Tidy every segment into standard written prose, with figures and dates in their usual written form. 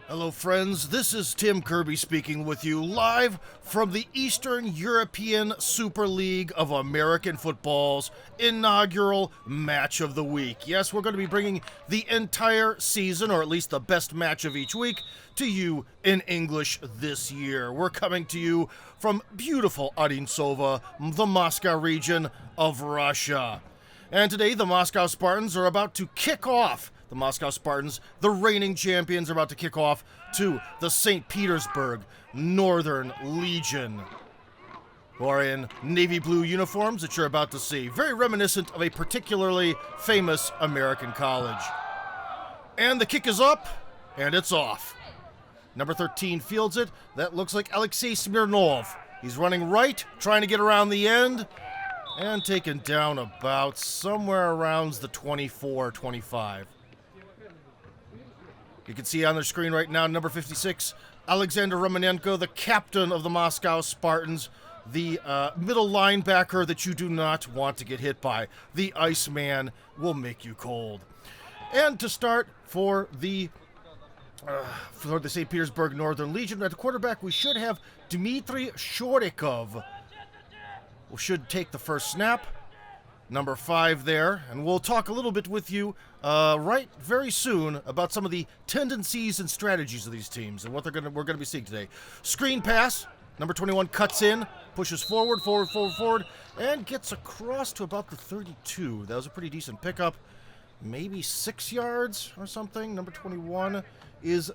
Hello friends, this is Tim Kirby speaking with you live from the Eastern European Superleague of American Football's inaugural match of the week. Yes, we're going to be bringing the entire season, or at least the best match of each week, to you in English this year. We're coming to you from beautiful Odintsovo, the Moscow region of Russia. And today the Moscow Spartans are about to kick off. The Moscow Spartans, the reigning champions, are about to kick off to the St. Petersburg Northern Legion, who are in navy blue uniforms that you're about to see. Very reminiscent of a particularly famous American college. And the kick is up, and it's off. Number 13 fields it. That looks like Alexei Smirnov. He's running right, trying to get around the end, and taken down about somewhere around the 24-25. You can see on their screen right now, number 56, Alexander Romanenko, the captain of the Moscow Spartans, the middle linebacker that you do not want to get hit by. The Iceman will make you cold. And to start for the St. Petersburg Northern Legion, at the quarterback, we should have Dmitry Shorikov, who should take the first snap. Number 5 there, and we'll talk a little bit with you right very soon about some of the tendencies and strategies of these teams and what we're gonna be seeing today. Screen pass, number 21 cuts in, pushes forward, and gets across to about the 32. That was a pretty decent pickup, maybe 6 yards or something. Number 21 is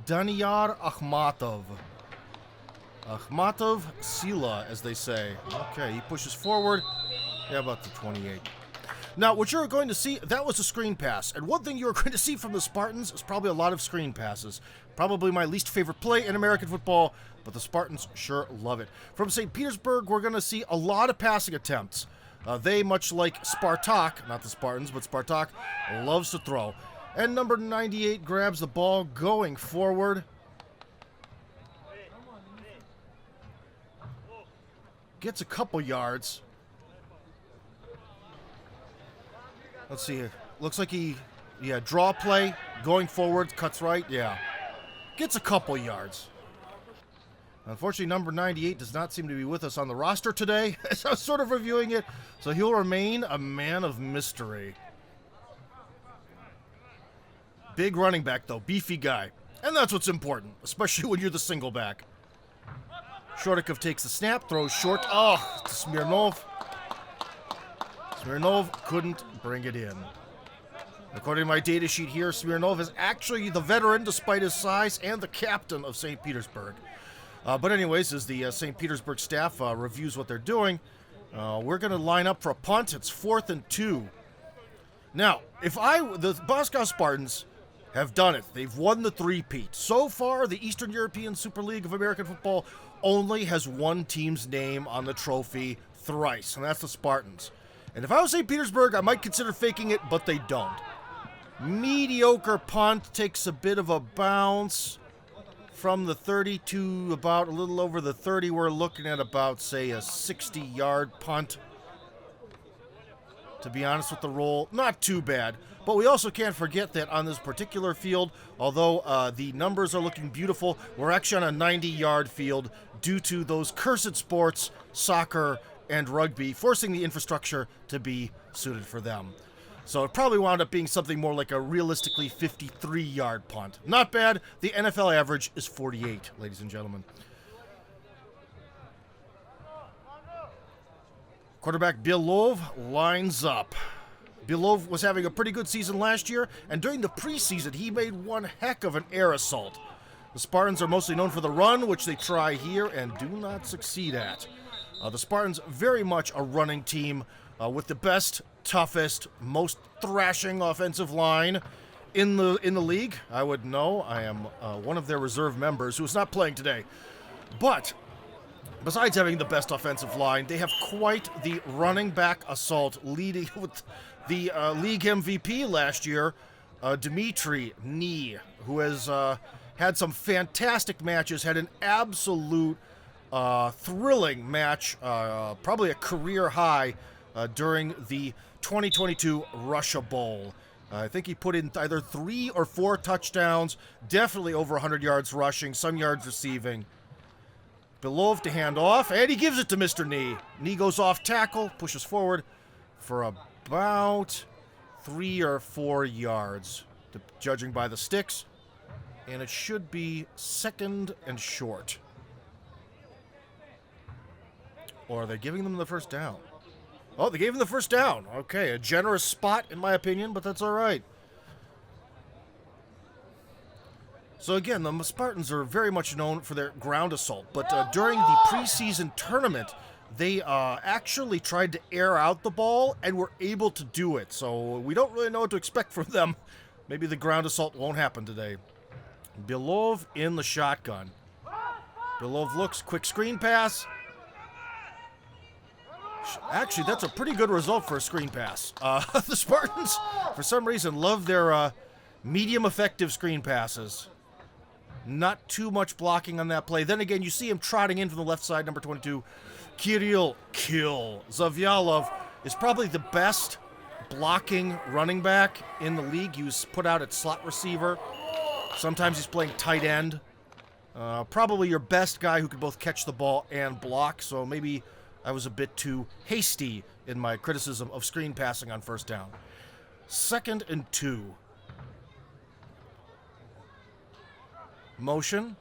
Daniyar Akhmatov. Akhmatov Sila, as they say. Okay, he pushes forward. Yeah, about the 28. Now, what you're going to see, that was a screen pass. And one thing you're going to see from the Spartans is probably a lot of screen passes. Probably my least favorite play in American football, but the Spartans sure love it. From St. Petersburg, we're going to see a lot of passing attempts. They, much like Spartak, not the Spartans, but Spartak, loves to throw. And number 98 grabs the ball going forward. Gets a couple yards. Let's see here. Looks like draw play, going forward, cuts right, yeah. Gets a couple yards. Unfortunately, number 98 does not seem to be with us on the roster today, as I was sort of reviewing it, so he'll remain a man of mystery. Big running back, though, beefy guy. And that's what's important, especially when you're the single back. Shortikov takes the snap, throws short, to Smirnov. Smirnov couldn't bring it in. According to my data sheet here, Smirnov is actually the veteran despite his size and the captain of St. Petersburg. But anyways, as the St. Petersburg staff reviews what they're doing, we're going to line up for a punt. It's 4th and 2. Now, the Moscow Spartans have done it. They've won the three-peat. So far, the Eastern European Super League of American Football only has one team's name on the trophy thrice, and that's the Spartans. And if I was St. Petersburg, I might consider faking it, but they don't. Mediocre punt, takes a bit of a bounce from the 30 to about a little over the 30. We're looking at about, say, a 60-yard punt. To be honest with the roll, not too bad. But we also can't forget that on this particular field, although the numbers are looking beautiful, we're actually on a 90-yard field due to those cursed sports, soccer, and rugby, forcing the infrastructure to be suited for them. So it probably wound up being something more like a realistically 53-yard punt. Not bad. The NFL average is 48, ladies and gentlemen. Quarterback Belov lines up. Belov was having a pretty good season last year, and during the preseason, he made one heck of an air assault. The Spartans are mostly known for the run, which they try here and do not succeed at. The Spartans, very much a running team with the best, toughest, most thrashing offensive line in the league. I would know. I am one of their reserve members who is not playing today. But besides having the best offensive line, they have quite the running back assault, leading with the league MVP last year, Dmitry Nee, who has had some fantastic matches, had an absolute thrilling match, probably a career high during the 2022 Russia Bowl. I think he put in either 3 or 4 touchdowns, definitely over 100 yards rushing, some yards receiving. Belov to hand off, and he gives it to Mr. Knee. Knee goes off tackle, pushes forward for about 3 or 4 yards, judging by the sticks. And it should be 2nd and short. Or are they giving them the first down? Oh, they gave him the first down. Okay, a generous spot in my opinion, but that's all right. So again, the Spartans are very much known for their ground assault, but during the preseason tournament, they actually tried to air out the ball and were able to do it. So we don't really know what to expect from them. Maybe the ground assault won't happen today. Belov in the shotgun. Belov looks, quick screen pass. Actually, that's a pretty good result for a screen pass. The Spartans, for some reason, love their medium effective screen passes. Not too much blocking on that play. Then again, you see him trotting in from the left side, number 22. Kirill Kill. Zavyalov is probably the best blocking running back in the league. He was put out at slot receiver. Sometimes he's playing tight end. Probably your best guy who could both catch the ball and block, so maybe I was a bit too hasty in my criticism of screen passing on first down. 2nd and 2. Motion.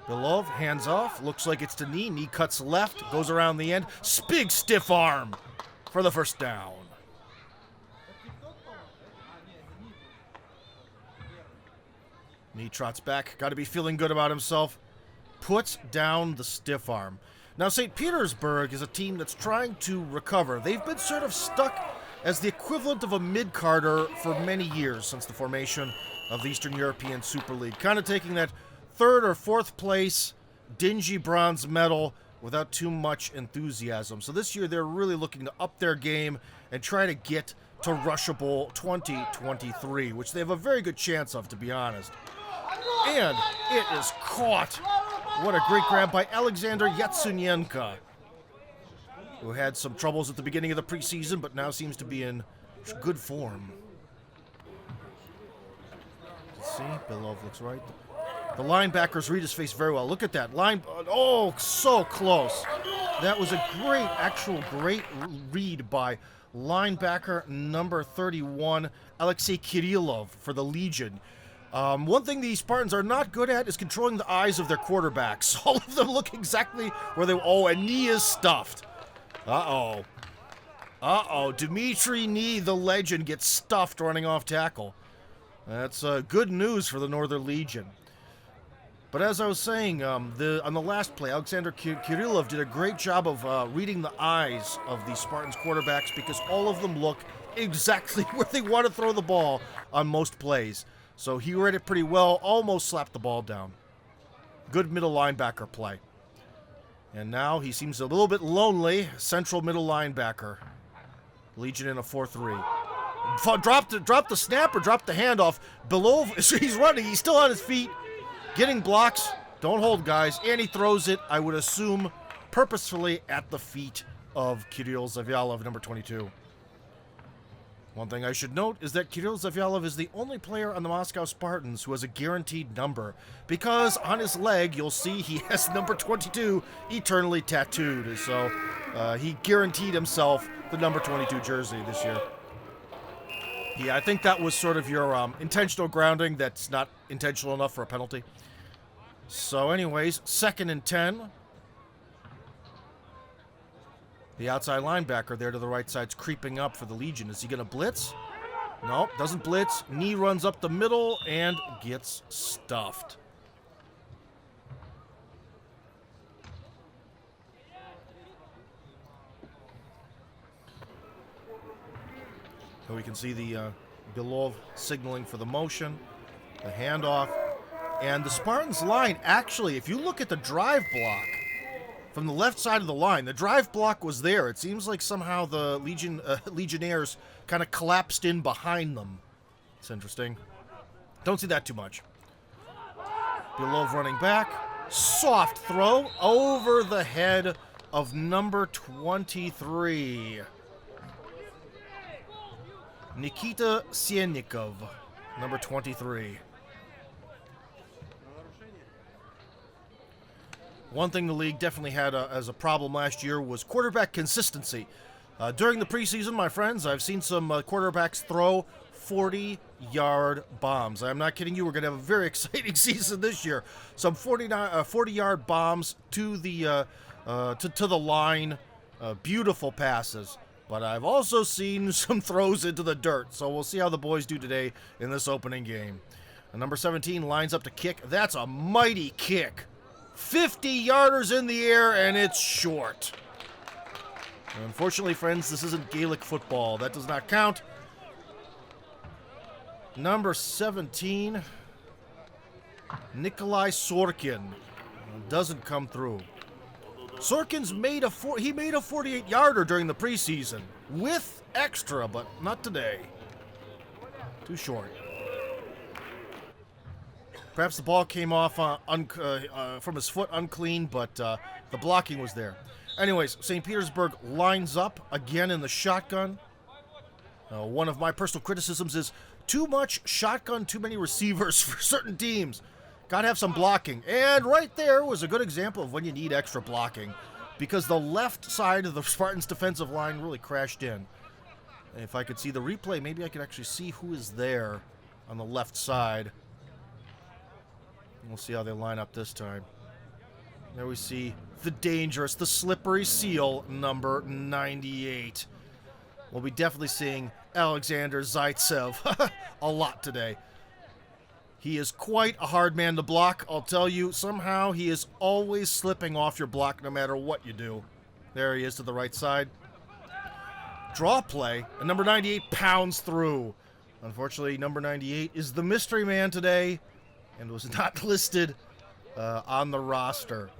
Belov, hands off. Looks like it's to Knee. Knee cuts left, goes around the end. Big stiff arm for the first down. Knee trots back. Got to be feeling good about himself. Puts down the stiff arm. Now, St. Petersburg is a team that's trying to recover. They've been sort of stuck as the equivalent of a mid-carder for many years since the formation of the Eastern European Super League. Kind of taking that 3rd or 4th place dingy bronze medal without too much enthusiasm. So this year they're really looking to up their game and try to get to Rushable 2023, which they have a very good chance of, to be honest. And it is caught. What a great grab by Alexander Yatsunyenko, who had some troubles at the beginning of the preseason, but now seems to be in good form. Let's see, Belov looks right. The linebackers read his face very well. Look at that. Oh, so close. That was a great read by linebacker number 31, Alexei Kirillov for the Legion. One thing the Spartans are not good at is controlling the eyes of their quarterbacks. All of them look exactly where they... Oh, and Knee is stuffed. Uh-oh. Uh-oh. Dmitry Knee, the legend, gets stuffed running off tackle. That's good news for the Northern Legion. But as I was saying, on the last play, Alexander Kirillov did a great job of reading the eyes of the Spartans quarterbacks because all of them look exactly where they want to throw the ball on most plays. So he read it pretty well, almost slapped the ball down. Good middle linebacker play. And now he seems a little bit lonely, central middle linebacker. Legion in a 4-3. Dropped the snap or dropped the handoff. Belov, he's running, he's still on his feet. Getting blocks, don't hold guys, and he throws it, I would assume, purposefully at the feet of Kirill Zavyalov, number 22. One thing I should note is that Kirill Zavyalov is the only player on the Moscow Spartans who has a guaranteed number, because on his leg, you'll see he has number 22 eternally tattooed, so he guaranteed himself the number 22 jersey this year. Yeah, I think that was sort of your intentional grounding that's not intentional enough for a penalty. So anyways, 2nd and 10. The outside linebacker there to the right side's creeping up for the Legion. Is he going to blitz? Nope, doesn't blitz. Knee runs up the middle and gets stuffed. So we can see the Belov signaling for the motion, the handoff. And the Spartans line, actually, if you look at the drive block from the left side of the line, the drive block was there. It seems like somehow the Legionnaires kind of collapsed in behind them. It's interesting. Don't see that too much. Belov running back. Soft throw over the head of number 23. Nikita Siennikov, number 23. One thing the league definitely had as a problem last year was quarterback consistency. During the preseason, my friends, I've seen some quarterbacks throw 40-yard bombs. I'm not kidding you. We're going to have a very exciting season this year. Some 40-yard bombs to the to the line. Beautiful passes. But I've also seen some throws into the dirt. So we'll see how the boys do today in this opening game. And number 17 lines up to kick. That's a mighty kick. 50-yarders in the air, and it's short. Unfortunately, friends, this isn't Gaelic football. That does not count. Number 17, Nikolai Sorkin. Doesn't come through. Sorkin's made a 48-yarder during the preseason with extra, but not today. Too short. Perhaps the ball came off from his foot unclean, but the blocking was there. Anyways, St. Petersburg lines up again in the shotgun. One of my personal criticisms is too much shotgun, too many receivers for certain teams. Got to have some blocking. And right there was a good example of when you need extra blocking, because the left side of the Spartans' defensive line really crashed in. And if I could see the replay, maybe I could actually see who is there on the left side. We'll see how they line up this time. There we see the dangerous, the slippery seal, number 98. We'll be definitely seeing Alexander Zaitsev a lot today. He is quite a hard man to block, I'll tell you. Somehow he is always slipping off your block no matter what you do. There he is to the right side. Draw play, and number 98 pounds through. Unfortunately, number 98 is the mystery man today and was not listed on the roster.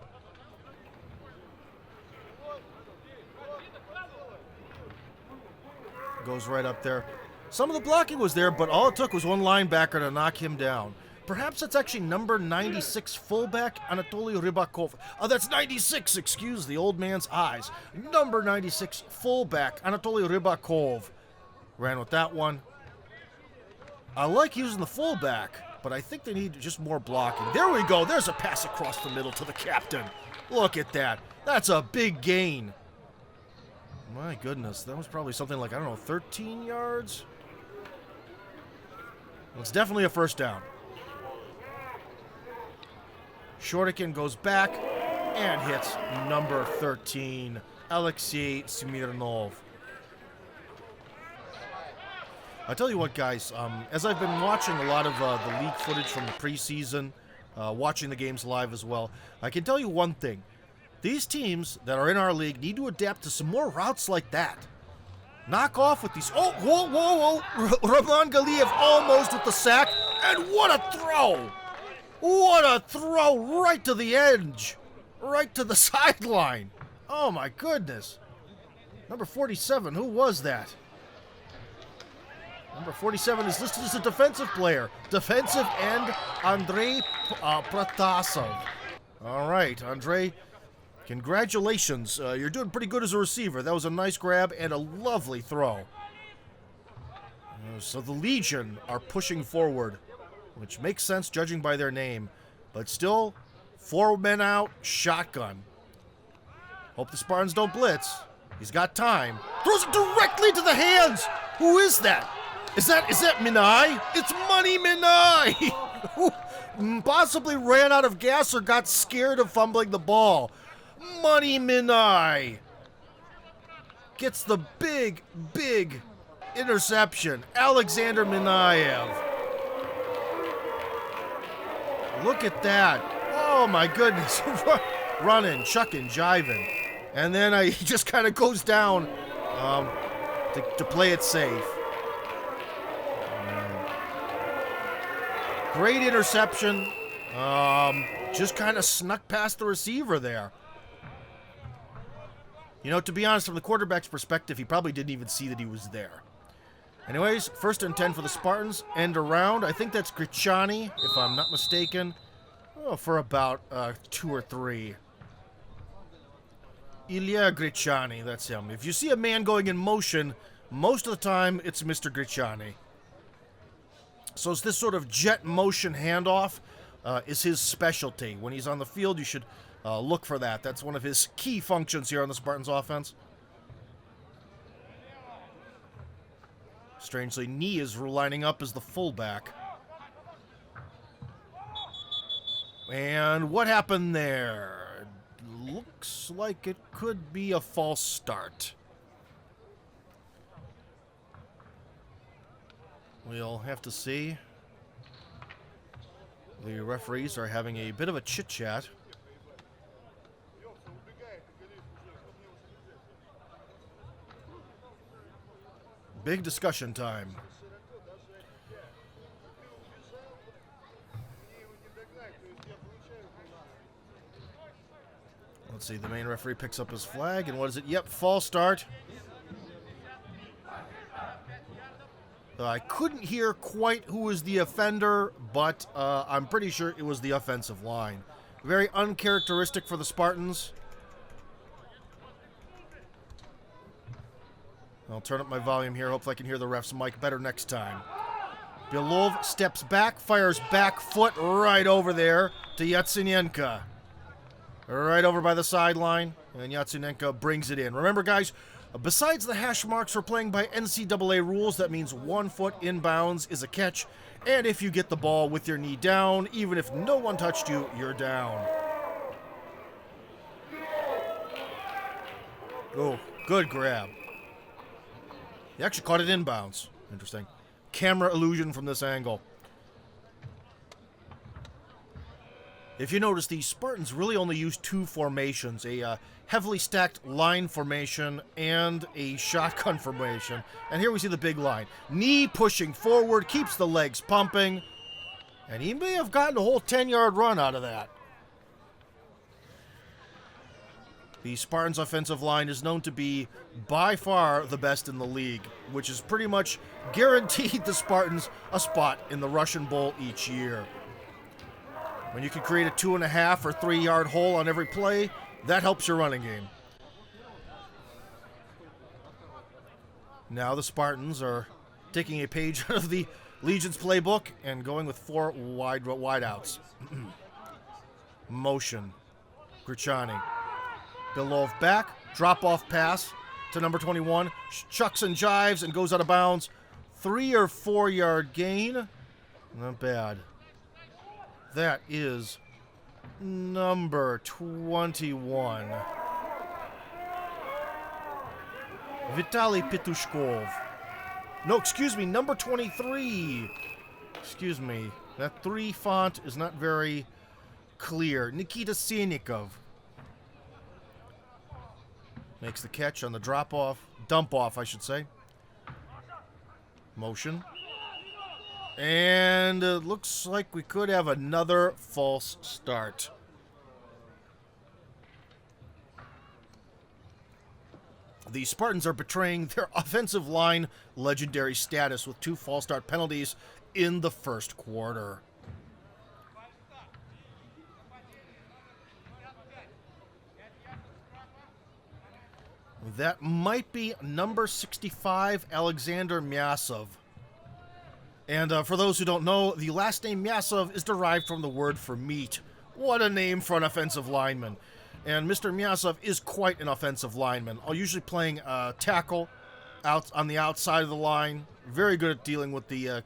Goes right up there. Some of the blocking was there, but all it took was one linebacker to knock him down. Perhaps that's actually number 96 fullback, Anatoly Rybakov. Oh, that's 96, excuse the old man's eyes. Number 96 fullback, Anatoly Rybakov. Ran with that one. I like using the fullback, but I think they need just more blocking. There we go. There's a pass across the middle to the captain. Look at that. That's a big gain. My goodness, that was probably something like, I don't know, 13 yards? It's definitely a first down. Shortikin goes back and hits number 13, Alexei Smirnov. I'll tell you what, guys, as I've been watching a lot of the league footage from the preseason, watching the games live as well, I can tell you one thing. These teams that are in our league need to adapt to some more routes like that. Knock off with these. Oh, whoa, whoa, whoa. Roman Galiev almost with the sack. And what a throw. What a throw right to the edge. Right to the sideline. Oh, my goodness. Number 47, who was that? Number 47 is listed as a defensive player. Defensive end, Andrei Protasov. All right, Andrei. Congratulations. You're doing pretty good as a receiver. That was a nice grab and a lovely throw. So the Legion are pushing forward, which makes sense judging by their name. But still, 4 men out, shotgun. Hope the Spartans don't blitz. He's got time. Throws it directly to the hands. Who is that? Is that Minai? It's Money Minai. Who possibly ran out of gas or got scared of fumbling the ball. Money Minai gets the big, big interception. Alexander Minayev. Look at that. Oh, my goodness. Running, chucking, jiving. And then he just kind of goes down to play it safe. Great interception. Just kind of snuck past the receiver there. You know, to be honest, from the quarterback's perspective, he probably didn't even see that he was there. Anyways, 1st and 10 for the Spartans. End around. I think that's Griciani, if I'm not mistaken. Oh, for about 2 or 3. Ilya Griciani, that's him. If you see a man going in motion, Most of the time, it's Mr. Griciani. So it's this sort of jet motion handoff is his specialty. When he's on the field, you should look for that. That's one of his key functions here on the Spartans offense. Strangely, Nee is lining up as the fullback. And what happened there? Looks like it could be a false start. We'll have to see. The referees are having a bit of a chit-chat. Big discussion time. Let's see, the main referee picks up his flag, and what is it? Yep, false start. I couldn't hear quite who was the offender, but I'm pretty sure it was the offensive line. Very uncharacteristic for the Spartans. I'll turn up my volume here. Hopefully I can hear the ref's mic better next time. Belov steps back, fires back foot right over there to Yatsenenko. Right over by the sideline, and Yatsenenko brings it in. Remember, guys, besides the hash marks, we're playing by NCAA rules. That means 1 foot inbounds is a catch, and if you get the ball with your knee down, even if no one touched you, you're down. Oh, good grab. He actually caught it inbounds. Interesting. Camera illusion from this angle. If you notice, the Spartans really only use 2 formations, a heavily stacked line formation and a shotgun formation. And here we see the big line. Nee pushing forward, keeps the legs pumping, and he may have gotten a whole 10-yard run out of that. The Spartans' offensive line is known to be by far the best in the league, which is pretty much guaranteed the Spartans a spot in the Russian Bowl each year. When you can create a 2.5 or 3 yard hole on every play, that helps your running game. Now the Spartans are taking a page out of the Legion's playbook and going with 4 wide outs. Motion. Griciani. Belov back. Drop-off pass to number 21. Chucks and jives and goes out of bounds. 3 or 4 yard gain. Not bad. That is number 21. Vitaly Petushkov. No, excuse me, number 23. Excuse me. That 3 font is not very clear. Nikita Sienikov. Makes the catch on the drop-off. Dump-off, I should say. Motion. And it looks like we could have another false start. The Spartans are betraying their offensive line legendary status with 2 false start penalties in the first quarter. That might be number 65, Alexander Myasov. And for those who don't know, the last name Myasov is derived from the word for meat. What a name for an offensive lineman. And Mr. Myasov is quite an offensive lineman, usually playing tackle out on the outside of the line. Very good at dealing with the,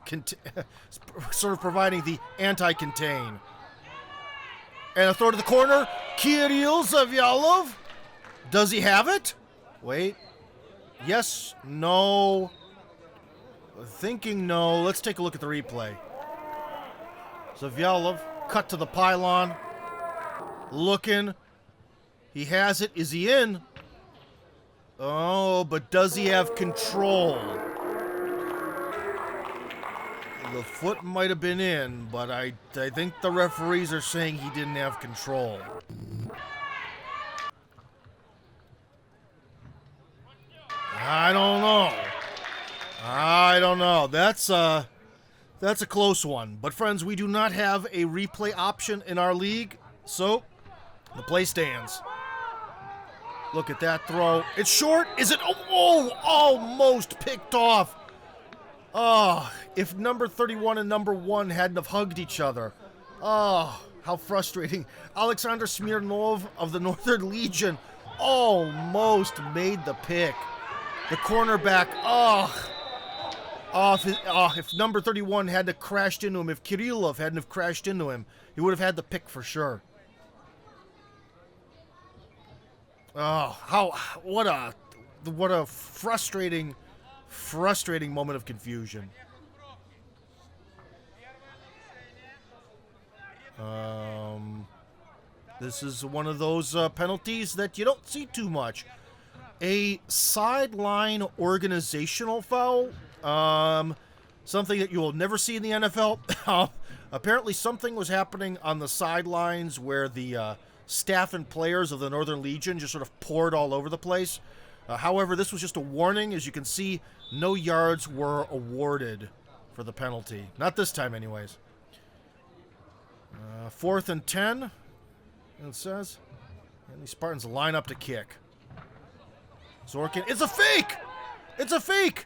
sort of providing the anti-contain. And a throw to the corner. Kirill Zavyalov. Does he have it? Wait. Yes. No. Thinking no. Let's take a look at the replay. Zavyalov cut to the pylon. Looking. He has it. Is he in? Oh, but does he have control? The foot might have been in, but I think the referees are saying he didn't have control. I don't know. That's a close one. But friends, we do not have a replay option in our league, so the play stands. Look at that throw. It's short. Is it? Oh, almost picked off. Oh, if number 31 and number 1 hadn't have hugged each other. Oh, how frustrating. Alexander Smirnov of the Northern Legion almost made the pick. The cornerback, if number 31 hadn't have crashed into him, if Kirillov hadn't have crashed into him, he would have had the pick for sure. Oh, what a frustrating moment of confusion. This is one of those penalties that you don't see too much. A sideline organizational foul. Something that you will never see in the NFL. Apparently something was happening on the sidelines where the staff and players of the Northern Legion just sort of poured all over the place. However, this was just a warning. As you can see, no yards were awarded for the penalty. Not this time, anyways. 4th and 10, it says. And the Spartans line up to kick. Zorkin, it's a fake! It's a fake!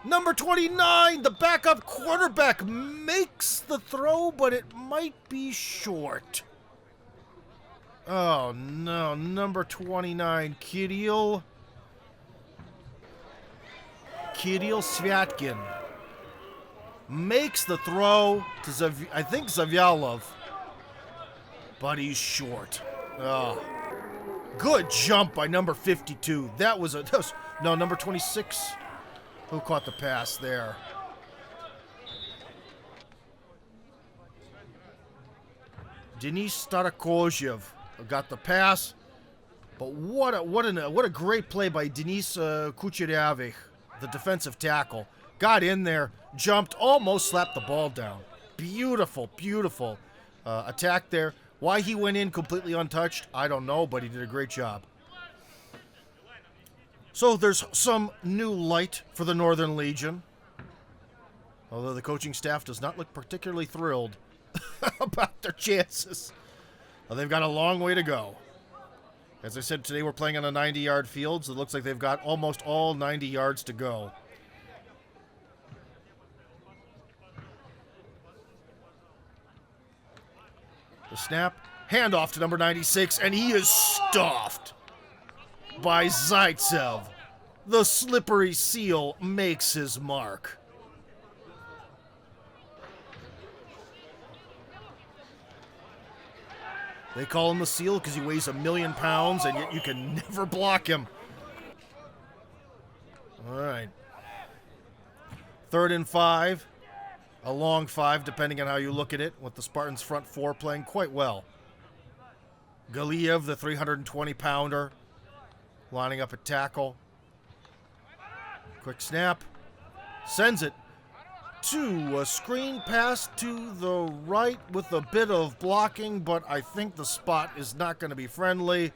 Number 29, the backup quarterback, makes the throw, but it might be short. Oh, no. Number 29, Kirill Svyatkin makes the throw to, I think, Zavyalov, but he's short. Oh. Good jump by number 52. No, number 26. Who caught the pass there? Denis Starakozhev got the pass, but what a great play by Denis Kucheryavich, the defensive tackle. Got in there, jumped, almost slapped the ball down. Beautiful attack there. Why he went in completely untouched, I don't know, but he did a great job. So there's some new light for the Northern Legion, although the coaching staff does not look particularly thrilled about their chances. Well, they've got a long way to go. As I said, today we're playing on a 90-yard field, so it looks like they've got almost all 90 yards to go. The snap, handoff to number 96, and he is stuffed by Zaitsev. The slippery seal makes his mark. They call him the seal because he weighs 1,000,000 pounds, and yet you can never block him. All right. 3rd and 5. A long 5, depending on how you look at it, with the Spartans' front 4 playing quite well. Galiev, the 320-pounder, lining up at tackle. Quick snap. Sends it to a screen pass to the right with a bit of blocking, but I think the spot is not going to be friendly.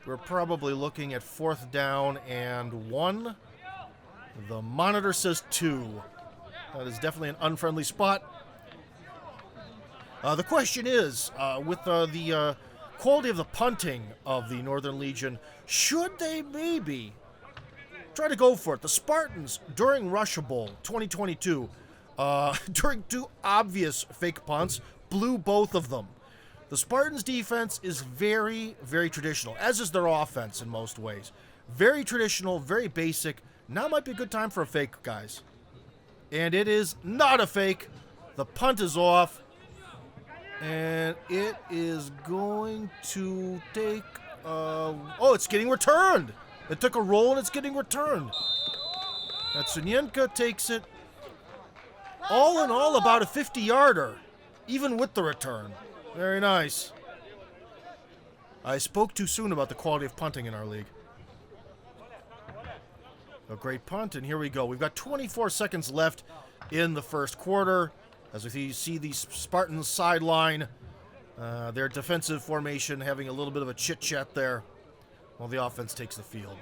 We're probably looking at 4th down and 1. The monitor says 2. That is definitely an unfriendly spot. The question is, with the quality of the punting of the Northern Legion, should they maybe try to go for it? The Spartans, during Russia Bowl 2022, during 2 obvious fake punts, blew both of them. The Spartans' defense is very, very traditional, as is their offense in most ways. Very traditional, very basic. Now might be a good time for a fake, guys. And it is not a fake. The punt is off. And it is going to take... oh, it's getting returned. It took a roll and it's getting returned. Natsunyenka takes it. All in all, about a 50-yarder, even with the return. Very nice. I spoke too soon about the quality of punting in our league. A great punt, and here we go. We've got 24 seconds left in the first quarter. As we see the Spartans sideline, their defensive formation having a little bit of a chit-chat there while the offense takes the field.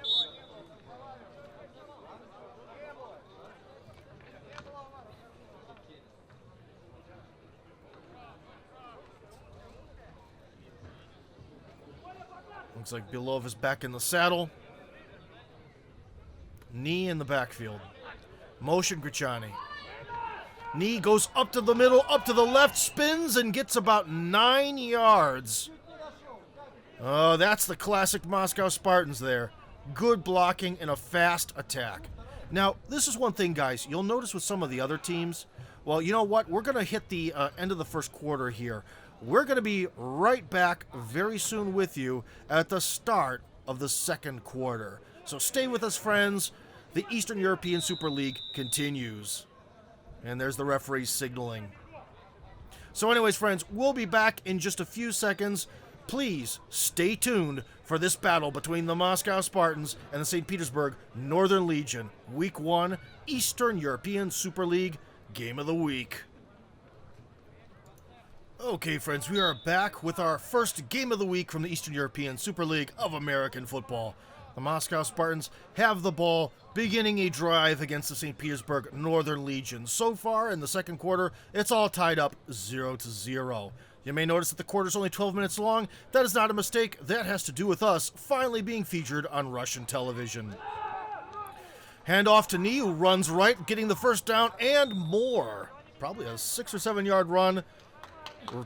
Looks like Belov is back in the saddle. Knee in the backfield. Motion Griciani. Knee goes up to the middle, up to the left, spins and gets about 9 yards. Oh, that's the classic Moscow Spartans there. Good blocking and a fast attack. Now, this is one thing, guys. You'll notice with some of the other teams, well, you know what? We're going to hit the end of the first quarter here. We're going to be right back very soon with you at the start of the second quarter. So stay with us, friends. The Eastern European Super League continues. And there's the referee signaling. So anyways, friends, we'll be back in just a few seconds. Please stay tuned for this battle between the Moscow Spartans and the St. Petersburg Northern Legion. Week 1, Eastern European Super League Game of the Week. Okay, friends, we are back with our first Game of the Week from the Eastern European Super League of American football. The Moscow Spartans have the ball, beginning a drive against the St. Petersburg Northern Legion. So far, in the second quarter, it's all tied up 0-0. You may notice that the quarter's only 12 minutes long. That is not a mistake. That has to do with us finally being featured on Russian television. Hand off to Knee, who runs right, getting the first down and more. Probably a 6 or 7 yard run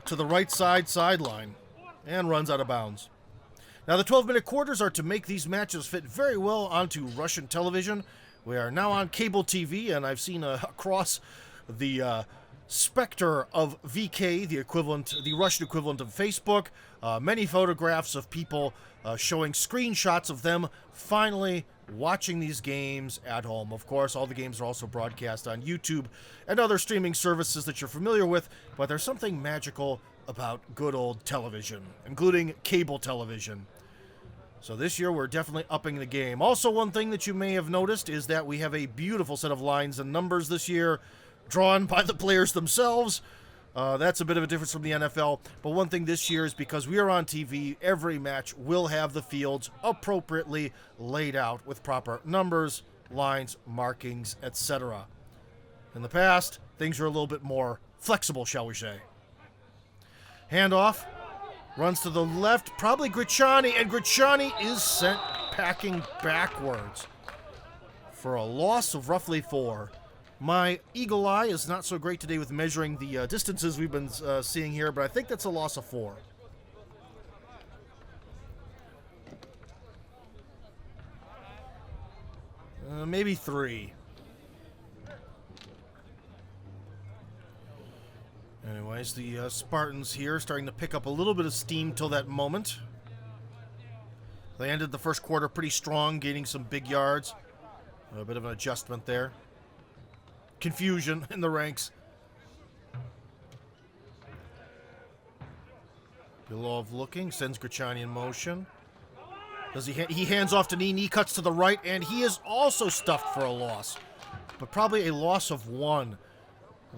to the right sideline, and runs out of bounds. Now, the 12-minute quarters are to make these matches fit very well onto Russian television. We are now on cable TV, and I've seen across the specter of VK, the Russian equivalent of Facebook, many photographs of people showing screenshots of them finally watching these games at home. Of course, all the games are also broadcast on YouTube and other streaming services that you're familiar with, but there's something magical about good old television, including cable television. So this year, we're definitely upping the game. Also, one thing that you may have noticed is that we have a beautiful set of lines and numbers this year, drawn by the players themselves. That's a bit of a difference from the NFL. But one thing this year is because we are on TV, every match will have the fields appropriately laid out with proper numbers, lines, markings, etc. In the past, things are a little bit more flexible, shall we say. Handoff. Runs to the left, probably Griciani, and Griciani is sent packing backwards for a loss of roughly 4. My eagle eye is not so great today with measuring the distances we've been seeing here, but I think that's a loss of 4. Maybe 3. Anyways, the Spartans here starting to pick up a little bit of steam till that moment. They ended the first quarter pretty strong, gaining some big yards. A bit of an adjustment there. Confusion in the ranks. Belov looking, sends Griciani in motion. He hands off to Knee. Knee cuts to the right, and he is also stuffed for a loss. But probably a loss of 1.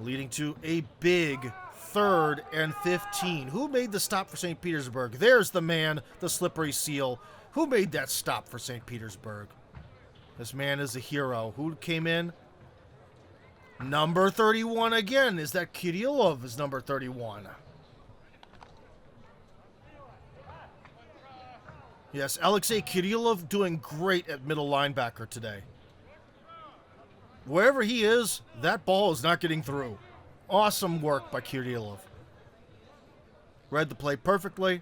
Leading to a big 3rd and 15. Who made the stop for St. Petersburg? There's the man, the slippery seal. Who made that stop for St. Petersburg? This man is a hero. Who came in? Number 31 again. Is that Kirillov is number 31? Yes, Alexei Kirillov doing great at middle linebacker today. Wherever he is, that ball is not getting through. Awesome work by Kirillov. Read the play perfectly.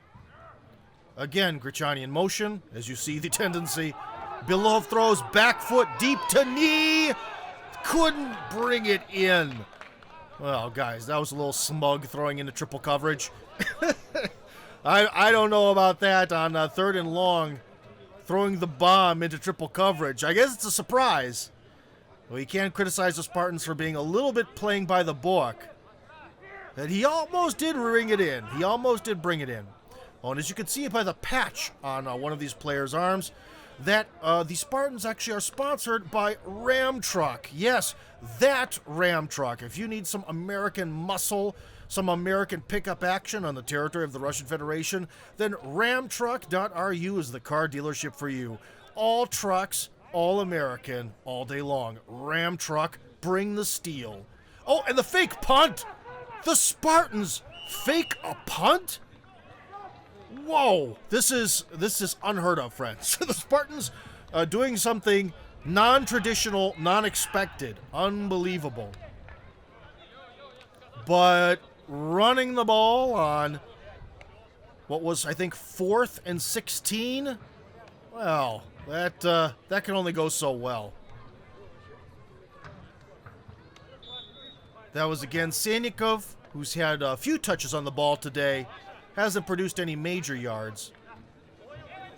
Again, Griciani in motion. As you see the tendency. Belov throws back foot deep to Knee. Couldn't bring it in. Well, guys, that was a little smug throwing into triple coverage. I don't know about that on 3rd and long. Throwing the bomb into triple coverage. I guess it's a surprise. Well, you can't criticize the Spartans for being a little bit playing by the book. And he almost did bring it in. He almost did bring it in. Oh, and as you can see by the patch on one of these players' arms, that the Spartans actually are sponsored by Ram Truck. Yes, that Ram Truck. If you need some American muscle, some American pickup action on the territory of the Russian Federation, then ramtruck.ru is the car dealership for you. All trucks, all American, all day long. Ram Truck, bring the steel. Oh, and the fake punt! The Spartans fake a punt? Whoa! This is unheard of, friends. The Spartans doing something non-traditional, non-expected, unbelievable. But running the ball on what was, I think, 4th and 16. Well, that can only go so well. That was against Sannikov, who's had a few touches on the ball today. Hasn't produced any major yards.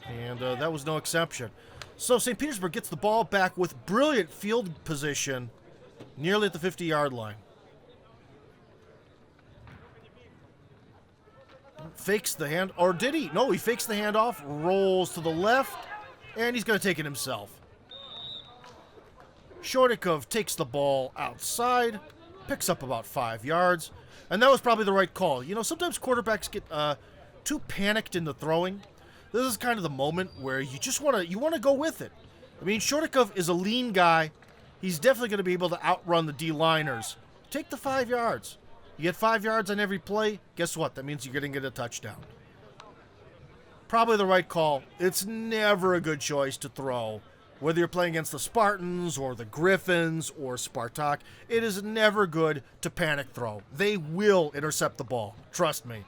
And that was no exception. So St. Petersburg gets the ball back with brilliant field position nearly at the 50-yard line. Fakes the hand, or did he? No, he fakes the handoff, rolls to the left, and he's going to take it himself. Shortikov takes the ball outside, picks up about 5 yards, and that was probably the right call. You know, sometimes quarterbacks get too panicked in the throwing. This is kind of the moment where you just want to go with it. I mean, Shortikov is a lean guy. He's definitely going to be able to outrun the D-liners. Take the 5 yards. You get 5 yards on every play, guess what? That means you're going to get a touchdown. Probably the right call. It's never a good choice to throw. Whether you're playing against the Spartans or the Griffins or Spartak, it is never good to panic throw. They will intercept the ball. Trust me.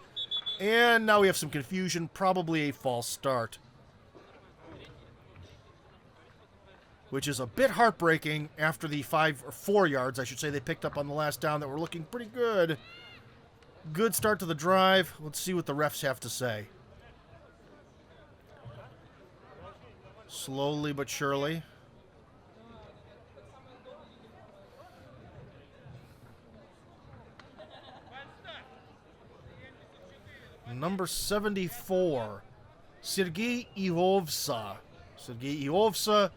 And now we have some confusion, probably a false start. Which is a bit heartbreaking after the 5 or 4 yards, I should say, they picked up on the last down that were looking pretty good. Good start to the drive. Let's see what the refs have to say. Slowly but surely. Number 74, Sergei Iovsa. Sergei Iovsa,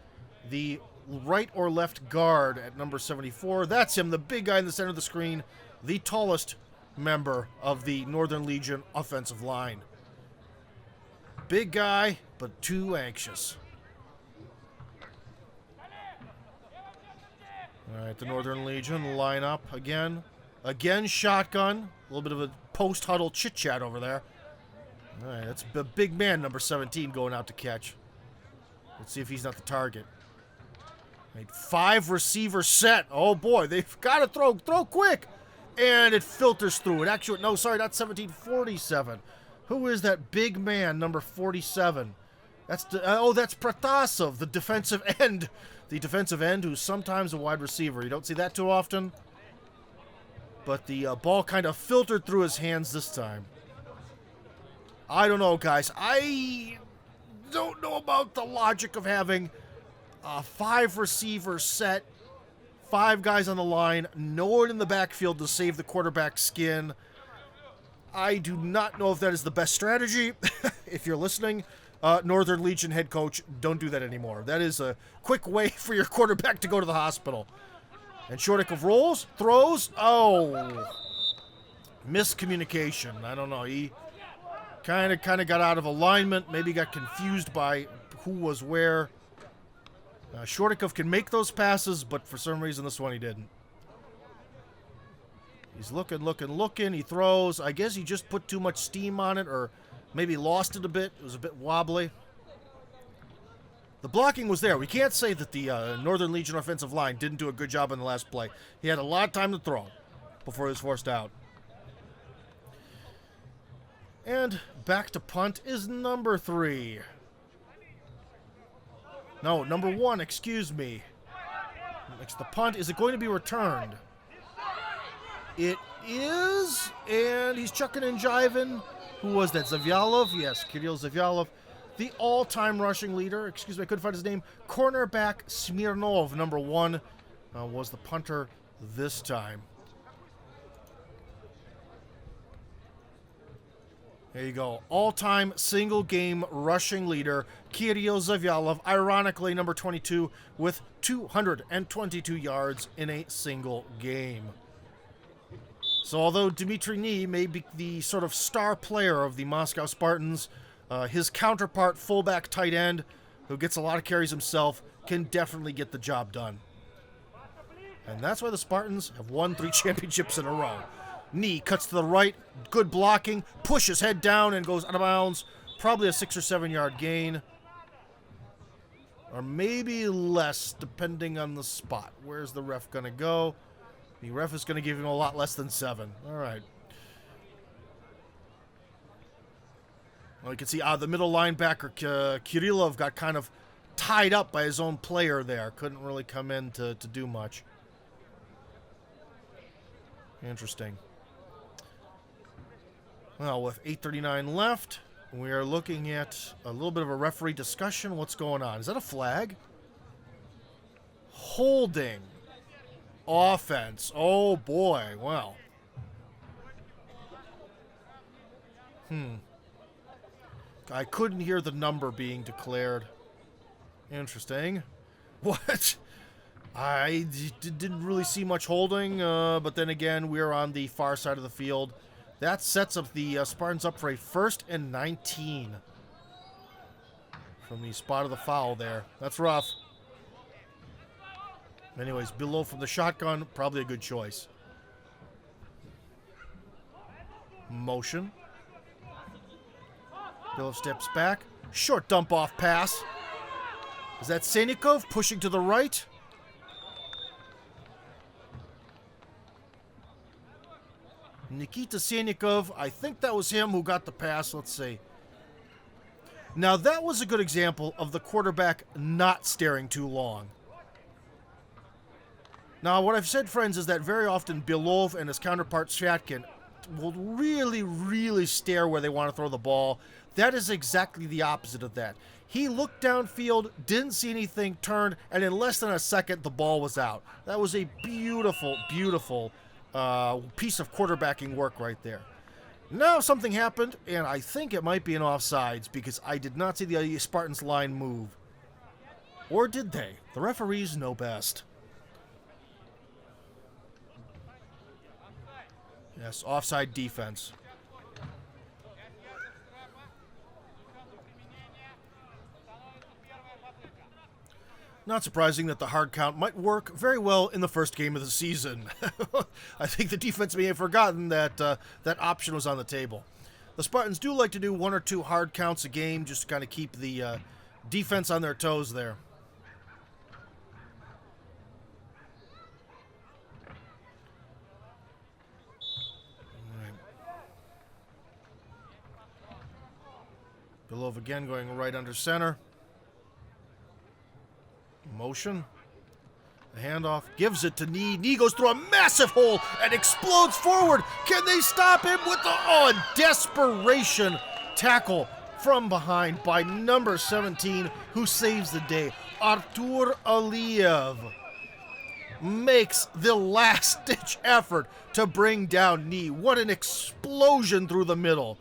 the right or left guard at number 74. That's him, the big guy in the center of the screen, the tallest member of the Northern Legion offensive line. Big guy, but too anxious. All right, the Northern Legion line up again. Again, shotgun. A little bit of a post-huddle chit-chat over there. All right, that's a big man, number 17, going out to catch. Let's see if he's not the target. Right, 5 receiver set. Oh, boy, they've got to throw quick. And it filters through. It actually, no, sorry, that's 1747. Who is that big man, number 47? That's Protasov, the defensive end. The defensive end who's sometimes a wide receiver. You don't see that too often. But the ball kind of filtered through his hands this time. I don't know, guys. I don't know about the logic of having a 5 receiver set, 5 guys on the line, no one in the backfield to save the quarterback's skin. I do not know if that is the best strategy. If you're listening, Northern Legion head coach, don't do that anymore. That is a quick way for your quarterback to go to the hospital. And Shortikov rolls, throws. Oh, miscommunication. I don't know. He kind of got out of alignment. Maybe got confused by who was where. Shortikov can make those passes, but for some reason this one he didn't. He's looking. He throws. I guess he just put too much steam on it, or maybe lost it a bit. It was a bit wobbly. The blocking was there. We can't say that the Northern Legion offensive line didn't do a good job in the last play. He had a lot of time to throw before he was forced out. And back to punt is number 3. No, number 1, excuse me. Next, the punt. Is it going to be returned? It is, and he's chucking and jiving. Who was that? Zavyalov? Yes, Kirill Zavyalov. The all-time rushing leader. Excuse me, I couldn't find his name. Cornerback Smirnov, number 1, was the punter this time. There you go. All-time single-game rushing leader, Kirill Zavyalov, ironically number 22, with 222 yards in a single game. So although Dmitry Nee may be the sort of star player of the Moscow Spartans, his counterpart, fullback tight end, who gets a lot of carries himself, can definitely get the job done. And that's why the Spartans have won 3 championships in a row. Nee cuts to the right, good blocking, pushes head down and goes out of bounds probably a 6 or 7 yard gain. Or maybe less, depending on the spot. Where's the ref going to go? The ref is going to give him a lot less than 7. All right. Well, you can see the middle linebacker, Kirillov, got kind of tied up by his own player there. Couldn't really come in to do much. Interesting. Well, with 8:39 left, we are looking at a little bit of a referee discussion. What's going on? Is that a flag? Holding. Offense. Oh, boy. Wow. I couldn't hear the number being declared. Interesting. What? I didn't really see much holding, but then again, we're on the far side of the field. That sets up the Spartans up for a 1st and 19. From the spot of the foul there. That's rough. Anyways, below from the shotgun, probably a good choice. Motion. Below steps back. Short dump off pass. Is that Senikov pushing to the right? Nikita Senikov, I think that was him who got the pass. Let's see. Now, that was a good example of the quarterback not staring too long. Now, what I've said, friends, is that very often Belov and his counterpart Shatkin will really, really stare where they want to throw the ball. That is exactly the opposite of that. He looked downfield, didn't see anything, turned, and in less than a second, the ball was out. That was a beautiful, beautiful piece of quarterbacking work right there. Now something happened, and I think it might be an offsides because I did not see the Spartans line move. Or did they? The referees know best. Yes, offside defense. Not surprising that the hard count might work very well in the first game of the season. I think the defense may have forgotten that that option was on the table. The Spartans do like to do 1 or 2 hard counts a game just to kind of keep the defense on their toes there. Belov again going right under center. Motion. The handoff. Gives it to Knee. Knee goes through a massive hole and explodes forward. Can they stop him with the desperation tackle from behind by number 17 who saves the day. Artur Aliyev makes the last-ditch effort to bring down Knee. What an explosion through the middle.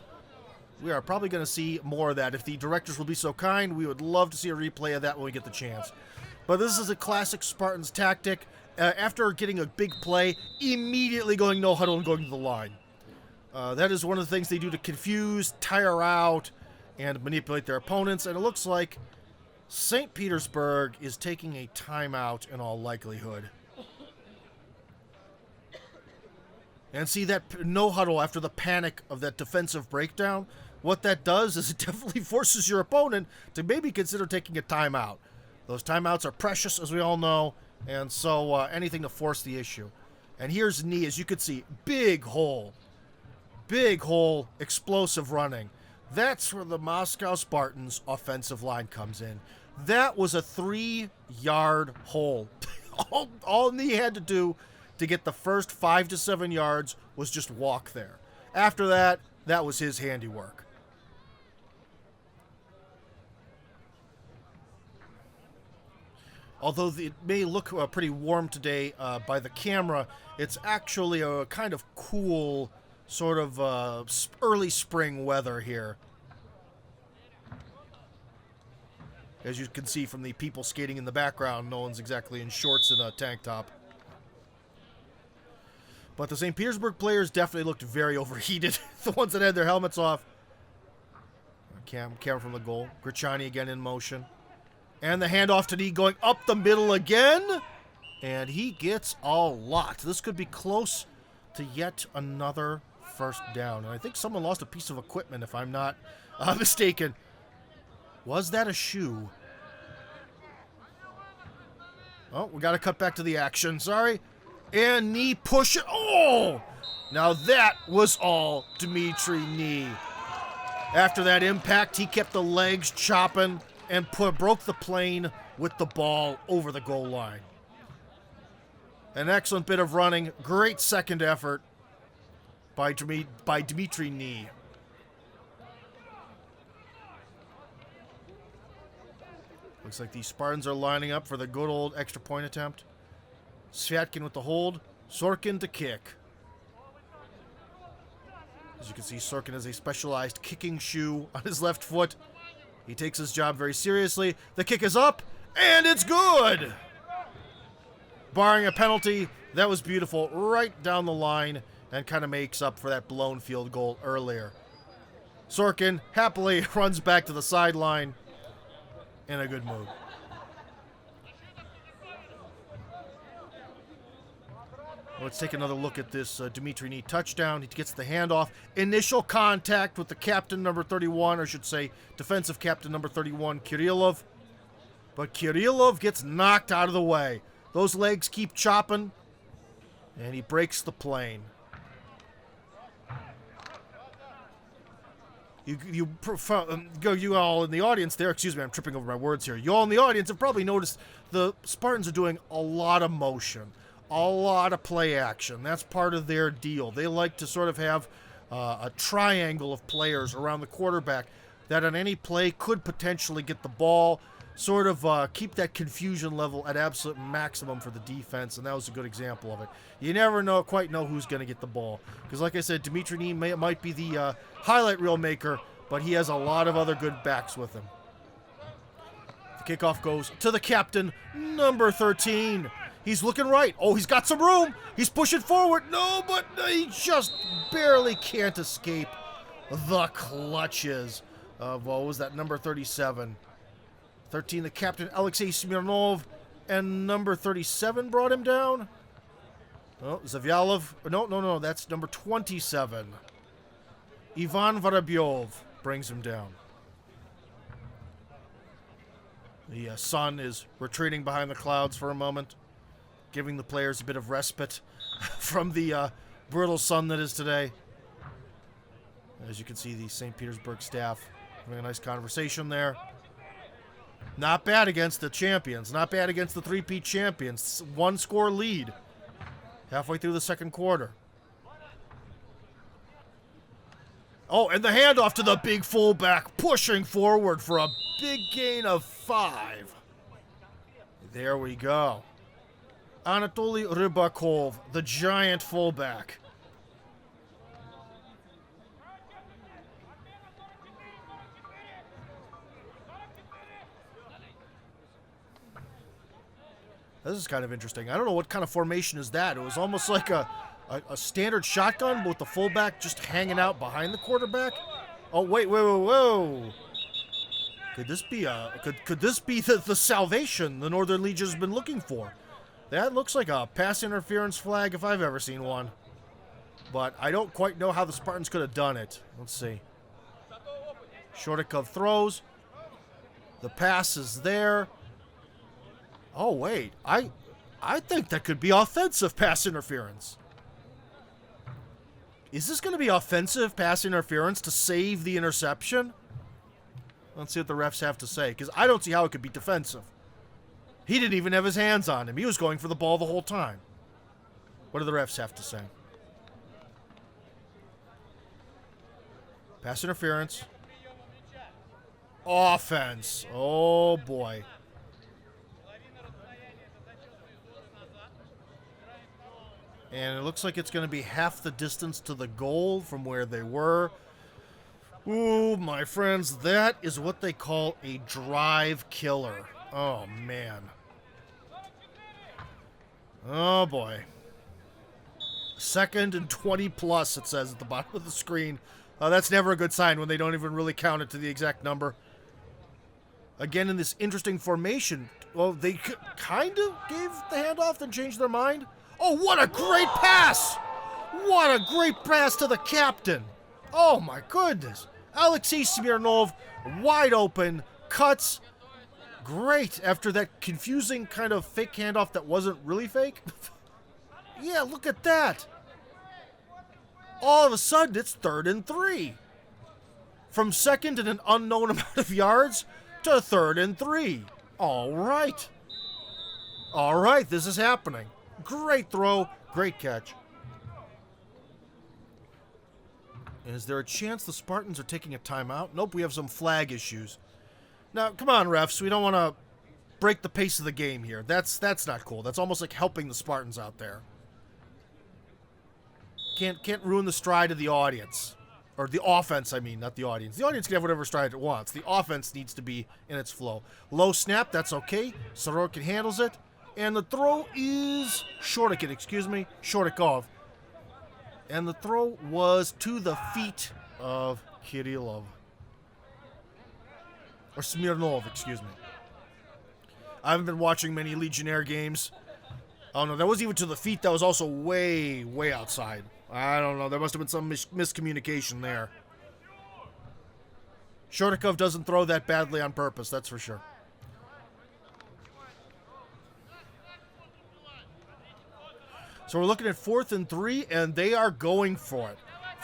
We are probably going to see more of that. If the directors will be so kind, we would love to see a replay of that when we get the chance. But this is a classic Spartans tactic. After getting a big play, immediately going no huddle and going to the line. That is one of the things they do to confuse, tire out, and manipulate their opponents. And it looks like St. Petersburg is taking a timeout in all likelihood. And see that no huddle after the panic of that defensive breakdown? What that does is it definitely forces your opponent to maybe consider taking a timeout. Those timeouts are precious, as we all know, and so anything to force the issue. And here's Knee, as you can see, big hole, explosive running. That's where the Moscow Spartans offensive line comes in. That was a 3-yard hole. all Knee had to do to get the first 5 to 7 yards was just walk there. After that, that was his handiwork. Although it may look pretty warm today by the camera, it's actually a kind of cool sort of early spring weather here. As you can see from the people skating in the background, no one's exactly in shorts and a tank top. But the St. Petersburg players definitely looked very overheated. The ones that had their helmets off. Camera from the goal. Grachani again in motion. And the handoff to Knee going up the middle again. And he gets a lot. This could be close to yet another first down. And I think someone lost a piece of equipment, if I'm not mistaken. Was that a shoe? Oh, we got to cut back to the action. Sorry. And knee push it. Oh! Now that was all Dimitri Knee. After that impact, he kept the legs chopping and broke the plane with the ball over the goal line. An excellent bit of running. Great second effort by Dimitri Knee. Looks like the Spartans are lining up for the good old extra point attempt. Sviatkin with the hold. Sorkin to kick. As you can see, Sorkin has a specialized kicking shoe on his left foot. He takes his job very seriously. The kick is up, and it's good! Barring a penalty, that was beautiful right down the line and kind of makes up for that blown field goal earlier. Sorkin happily runs back to the sideline in a good move. Let's take another look at this Dimitri Knee touchdown. He gets the handoff. Initial contact with the captain, number 31, or I should say defensive captain, number 31, Kirillov. But Kirillov gets knocked out of the way. Those legs keep chopping, and he breaks the plane. You all in the audience there, excuse me, I'm tripping over my words here. You all in the audience have probably noticed the Spartans are doing a lot of motion. A lot of play action. That's part of their deal. They like to sort of have a triangle of players around the quarterback that on any play could potentially get the ball, sort of keep that confusion level at absolute maximum for the defense, and that was a good example of it. You never quite know who's going to get the ball. Because like I said, Dimitri Knee might be the highlight reel maker, but he has a lot of other good backs with him. The kickoff goes to the captain, number 13. He's looking right. Oh, he's got some room. He's pushing forward. No, but he just barely can't escape the clutches of, what was that, number 37. 13, the captain, Alexei Smirnov, and number 37 brought him down. Oh, Zavyalov. No, that's number 27. Ivan Vorobyov brings him down. The sun is retreating behind the clouds for a moment, giving the players a bit of respite from the brutal sun that is today. As you can see, the St. Petersburg staff having a nice conversation there. Not bad against the champions. Not bad against the three-peat champions. One-score lead halfway through the second quarter. Oh, and the handoff to the big fullback, pushing forward for a big gain of 5. There we go. Anatoly Rybakov, the giant fullback. This is kind of interesting. I don't know what kind of formation is that. It was almost like a standard shotgun with the fullback just hanging out behind the quarterback. Oh, wait, whoa. Could this be could this be the salvation the Northern Legion has been looking for? That looks like a pass interference flag if I've ever seen one. But I don't quite know how the Spartans could have done it. Let's see. Shortikov throws. The pass is there. Oh, wait. I think that could be offensive pass interference. Is this going to be offensive pass interference to save the interception? Let's see what the refs have to say, because I don't see how it could be defensive. He didn't even have his hands on him. He was going for the ball the whole time. What do the refs have to say? Pass interference. Offense. Oh, boy. And it looks like it's going to be half the distance to the goal from where they were. Ooh, my friends, that is what they call a drive killer. Oh, man. Oh, boy. 2nd and 20 plus, it says at the bottom of the screen. That's never a good sign when they don't even really count it to the exact number. Again, in this interesting formation, well, they kind of gave the handoff, then changed their mind. Oh, what a great pass! What a great pass to the captain. Oh my goodness. Alexei Smirnov, wide open, cuts. Great after that confusing kind of fake handoff that wasn't really fake. Yeah, look at that. All of a sudden, it's 3rd and 3. From second and an unknown amount of yards to 3rd and 3. All right. All right, this is happening. Great throw, great catch. And is there a chance the Spartans are taking a timeout? Nope, we have some flag issues. Now, come on, refs. We don't want to break the pace of the game here. That's not cool. That's almost like helping the Spartans out there. Can't ruin the stride of the audience. Or the offense, I mean, not the audience. The audience can have whatever stride it wants. The offense needs to be in its flow. Low snap, that's okay. Sorokin handles it. And the throw is Shortikov. And the throw was to the feet of Kirillov. Or Smirnov, excuse me. I haven't been watching many Legionnaire games. Oh no, that wasn't even to the feet. That was also way, way outside. I don't know. There must have been some miscommunication there. Shortikov doesn't throw that badly on purpose, that's for sure. So we're looking at 4th and 3, and they are going for it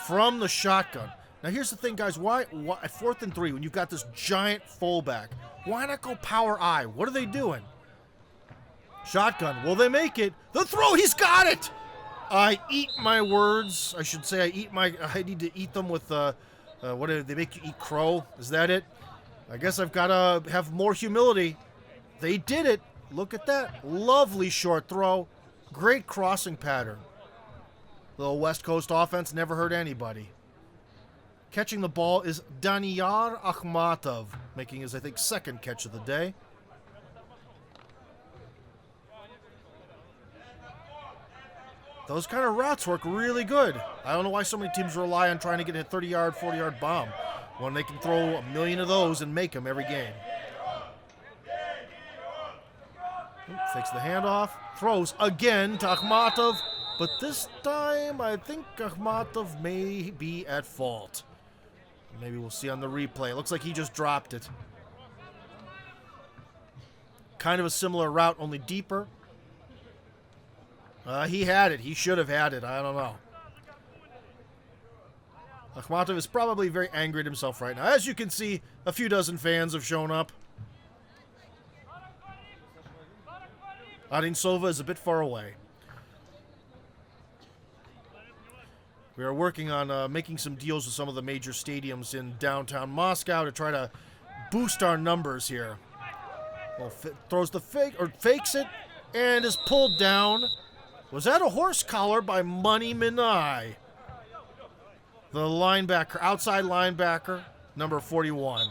from the shotgun. Now here's the thing, guys. Why at 4th and 3, when you've got this giant fullback, why not go power I? What are they doing? Shotgun. Will they make it? The throw. He's got it. I eat my words. I should say I need to eat them with, what do they make you eat crow? Is that it? I guess I've got to have more humility. They did it. Look at that. Lovely short throw. Great crossing pattern. Little West Coast offense never hurt anybody. Catching the ball is Daniyar Akhmatov, making his, I think, 2nd catch of the day. Those kind of routes work really good. I don't know why so many teams rely on trying to get a 30-yard, 40-yard bomb when they can throw a million of those and make them every game. Fakes the handoff. Throws again to Akhmatov. But this time, I think Akhmatov may be at fault. Maybe we'll see on the replay. It looks like he just dropped it. Kind of a similar route, only deeper. He had it. He should have had it. I don't know. Akhmatov is probably very angry at himself right now. As you can see, a few dozen fans have shown up. Adinsova is a bit far away. We are working on making some deals with some of the major stadiums in downtown Moscow to try to boost our numbers here. Well, throws the fake, or fakes it, and is pulled down. Was that a horse collar by Money Minai? The linebacker, outside linebacker, number 41.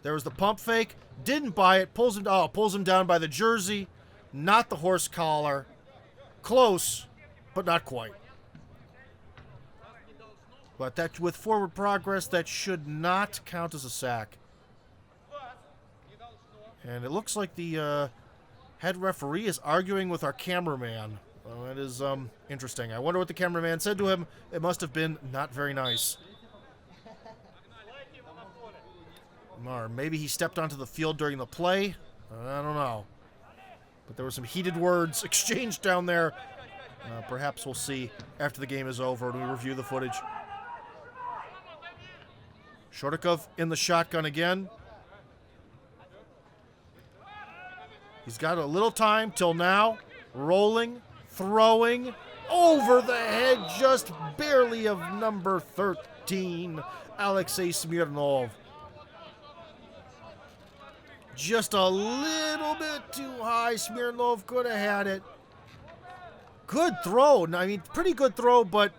There was the pump fake. Didn't buy it. Pulls him down by the jersey. Not the horse collar. Close, but not quite. But that, with forward progress, that should not count as a sack. And it looks like the head referee is arguing with our cameraman. That is interesting. I wonder what the cameraman said to him. It must have been not very nice. Or maybe he stepped onto the field during the play. I don't know. But there were some heated words exchanged down there. Perhaps we'll see after the game is over when we review the footage. Shortikov in the shotgun again. He's got a little time till now. Rolling, throwing, over the head, just barely of number 13, Alexei Smirnov. Just a little bit too high. Smirnov could have had it. Good throw. I mean, pretty good throw, but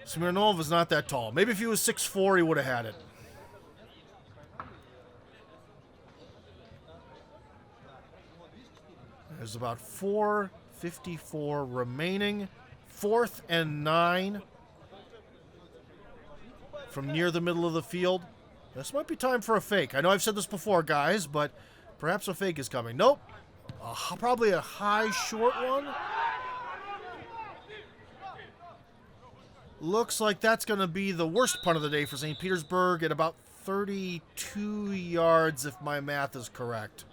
Smirnov is not that tall. Maybe if he was 6'4", he would have had it. There's about 4:54 remaining. 4th and 9 from near the middle of the field. This might be time for a fake. I know I've said this before, guys, but perhaps a fake is coming. Nope. Probably a high short one. Looks like that's going to be the worst punt of the day for St. Petersburg at about 32 yards, if my math is correct.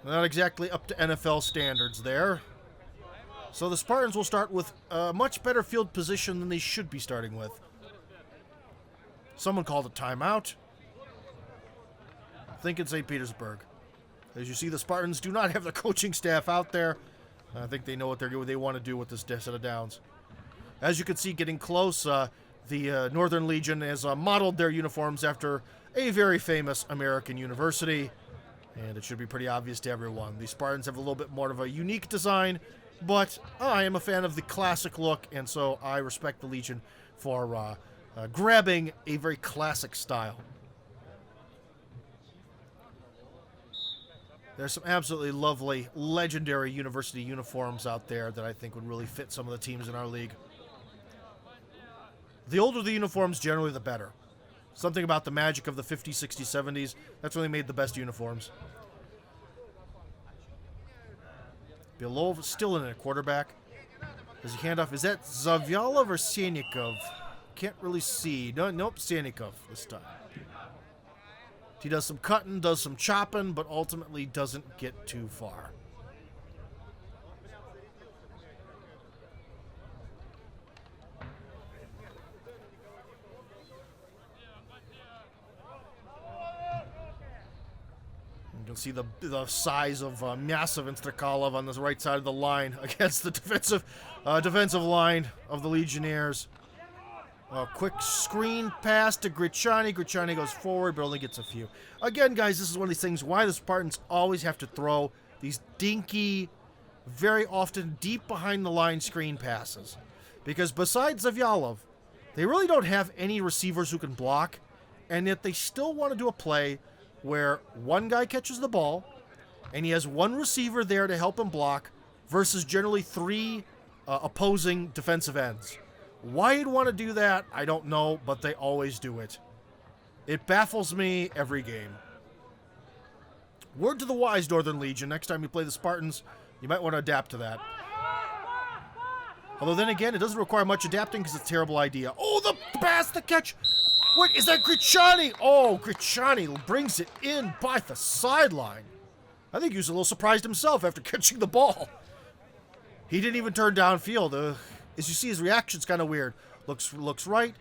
Not exactly up to NFL standards there. So the Spartans will start with a much better field position than they should be starting with. Someone called a timeout. I think it's St. Petersburg. As you see, the Spartans do not have the coaching staff out there. I think they know what they want to do with this set of downs. As you can see, getting close, the Northern Legion has modeled their uniforms after a very famous American university. And it should be pretty obvious to everyone. The Spartans have a little bit more of a unique design, but I am a fan of the classic look, and so I respect the Legion for grabbing a very classic style. There's some absolutely lovely, legendary university uniforms out there that I think would really fit some of the teams in our league. The older the uniforms, generally the better. Something about the magic of the 50s, 60s, 70s, that's when they made the best uniforms. Belov still in at quarterback. Does he hand off? Is that Zavyalov or Sanikov? Can't really see. Nope, Sanikov this time. He does some cutting, does some chopping, but ultimately doesn't get too far. You can see the size of massive Instrakalov on the right side of the line against the defensive line of the Legionnaires. A quick screen pass to Grichani. Grichani goes forward, but only gets a few. Again, guys, this is one of these things why the Spartans always have to throw these dinky, very often deep behind the line screen passes. Because besides Zavyalov, they really don't have any receivers who can block, and yet they still want to do a play where one guy catches the ball, and he has one receiver there to help him block, versus generally three opposing defensive ends. Why you'd want to do that, I don't know, but they always do it. It baffles me every game. Word to the wise, Northern Legion. Next time you play the Spartans, you might want to adapt to that. Although then again, it doesn't require much adapting because it's a terrible idea. Oh, the pass, the catch. What, is that Grichani? Oh, Grichani brings it in by the sideline. I think he was a little surprised himself after catching the ball. He didn't even turn downfield. As you see, his reaction's kind of weird. Looks right.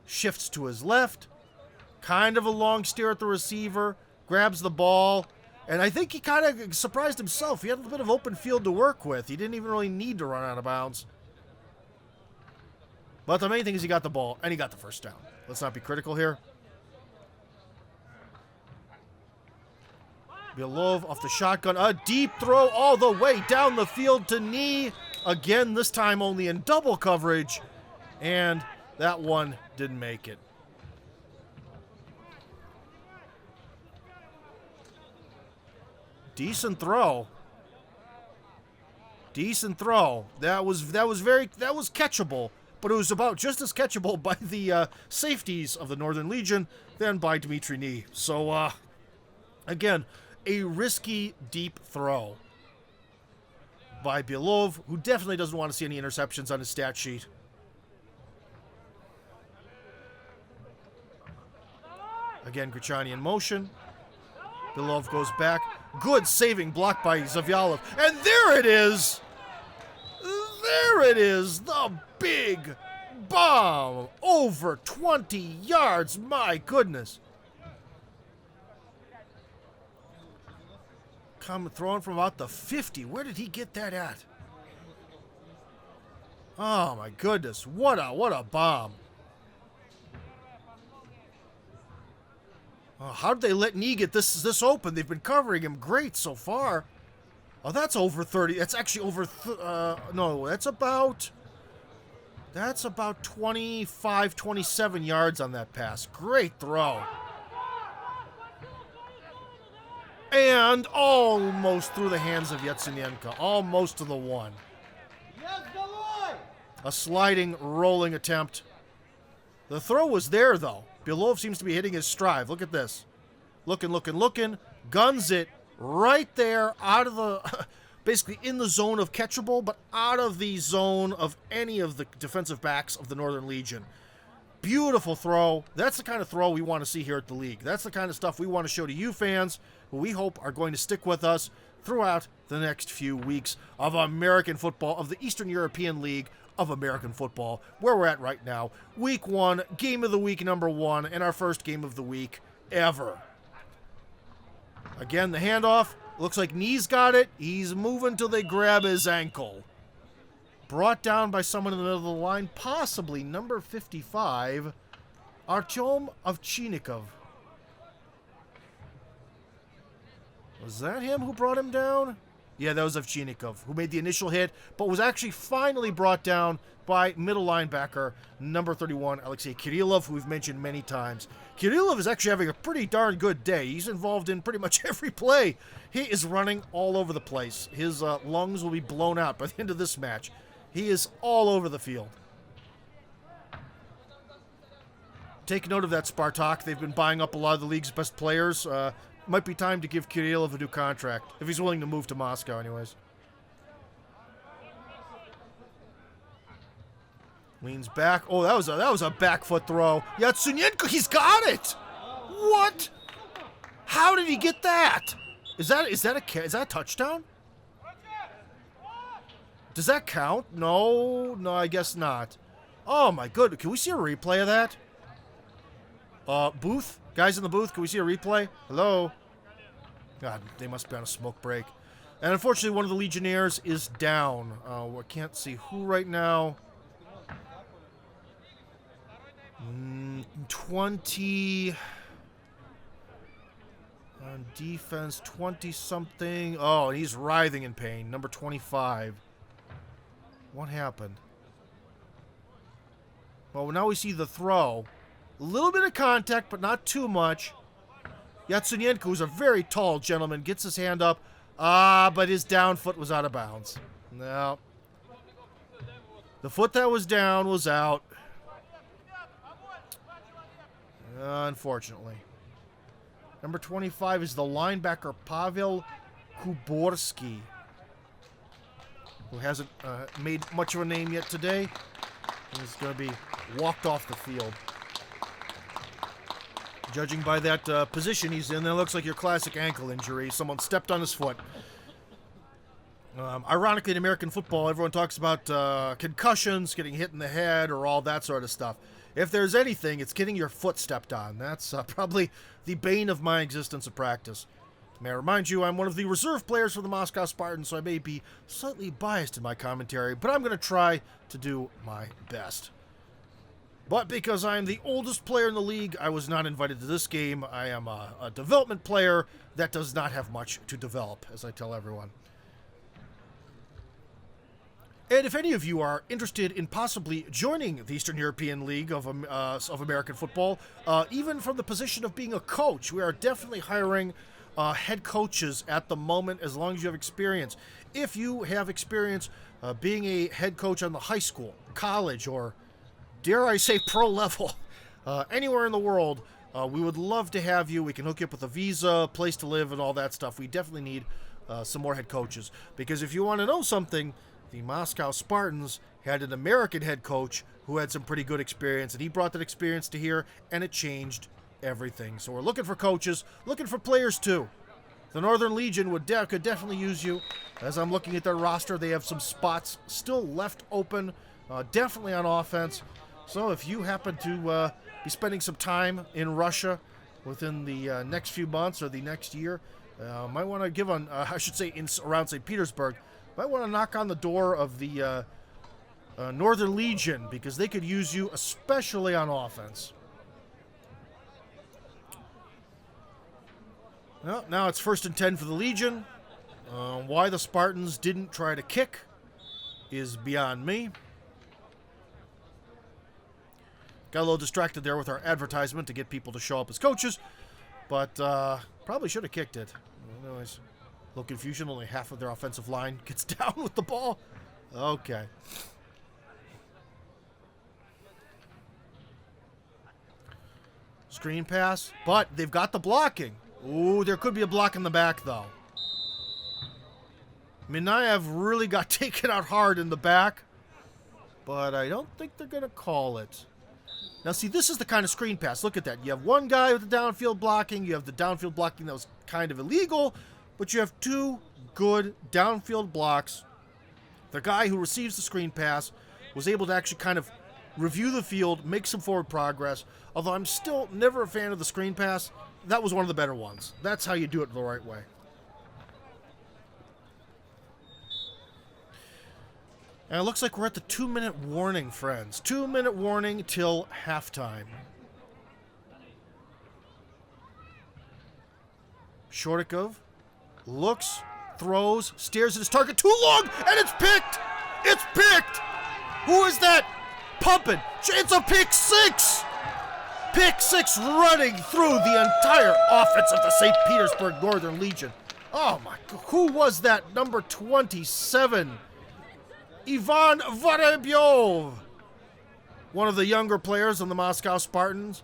Shifts to his left. Kind of a long steer at the receiver. Grabs the ball. And I think he kind of surprised himself. He had a bit of open field to work with. He didn't even really need to run out of bounds. But the main thing is he got the ball, and he got the first down. Let's not be critical here. Belov off the shotgun. A deep throw all the way down the field to knee. Again, this time only in double coverage. And that one didn't make it. Decent throw. Decent throw. That was catchable, but it was about just as catchable by the safeties of the Northern Legion than by Dmitry Nee. So, again, a risky deep throw by Belov, who definitely doesn't want to see any interceptions on his stat sheet. Again, Grichani in motion. Belov goes back. Good saving block by Zavyalov. And there it is! There it is! The big bomb! Over 20 yards! My goodness! Throwing from about the 50. Where did he get that at? Oh my goodness. What a bomb. Oh, how did they let Nee get this open? They've been covering him great so far. Oh, that's over 30. That's actually over no, that's about 25, 27 yards on that pass. Great throw. And almost through the hands of Yatsenenko. Almost to the one. A sliding, rolling attempt. The throw was there, though. Belov seems to be hitting his stride. Look at this. Looking. Guns it right there out of the, basically in the zone of catchable, but out of the zone of any of the defensive backs of the Northern Legion. Beautiful throw. That's the kind of throw we want to see here at the league. That's the kind of stuff we want to show to you fans, who we hope are going to stick with us throughout the next few weeks of American football, of the Eastern European League of American football, where we're at right now. Week 1, game of the week number 1, and our first game of the week ever. Again, the handoff. Looks like Knee's got it. He's moving till they grab his ankle. Brought down by someone in the middle of the line, possibly number 55, Artyom Ovchinnikov. Was that him who brought him down? Yeah, that was Ovchinnikov, who made the initial hit, but was actually finally brought down by middle linebacker, number 31, Alexei Kirillov, who we've mentioned many times. Kirillov is actually having a pretty darn good day. He's involved in pretty much every play. He is running all over the place. His lungs will be blown out by the end of this match. He is all over the field. Take note of that, Spartak. They've been buying up a lot of the league's best players. Might be time to give Kirillov a new contract, if he's willing to move to Moscow anyways. Leans back. Oh, that was a back foot throw. Yatsenyenko, he's got it! What? How did he get that? Is that a touchdown? Does that count? No, I guess not. Oh my goodness, can we see a replay of that? Booth? Guys in the booth, can we see a replay? Hello? God, they must be on a smoke break. And unfortunately, one of the Legionnaires is down. I can't see who right now. 20... On defense, 20-something. Oh, and he's writhing in pain. Number 25. What happened? Well, now we see the throw. A little bit of contact, but not too much. Yatsenyenko, who's a very tall gentleman, gets his hand up. But his down foot was out of bounds. No. The foot that was down was out. Unfortunately. Number 25 is the linebacker Pavel Kuborski, who hasn't made much of a name yet today. He's going to be walked off the field. Judging by that position he's in, that looks like your classic ankle injury. Someone stepped on his foot. Ironically, in American football, everyone talks about concussions, getting hit in the head, or all that sort of stuff. If there's anything, it's getting your foot stepped on. That's probably the bane of my existence of practice. May I remind you, I'm one of the reserve players for the Moscow Spartans, so I may be slightly biased in my commentary, but I'm going to try to do my best. But because I am the oldest player in the league, I was not invited to this game. I am a development player that does not have much to develop, as I tell everyone. And if any of you are interested in possibly joining the Eastern European League of American football, even from the position of being a coach, we are definitely hiring head coaches at the moment, as long as you have experience. If you have experience being a head coach on the high school, college, or dare I say pro level, anywhere in the world, we would love to have you. We can hook you up with a visa, place to live, and all that stuff. We definitely need some more head coaches, because if you want to know something, the Moscow Spartans had an American head coach who had some pretty good experience, and he brought that experience to here, and it changed everything. So we're looking for coaches, looking for players too. The Northern Legion could definitely use you. As I'm looking at their roster, they have some spots still left open, definitely on offense. So if you happen to be spending some time in Russia within the next few months or the next year, might want to give on, I should say, around St. Petersburg, might want to knock on the door of the Northern Legion, because they could use you, especially on offense. Well, now it's 1st and 10 for the Legion. Why the Spartans didn't try to kick is beyond me. Got a little distracted there with our advertisement to get people to show up as coaches, but probably should have kicked it. Anyways, a little confusion. Only half of their offensive line gets down with the ball. Okay. Screen pass, but they've got the blocking. Ooh, there could be a block in the back, though. Minayev really got taken out hard in the back, but I don't think they're going to call it. Now, see, this is the kind of screen pass. Look at that. You have one guy with the downfield blocking. You have the downfield blocking that was kind of illegal, but you have two good downfield blocks. The guy who receives the screen pass was able to actually kind of review the field, make some forward progress. Although I'm still never a fan of the screen pass, that was one of the better ones. That's how you do it the right way. And it looks like we're at the 2-minute warning, friends. 2-minute warning till halftime. Shortikov looks, throws, stares at his target too long, and it's picked! It's picked! Who is that? Pumping. It's a pick six! Pick six running through the entire offense of the St. Petersburg Northern Legion. Oh my God, who was that? Number 27. Ivan Vorobyov, one of the younger players on the Moscow Spartans.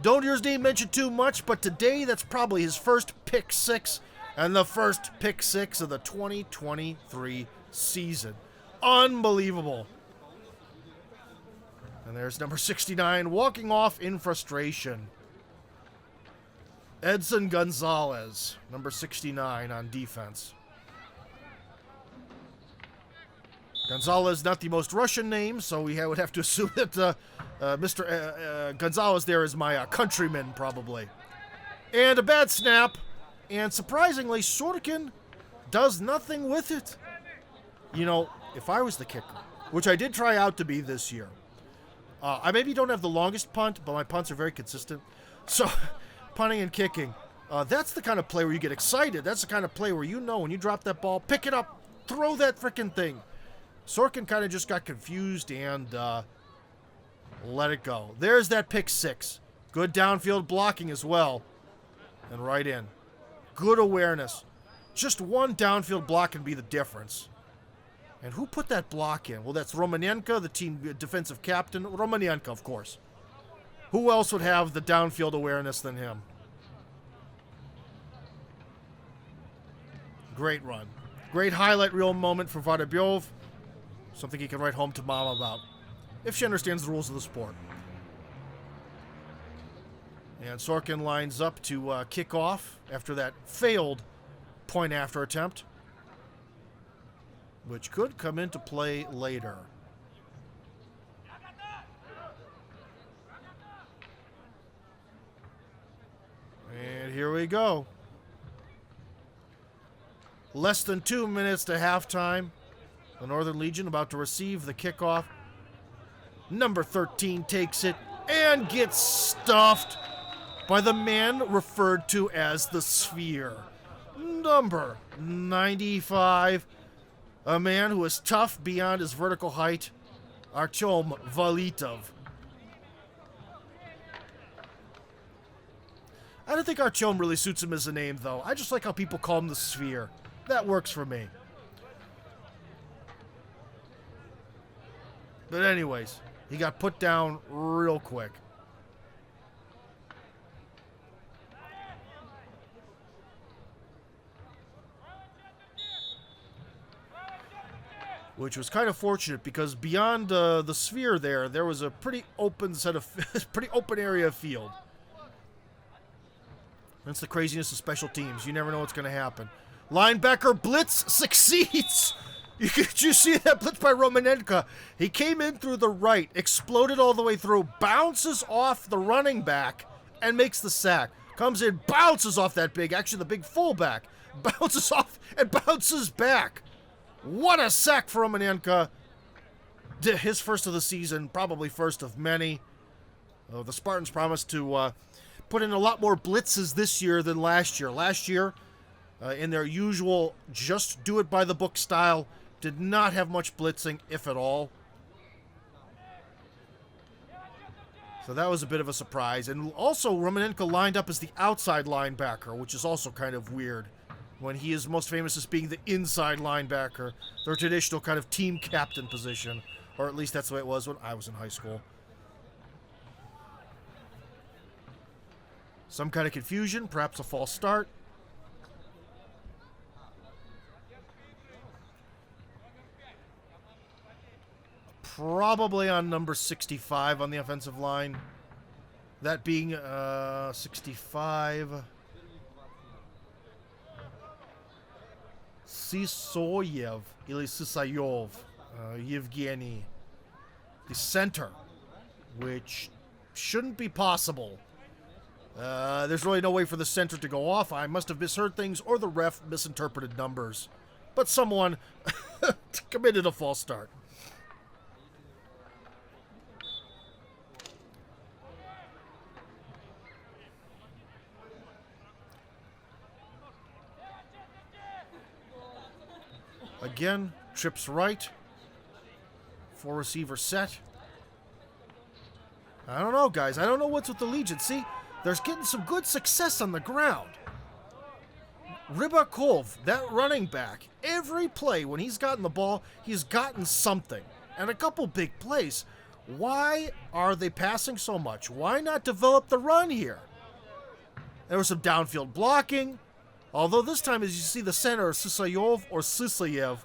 Don't hear his name mentioned too much, but today that's probably his first pick six and the first pick six of the 2023 season. Unbelievable. And there's number 69 walking off in frustration. Edson Gonzalez, number 69 on defense. Gonzalez, not the most Russian name, so we would have to assume that Mr. Gonzalez there is my countryman, probably. And a bad snap, and surprisingly, Sorokin does nothing with it. You know, if I was the kicker, which I did try out to be this year, I maybe don't have the longest punt, but my punts are very consistent. So, punting and kicking, that's the kind of play where you get excited. That's the kind of play where you know when you drop that ball, pick it up, throw that frickin' thing. Sorokin kind of just got confused and let it go. There's that pick six. Good downfield blocking as well. And right in. Good awareness. Just one downfield block can be the difference. And who put that block in? Well, that's Romanenko, the team defensive captain. Romanenko, of course. Who else would have the downfield awareness than him? Great run. Great highlight reel moment for Vorobyov. Something he can write home to mom about, if she understands the rules of the sport. And Sorokin lines up to kick off after that failed point after attempt, which could come into play later. And here we go. Less than 2 minutes to halftime. The Northern Legion about to receive the kickoff. Number 13 takes it and gets stuffed by the man referred to as the Sphere. Number 95. A man who is tough beyond his vertical height. Artyom Valitov. I don't think Artyom really suits him as a name, though. I just like how people call him the Sphere. That works for me. But anyways, he got put down real quick. Which was kind of fortunate because beyond the Sphere there was a pretty open pretty open area of field. That's the craziness of special teams. You never know what's going to happen. Linebacker blitz succeeds. Did you see that blitz by Romanenko? He came in through the right, exploded all the way through, bounces off the running back, and makes the sack. Comes in, bounces off that actually the big fullback. Bounces off and bounces back. What a sack for Romanenko. His first of the season, probably first of many. The Spartans promised to put in a lot more blitzes this year than last year. Last year, in their usual just do it by the book style, did not have much blitzing, if at all. So that was a bit of a surprise. And also, Romanenko lined up as the outside linebacker, which is also kind of weird, when he is most famous as being the inside linebacker, their traditional kind of team captain position. Or at least that's the way it was when I was in high school. Some kind of confusion, perhaps a false start. Probably on number 65 on the offensive line. That being 65. Sisoyev, или Sisayov, Yevgeny. The center, which shouldn't be possible. There's really no way for the center to go off. I must have misheard things, or the ref misinterpreted numbers. But someone committed a false start. Again, trips right. 4 receiver set. I don't know, guys. I don't know what's with the Legion. See, they're getting some good success on the ground. Rybakov, that running back, every play when he's gotten the ball, he's gotten something. And a couple big plays. Why are they passing so much? Why not develop the run here? There was some downfield blocking. Although this time, as you see the center, Sisoyev or Sisoyev,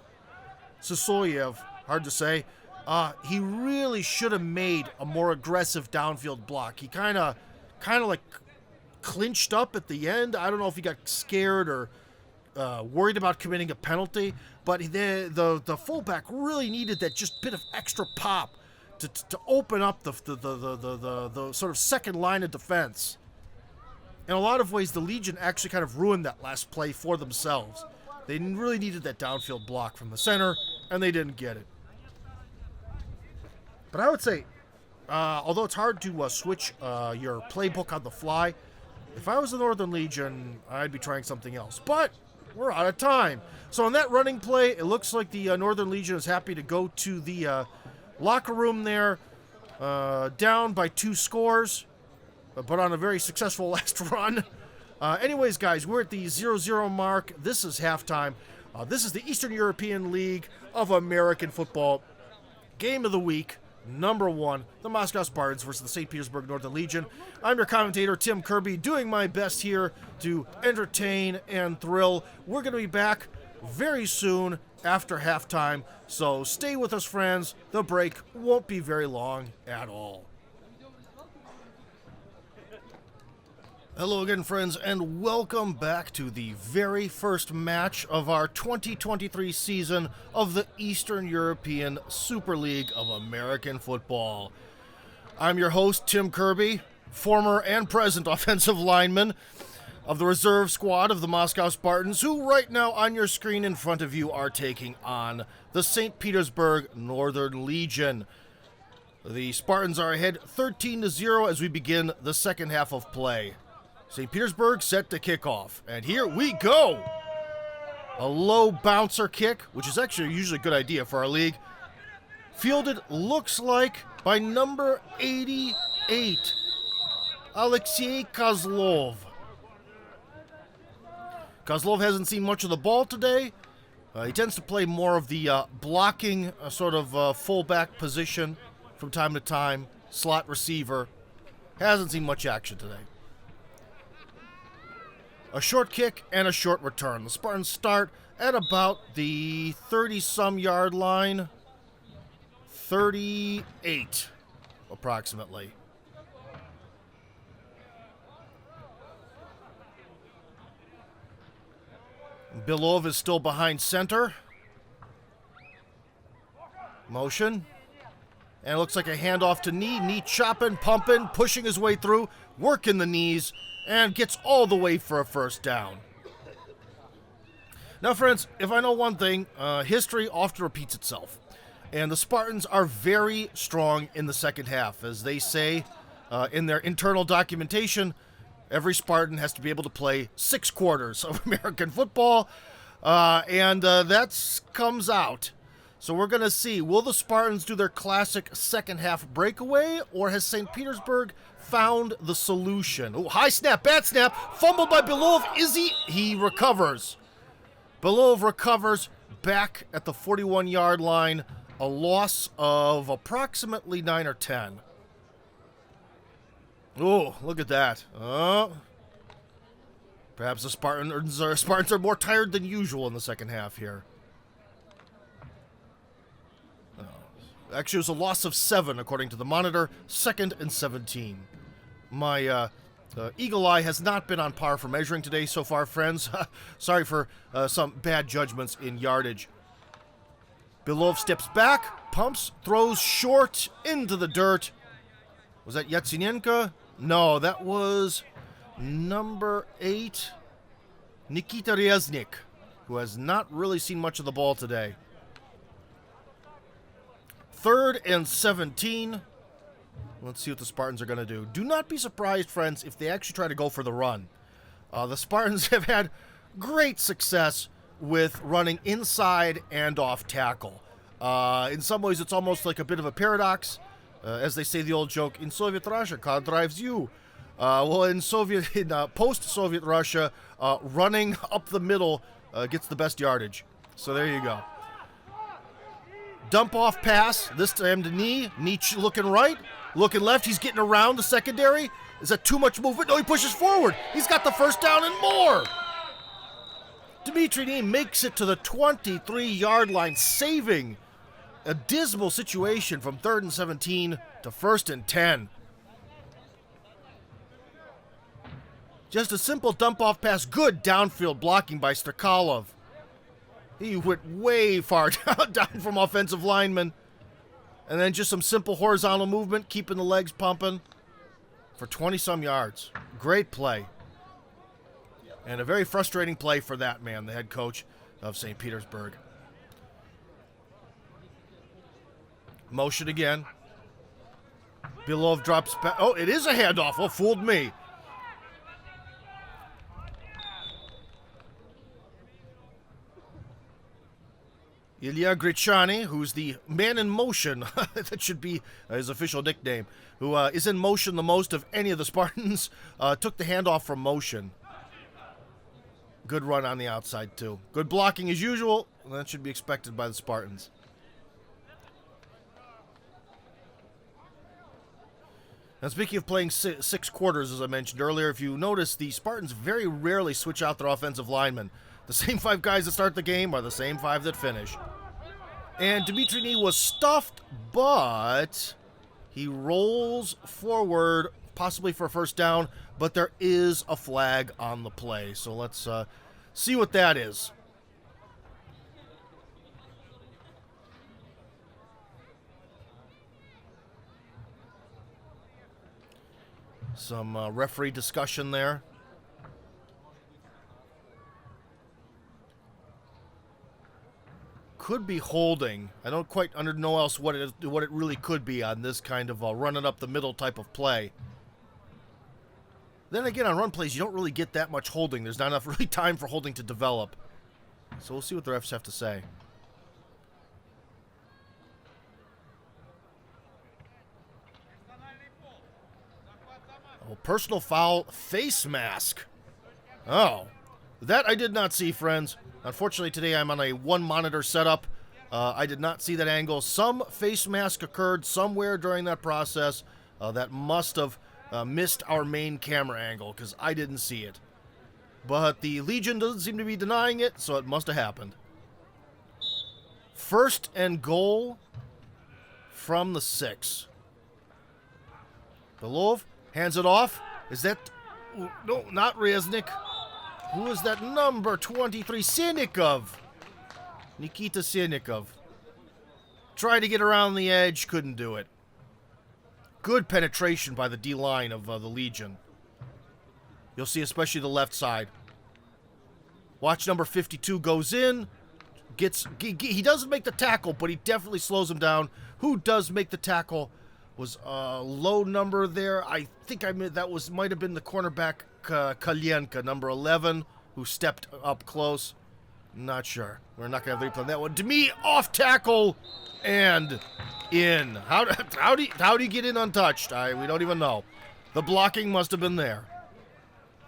hard to say, he really should have made a more aggressive downfield block. He kind of like clinched up at the end. I don't know if he got scared or worried about committing a penalty, but the fullback really needed that just bit of extra pop to open up the sort of second line of defense. In a lot of ways, the Legion actually kind of ruined that last play for themselves. They really needed that downfield block from the center, and they didn't get it. But I would say, although it's hard to switch your playbook on the fly, if I was the Northern Legion, I'd be trying something else. But we're out of time. So on that running play, it looks like the Northern Legion is happy to go to the locker room there, down by 2 scores. But on a very successful last run. Anyways, guys, we're at the 0-0 mark. This is halftime. This is the Eastern European League of American Football. Game of the week, number 1, the Moscow Spartans versus the St. Petersburg Northern Legion. I'm your commentator, Tim Kirby, doing my best here to entertain and thrill. We're going to be back very soon after halftime, so stay with us, friends. The break won't be very long at all. Hello again, friends, and welcome back to the very first match of our 2023 season of the Eastern European Superleague of American Football. I'm your host, Tim Kirby, former and present offensive lineman of the reserve squad of the Moscow Spartans, who right now on your screen in front of you are taking on the St. Petersburg Northern Legion. The Spartans are ahead 13-0 as we begin the second half of play. St. Petersburg set to kick off, and here we go! A low bouncer kick, which is actually usually a good idea for our league. Fielded, looks like, by number 88, Alexei Kozlov. Kozlov hasn't seen much of the ball today. He tends to play more of the blocking sort of fullback position from time to time, slot receiver. Hasn't seen much action today. A short kick and a short return. The Spartans start at about the 30-some yard line. 38, approximately. Belov is still behind center. Motion. And it looks like a handoff to Knee. Knee chopping, pumping, pushing his way through, working the knees, and gets all the way for a first down. Now, friends, if I know one thing, history often repeats itself. And the Spartans are very strong in the second half. As they say in their internal documentation, every Spartan has to be able to play 6 quarters of American football. And that comes out. So we're going to see, will the Spartans do their classic second half breakaway, or has St. Petersburg found the solution? Oh, high snap, bad snap, fumbled by Belov. He recovers. Belov recovers back at the 41-yard line, a loss of approximately 9 or 10. Oh, look at that. Perhaps the Spartans are more tired than usual in the second half here. Actually, it was a loss of 7, according to the monitor. 2nd and 17. My eagle eye has not been on par for measuring today so far, friends. Sorry for some bad judgments in yardage. Belov steps back, pumps, throws short into the dirt. Was that Yatsenenko? No, that was number 8, Nikita Reznik, who has not really seen much of the ball today. 3rd and 17. Let's see what the Spartans are going to do. Do not be surprised, friends, if they actually try to go for the run. The Spartans have had great success with running inside and off tackle. In some ways, it's almost like a bit of a paradox. As they say the old joke, in Soviet Russia, car drives you. Well, in post-Soviet Russia, running up the middle gets the best yardage. So there you go. Dump off pass, this time to knee. Knee looking right, looking left. He's getting around the secondary. Is that too much movement? No, he pushes forward. He's got the first down and more. Dmitry Nee makes it to the 23-yard line, saving a dismal situation from 3rd and 17 to 1st and 10. Just a simple dump-off pass. Good downfield blocking by Sterkalov. He went way far down from offensive linemen. And then just some simple horizontal movement, keeping the legs pumping for 20-some yards. Great play. And a very frustrating play for that man, the head coach of St. Petersburg. Motion again. Belov drops back. Oh, it is a handoff. Oh, fooled me. Ilya Grichani, who's the man in motion, that should be his official nickname, who is in motion the most of any of the Spartans, took the handoff from motion. Good run on the outside, too. Good blocking as usual. That should be expected by the Spartans. Now, speaking of playing 6 quarters, as I mentioned earlier, if you notice, the Spartans very rarely switch out their offensive linemen. The same 5 guys that start the game are the same 5 that finish. And Dmitry Nee was stuffed, but he rolls forward, possibly for a first down, but there is a flag on the play. So let's see what that is. Some referee discussion there. Could be holding. I don't quite know else what it really could be on this kind of running up the middle type of play. Then again, on run plays, you don't really get that much holding. There's not enough really time for holding to develop. So we'll see what the refs have to say. Oh, personal foul, face mask. Oh, that I did not see, friends. Unfortunately, today I'm on a 1-monitor setup. I did not see that angle. Some face mask occurred somewhere during that process that must have missed our main camera angle, because I didn't see it. But the Legion doesn't seem to be denying it, so it must have happened. 1st and goal from the 6. Belov hands it off. Is that... No, not Reznik. Who is that number 23? Senikov. Nikita Senikov. Tried to get around the edge, couldn't do it. Good penetration by the D-line of the Legion. You'll see especially the left side. Watch number 52 goes in. He doesn't make the tackle, but he definitely slows him down. Who does make the tackle was a low number there. I think that might have been the cornerback Kalyenka, number 11, who stepped up close. Not sure. We're not going to have replay on that one. Demi off tackle and in. How do you get in untouched? We don't even know. The blocking must have been there.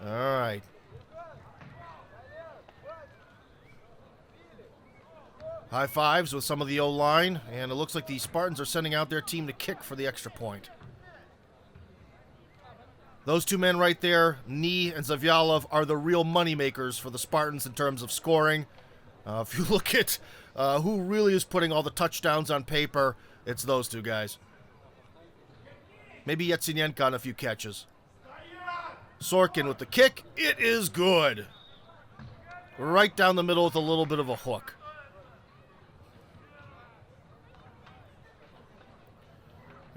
All right. High fives with some of the O-line, and it looks like the Spartans are sending out their team to kick for the extra point. Those two men right there, Nee and Zavyalov, are the real moneymakers for the Spartans in terms of scoring. If you look at who really is putting all the touchdowns on paper, it's those two guys. Maybe Yetsinenko on a few catches. Sorkin with the kick. It is good. Right down the middle with a little bit of a hook.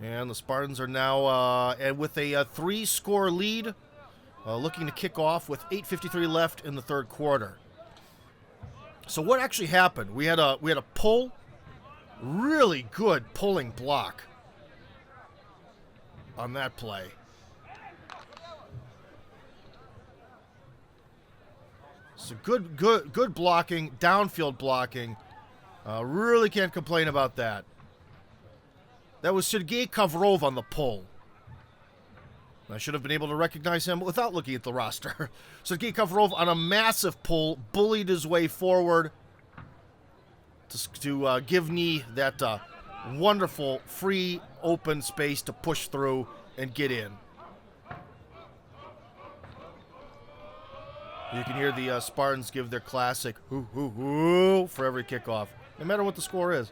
And the Spartans are now and with a 3-score lead, looking to kick off with 8:53 left in the third quarter. So what actually happened? We had a pull, really good pulling block on that play. So good blocking, downfield blocking. Really can't complain about that. That was Sergei Kovrov on the pull. I should have been able to recognize him without looking at the roster. Sergei Kovrov on a massive pull, bullied his way forward to give Nee that wonderful, free, open space to push through and get in. You can hear the Spartans give their classic hoo hoo hoo for every kickoff, no matter what the score is.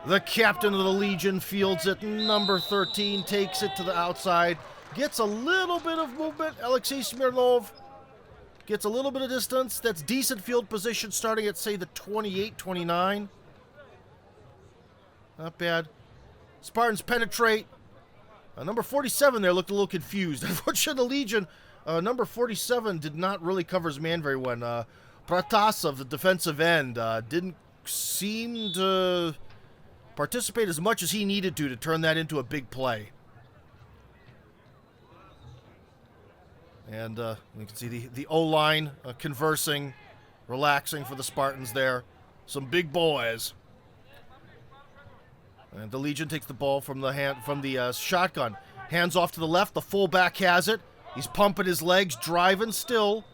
The captain of the Legion fields it. Number 13 takes it to the outside. Gets a little bit of movement. Alexei Smirnov gets a little bit of distance. That's decent field position starting at, say, the 28, 29. Not bad. Spartans penetrate. Number 47 there looked a little confused. Unfortunately, the Legion, number 47 did not really cover his man very well. Pratasov, the defensive end, didn't seem to participate as much as he needed to turn that into a big play. And you can see the O-line conversing, relaxing for the Spartans there. Some big boys. And the Legion takes the ball from the shotgun. Hands off to the left. The fullback has it. He's pumping his legs, driving still.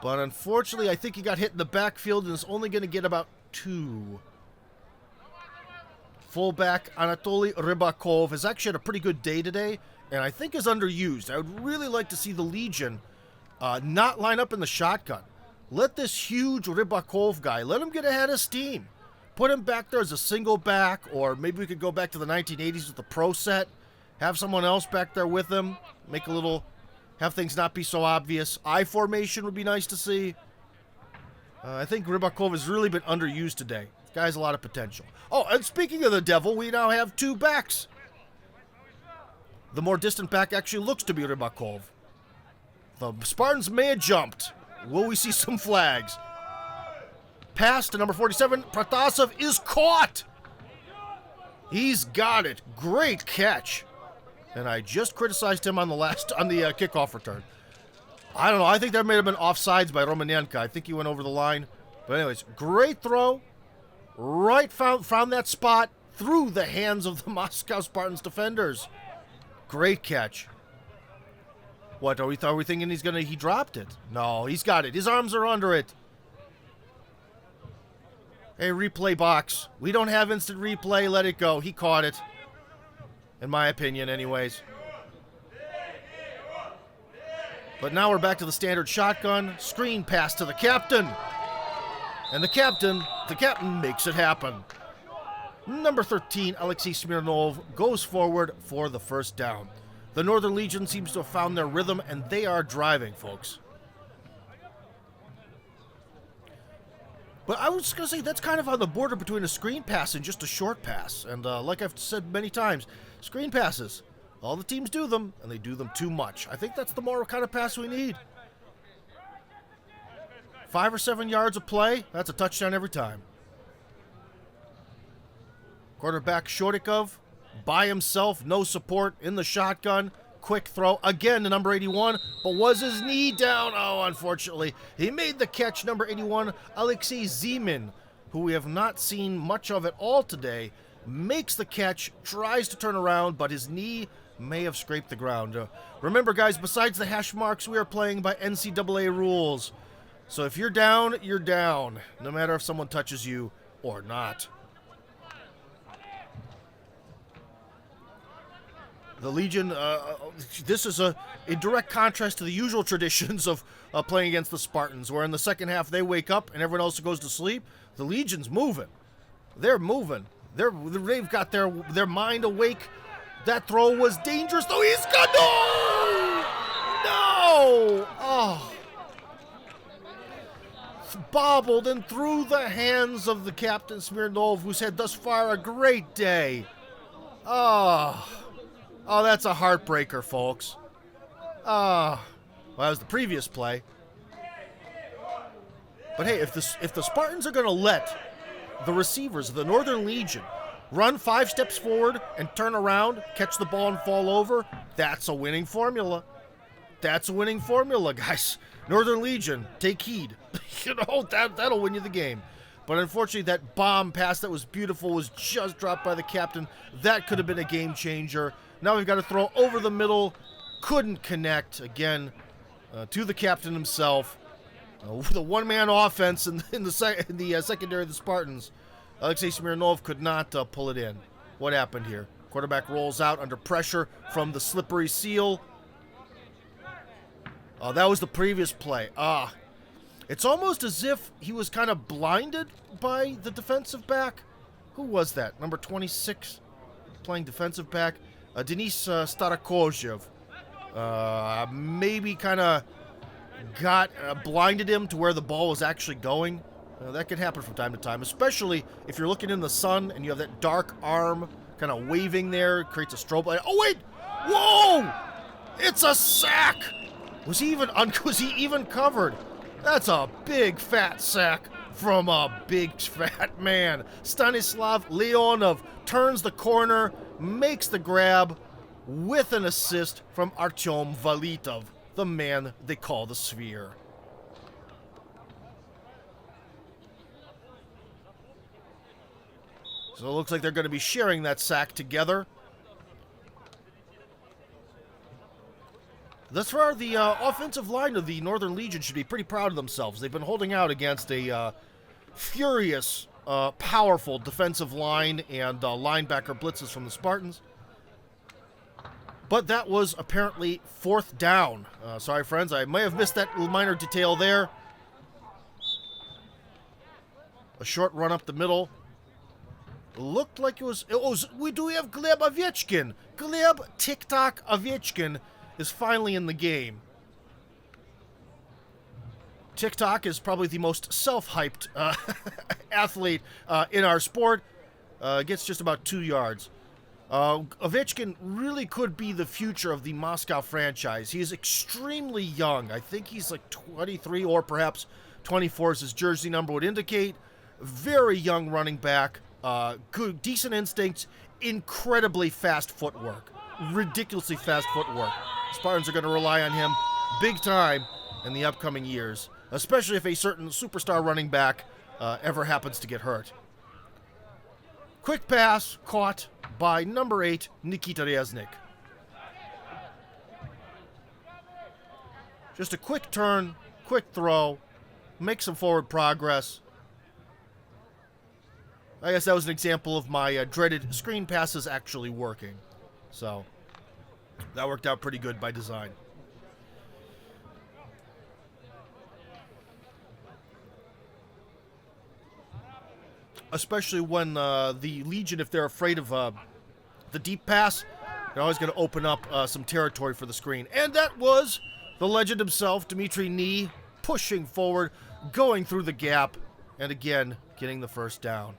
But unfortunately, I think he got hit in the backfield and is only going to get about 2. Fullback Anatoly Rybakov has actually had a pretty good day today, and I think is underused. I would really like to see the Legion not line up in the shotgun. Let this huge Rybakov guy, let him get ahead of steam. Put him back there as a single back, or maybe we could go back to the 1980s with the pro set. Have someone else back there with him. Make a little, have things not be so obvious. I formation would be nice to see. I think Rybakov has really been underused today. Guy has a lot of potential. Oh, and speaking of the devil, we now have 2 backs. The more distant back actually looks to be Rybakov. The Spartans may have jumped. Will we see some flags? Pass to number 47. Pratasov is caught. He's got it. Great catch. And I just criticized him on the kickoff return. I don't know. I think that may have been offsides by Romanenko. I think he went over the line. But anyways, great throw. Right, found that spot through the hands of the Moscow Spartans defenders. Great catch. What, are we thinking he dropped it? No, he's got it. His arms are under it. Hey, replay box. We don't have instant replay. Let it go. He caught it. In my opinion, anyways. But now we're back to the standard shotgun. Screen pass to the captain. And the captain makes it happen. Number 13, Alexei Smirnov, goes forward for the first down. The Northern Legion seems to have found their rhythm, and they are driving, folks. But I was going to say, that's kind of on the border between a screen pass and just a short pass. And like I've said many times, screen passes, all the teams do them, and they do them too much. I think that's the more kind of pass we need. 5 or 7 yards of play, that's a touchdown every time. Quarterback Shortikov, by himself, no support, in the shotgun. Quick throw, again to number 81, but was his knee down? Oh, unfortunately. He made the catch, number 81, Alexei Zemin, who we have not seen much of at all today, makes the catch, tries to turn around, but his knee may have scraped the ground. Remember, guys, besides the hash marks, we are playing by NCAA rules. So if you're down, no matter if someone touches you or not. The Legion, this is a direct contrast to the usual traditions of playing against the Spartans, where in the second half they wake up and everyone else goes to sleep. The Legion's moving. They're moving. They've got their mind awake. That throw was dangerous, though. He's got no! No! Oh. Bobbled and through the hands of the captain Smirnov, who's had thus far a great day. Oh. Oh, that's a heartbreaker, folks. Well, that was the previous play. But hey, if the Spartans are going to let the receivers of the Northern Legion run 5 steps forward and turn around, catch the ball and fall over, that's a winning formula. That's a winning formula, guys. Northern Legion, take heed. You know, that'll win you the game. But unfortunately, that bomb pass that was beautiful was just dropped by the captain. That could have been a game changer. Now we've got to throw over the middle. Couldn't connect, again, to the captain himself. With a one-man offense in the secondary of the Spartans, Alexei Smirnov could not pull it in. What happened here? Quarterback rolls out under pressure from the slippery seal. Oh, that was the previous play. It's almost as if he was kind of blinded by the defensive back. Who was that? Number 26, playing defensive back. Denis Starakozhev. Maybe kind of got blinded him to where the ball was actually going. That could happen from time to time, especially if you're looking in the sun and you have that dark arm kind of waving there. It creates a strobe light. Oh, wait! Whoa! It's a sack! Was he even covered? That's a big fat sack from a big fat man. Stanislav Leonov turns the corner, makes the grab with an assist from Artyom Valitov, the man they call the Sphere. So it looks like they're going to be sharing that sack together. Thus far, the offensive line of the Northern Legion should be pretty proud of themselves. They've been holding out against a furious, powerful defensive line and linebacker blitzes from the Spartans. But that was apparently 4th down. Sorry, friends, I may have missed that minor detail there. A short run up the middle. Looked like it was... we do have Gleb Ovechkin. Gleb Tic-Tac Ovechkin is finally in the game. Tic-Tac is probably the most self-hyped athlete in our sport. Gets just about 2 yards. Ovechkin really could be the future of the Moscow franchise. He is extremely young. I think he's like 23 or perhaps 24 as his jersey number would indicate. Very young running back. Good, decent instincts. Incredibly fast footwork. Ridiculously fast footwork. Spartans are going to rely on him big time in the upcoming years, especially if a certain superstar running back ever happens to get hurt. Quick pass caught by number 8, Nikita Reznik. Just a quick turn, quick throw, make some forward progress. I guess that was an example of my dreaded screen passes actually working. So, that worked out pretty good by design. Especially when the Legion, if they're afraid of the deep pass, they're always going to open up some territory for the screen. And that was the legend himself, Dmitry Nee, pushing forward, going through the gap, and again, getting the first down.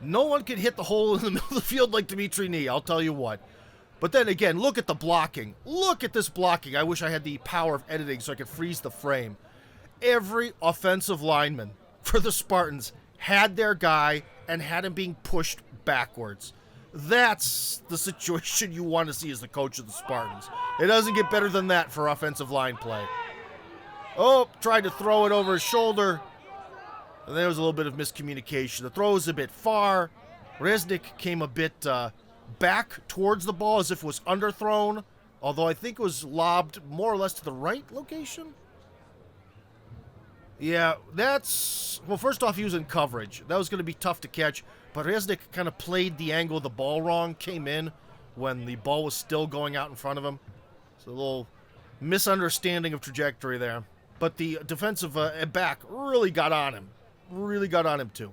No one can hit the hole in the middle of the field like Dmitry Nee, I'll tell you what. But then again, look at the blocking. Look at this blocking. I wish I had the power of editing so I could freeze the frame. Every offensive lineman for the Spartans had their guy and had him being pushed backwards. That's the situation you want to see as the coach of the Spartans. It doesn't get better than that for offensive line play. Oh, tried to throw it over his shoulder. And there was a little bit of miscommunication. The throw was a bit far. Reznik came a bit back towards the ball as if it was underthrown, although I think it was lobbed more or less to the right location. Yeah, that's... Well, first off, he was in coverage. That was going to be tough to catch, but Reznik kind of played the angle of the ball wrong, came in, when the ball was still going out in front of him. It's a little misunderstanding of trajectory there. But the defensive back really got on him. Really got on him, too.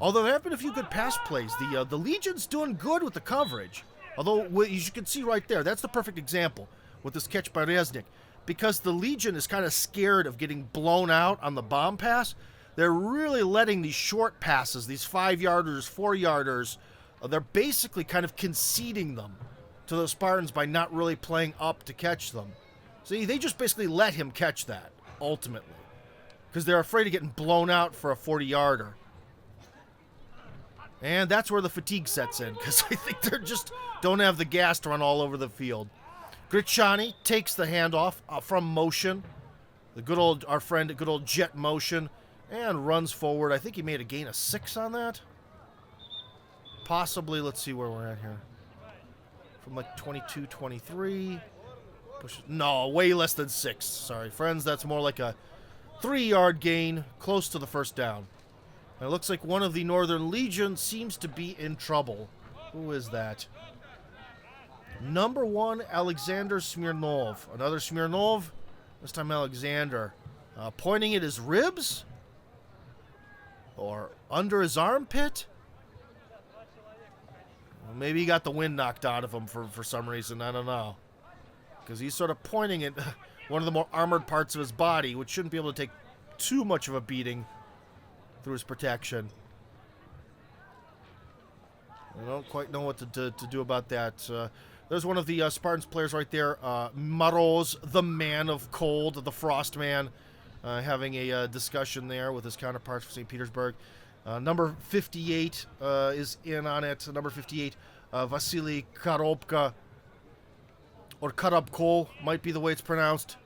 Although there have been a few good pass plays. The Legion's doing good with the coverage. Although, as you can see right there, that's the perfect example with this catch by Reznik. Because the Legion is kind of scared of getting blown out on the bomb pass, they're really letting these short passes, these 5-yarders, 4-yarders, they're basically kind of conceding them to the Spartans by not really playing up to catch them. See, they just basically let him catch that, ultimately. Because they're afraid of getting blown out for a 40-yarder. And that's where the fatigue sets in, because I think they just don't have the gas to run all over the field. Griciani takes the handoff from motion. Our friend, good old jet motion, and runs forward. I think he made a gain of 6 on that. Possibly, let's see where we're at here. From like 22, 23. No, way less than 6. Sorry, friends, that's more like a 3-yard gain, close to the first down. And it looks like one of the Northern Legion seems to be in trouble. Who is that? Number 1, Alexander Smirnov. Another Smirnov. This time Alexander. Pointing at his ribs? Or under his armpit? Well, maybe he got the wind knocked out of him for some reason. I don't know. Because he's sort of pointing at one of the more armored parts of his body, which shouldn't be able to take too much of a beating through his protection. I don't quite know what to do about that. There's one of the Spartans players right there, Maroz, the man of cold, the frost man, having a discussion there with his counterparts from St. Petersburg. Number 58 is in on it. Number 58, Vasily Karobka, or Karabko, might be the way it's pronounced.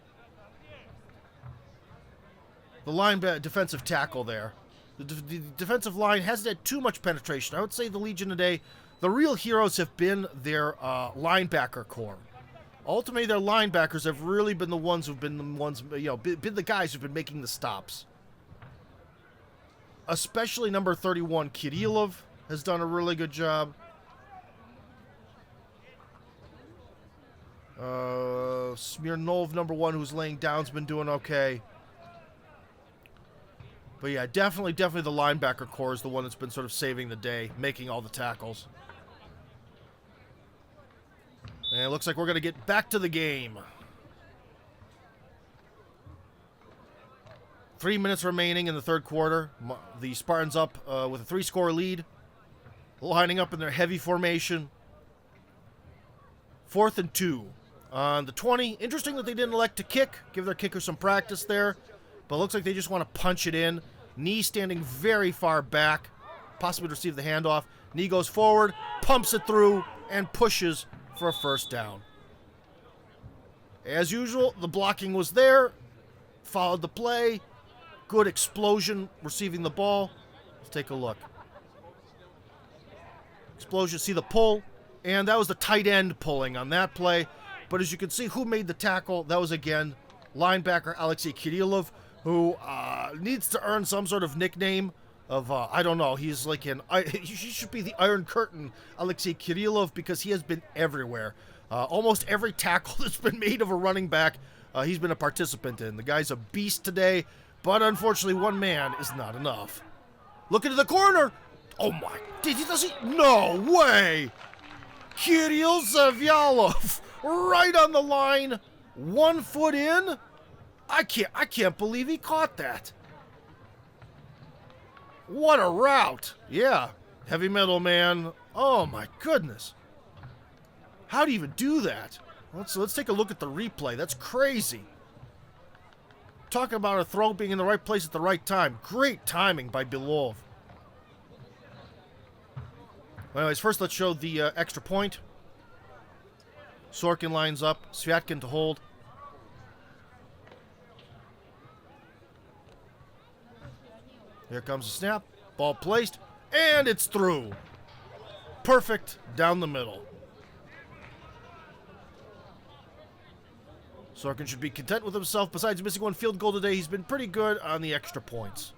The defensive tackle there. The defensive line hasn't had too much penetration. I would say the Legion today, the real heroes have been their linebacker core. Ultimately, their linebackers have really been the ones who've been been the guys who've been making the stops. Especially number 31, Kirillov, has done a really good job. Smirnov, number 1, who's laying down, has been doing okay. But yeah, definitely the linebacker core is the one that's been sort of saving the day, making all the tackles. And it looks like we're going to get back to the game. 3 minutes remaining in the third quarter. The Spartans up with a 3-score lead. Lining up in their heavy formation. 4th and 2. On the 20. Interesting that they didn't elect to kick. Give their kicker some practice there. But it looks like they just want to punch it in. Knee standing very far back. Possibly to receive the handoff. Knee goes forward. Pumps it through. And pushes for a first down. As usual, the blocking was there. Followed the play. Good explosion receiving the ball. Let's take a look. Explosion. See the pull. And that was the tight end pulling on that play. But as you can see, who made the tackle? That was, again, linebacker Alexei Kirillov, who needs to earn some sort of nickname of, I don't know, he's like he should be the Iron Curtain Alexei Kirillov, because he has been everywhere. Almost every tackle that's been made of a running back, he's been a participant in. The guy's a beast today, but unfortunately one man is not enough. Look into the corner! Oh my, does he? No way! Kirill Zavyalov, right on the line, 1 foot in. I can't believe he caught that. What a route. Yeah, heavy metal man. Oh my goodness. How do you even do that? Let's take a look at the replay. That's crazy. Talking about a throw being in the right place at the right time. Great timing by Belov. Anyways, first let's show the extra point. Sorkin lines up. Sviatkin to hold. Here comes the snap. Ball placed. And it's through. Perfect down the middle. Sorkin should be content with himself. Besides missing 1 field goal today, he's been pretty good on the extra points.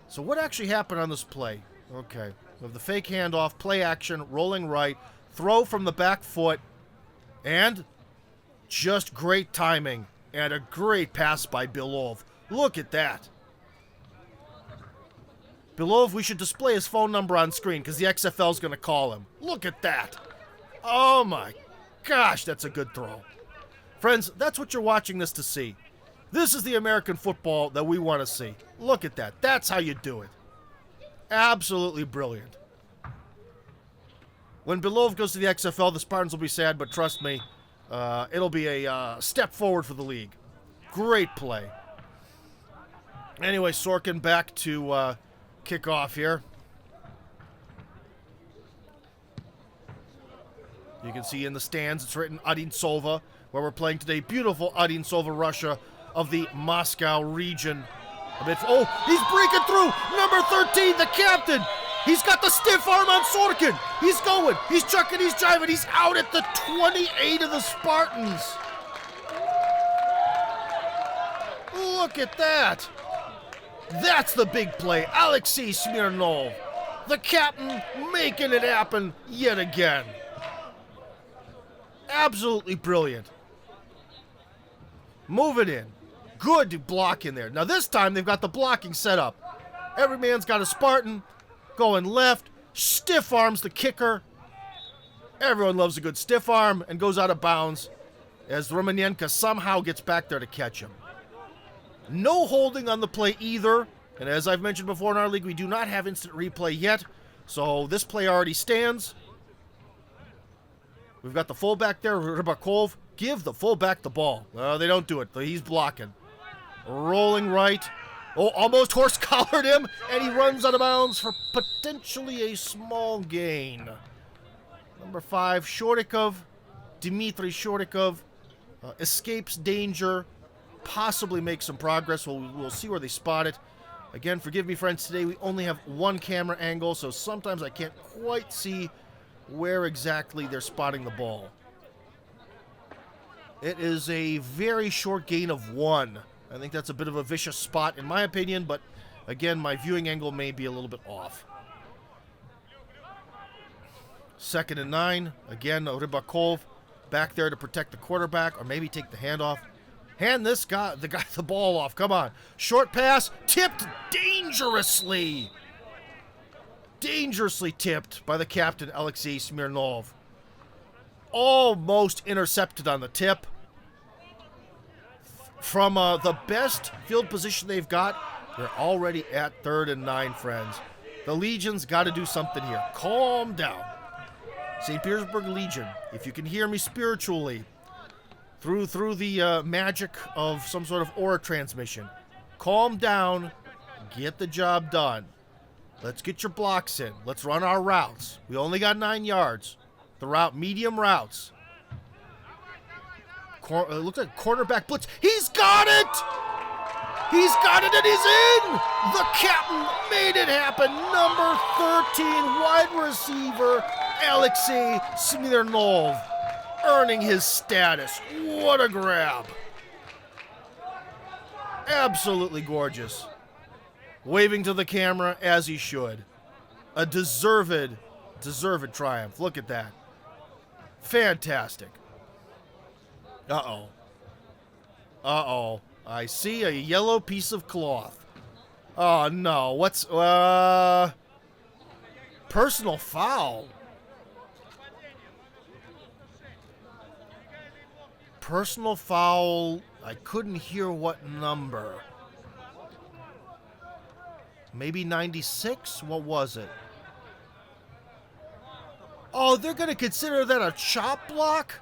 So what actually happened on this play? Okay. With the fake handoff, play action, rolling right, throw from the back foot, and just great timing and a great pass by Belov. Look at that. Belov, we should display his phone number on screen because the XFL is going to call him. Look at that. Oh my gosh, that's a good throw. Friends, that's what you're watching this to see. This is the American football that we want to see. Look at that. That's how you do it. Absolutely brilliant. When Belov goes to the XFL, the Spartans will be sad, but trust me, it'll be a step forward for the league. Great play. Anyway, Sorkin back to kick off here. You can see in the stands, it's written Odintsova, where we're playing today. Beautiful Odintsova, Russia, of the Moscow region. Oh, he's breaking through. Number 13, the captain. He's got the stiff arm on Sorkin. He's going. He's chucking. He's driving. He's out at the 28 of the Spartans. Look at that. That's the big play. Alexei Smirnov, the captain, making it happen yet again. Absolutely brilliant. Move it in. Good block in there. Now this time they've got the blocking set up. Every man's got a Spartan going left. Stiff arms the kicker. Everyone loves a good stiff arm and goes out of bounds as Romanenko somehow gets back there to catch him. No holding on the play either. And as I've mentioned before in our league, we do not have instant replay yet. So this play already stands. We've got the fullback there, Rybakov. Give the fullback the ball. They don't do it. He's blocking. Rolling right. Oh, almost horse-collared him, and he runs out of bounds for potentially a small gain. Number 5, Shortikov. Dmitry Shortikov escapes danger, possibly makes some progress. We'll see where they spot it. Again, forgive me, friends, today we only have one camera angle, so sometimes I can't quite see where exactly they're spotting the ball. It is a very short gain of 1. I think that's a bit of a vicious spot in my opinion, but again, my viewing angle may be a little bit off. 2nd and 9. Again, Rybakov back there to protect the quarterback, or maybe take the handoff. Hand this guy, the ball off. Come on. Short pass, tipped dangerously. Dangerously tipped by the captain, Alexei Smirnov. Almost intercepted on the tip. From the best field position they've got, they're already at 3rd and 9, friends. The Legion's got to do something here. Calm down. St. Petersburg Legion, if you can hear me spiritually, through the magic of some sort of aura transmission, calm down, get the job done. Let's get your blocks in. Let's run our routes. We only got 9 yards. The route, medium routes. Looks like quarterback blitz. He's got it! He's got it and he's in! The captain made it happen. Number 13, wide receiver, Alexei Smirnov, earning his status. What a grab. Absolutely gorgeous. Waving to the camera as he should. A deserved triumph. Look at that. Fantastic. Uh-oh. Uh-oh. I see a yellow piece of cloth. Oh, no. What's, personal foul. Personal foul. I couldn't hear what number. Maybe 96? What was it? Oh, they're going to consider that a chop block?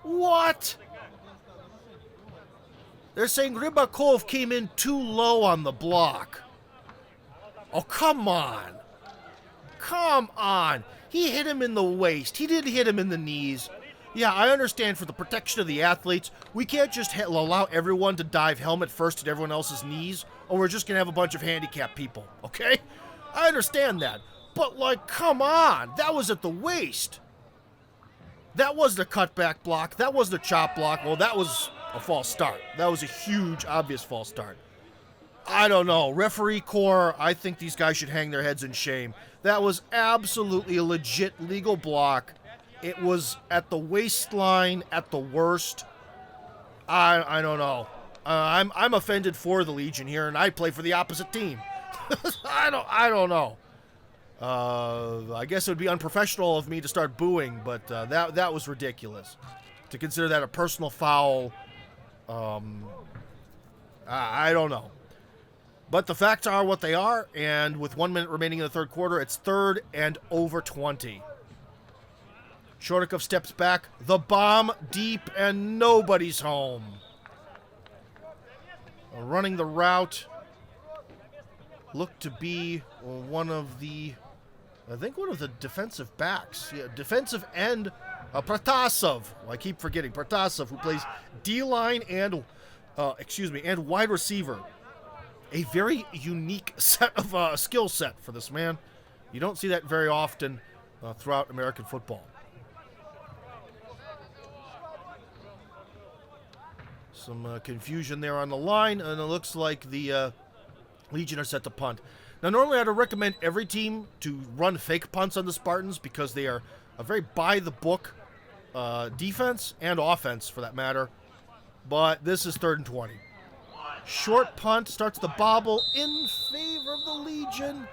What? They're saying Rybakov came in too low on the block. Oh, come on. Come on. He hit him in the waist. He didn't hit him in the knees. Yeah, I understand for the protection of the athletes, we can't just allow everyone to dive helmet first at everyone else's knees, or we're just going to have a bunch of handicapped people, okay? I understand that. But, like, come on. That was at the waist. That was the cutback block. That was the chop block. Well, that was a false start. That was a huge, obvious false start. I don't know. Referee corps, I think these guys should hang their heads in shame. That was absolutely a legit legal block. It was at the waistline at the worst. I don't know. I'm offended for the Legion here, and I play for the opposite team. I don't know. I guess it would be unprofessional of me to start booing, but that was ridiculous. To consider that a personal foul, I don't know. But the facts are what they are, and with 1 minute remaining in the third quarter, it's 3rd and over 20. Shortikov steps back, the bomb deep, and nobody's home. Running the route looked to be one of the defensive backs. Yeah, defensive end, Protasov. I keep forgetting Protasov, who plays D-line and wide receiver. A very unique set of skill set for this man. You don't see that very often throughout American football. Some confusion there on the line, and it looks like the Legion are set to punt. Now, normally I'd recommend every team to run fake punts on the Spartans because they are a very by-the-book defense and offense, for that matter. But this is 3rd and 20. Short punt, starts the bobble in favor of the Legion.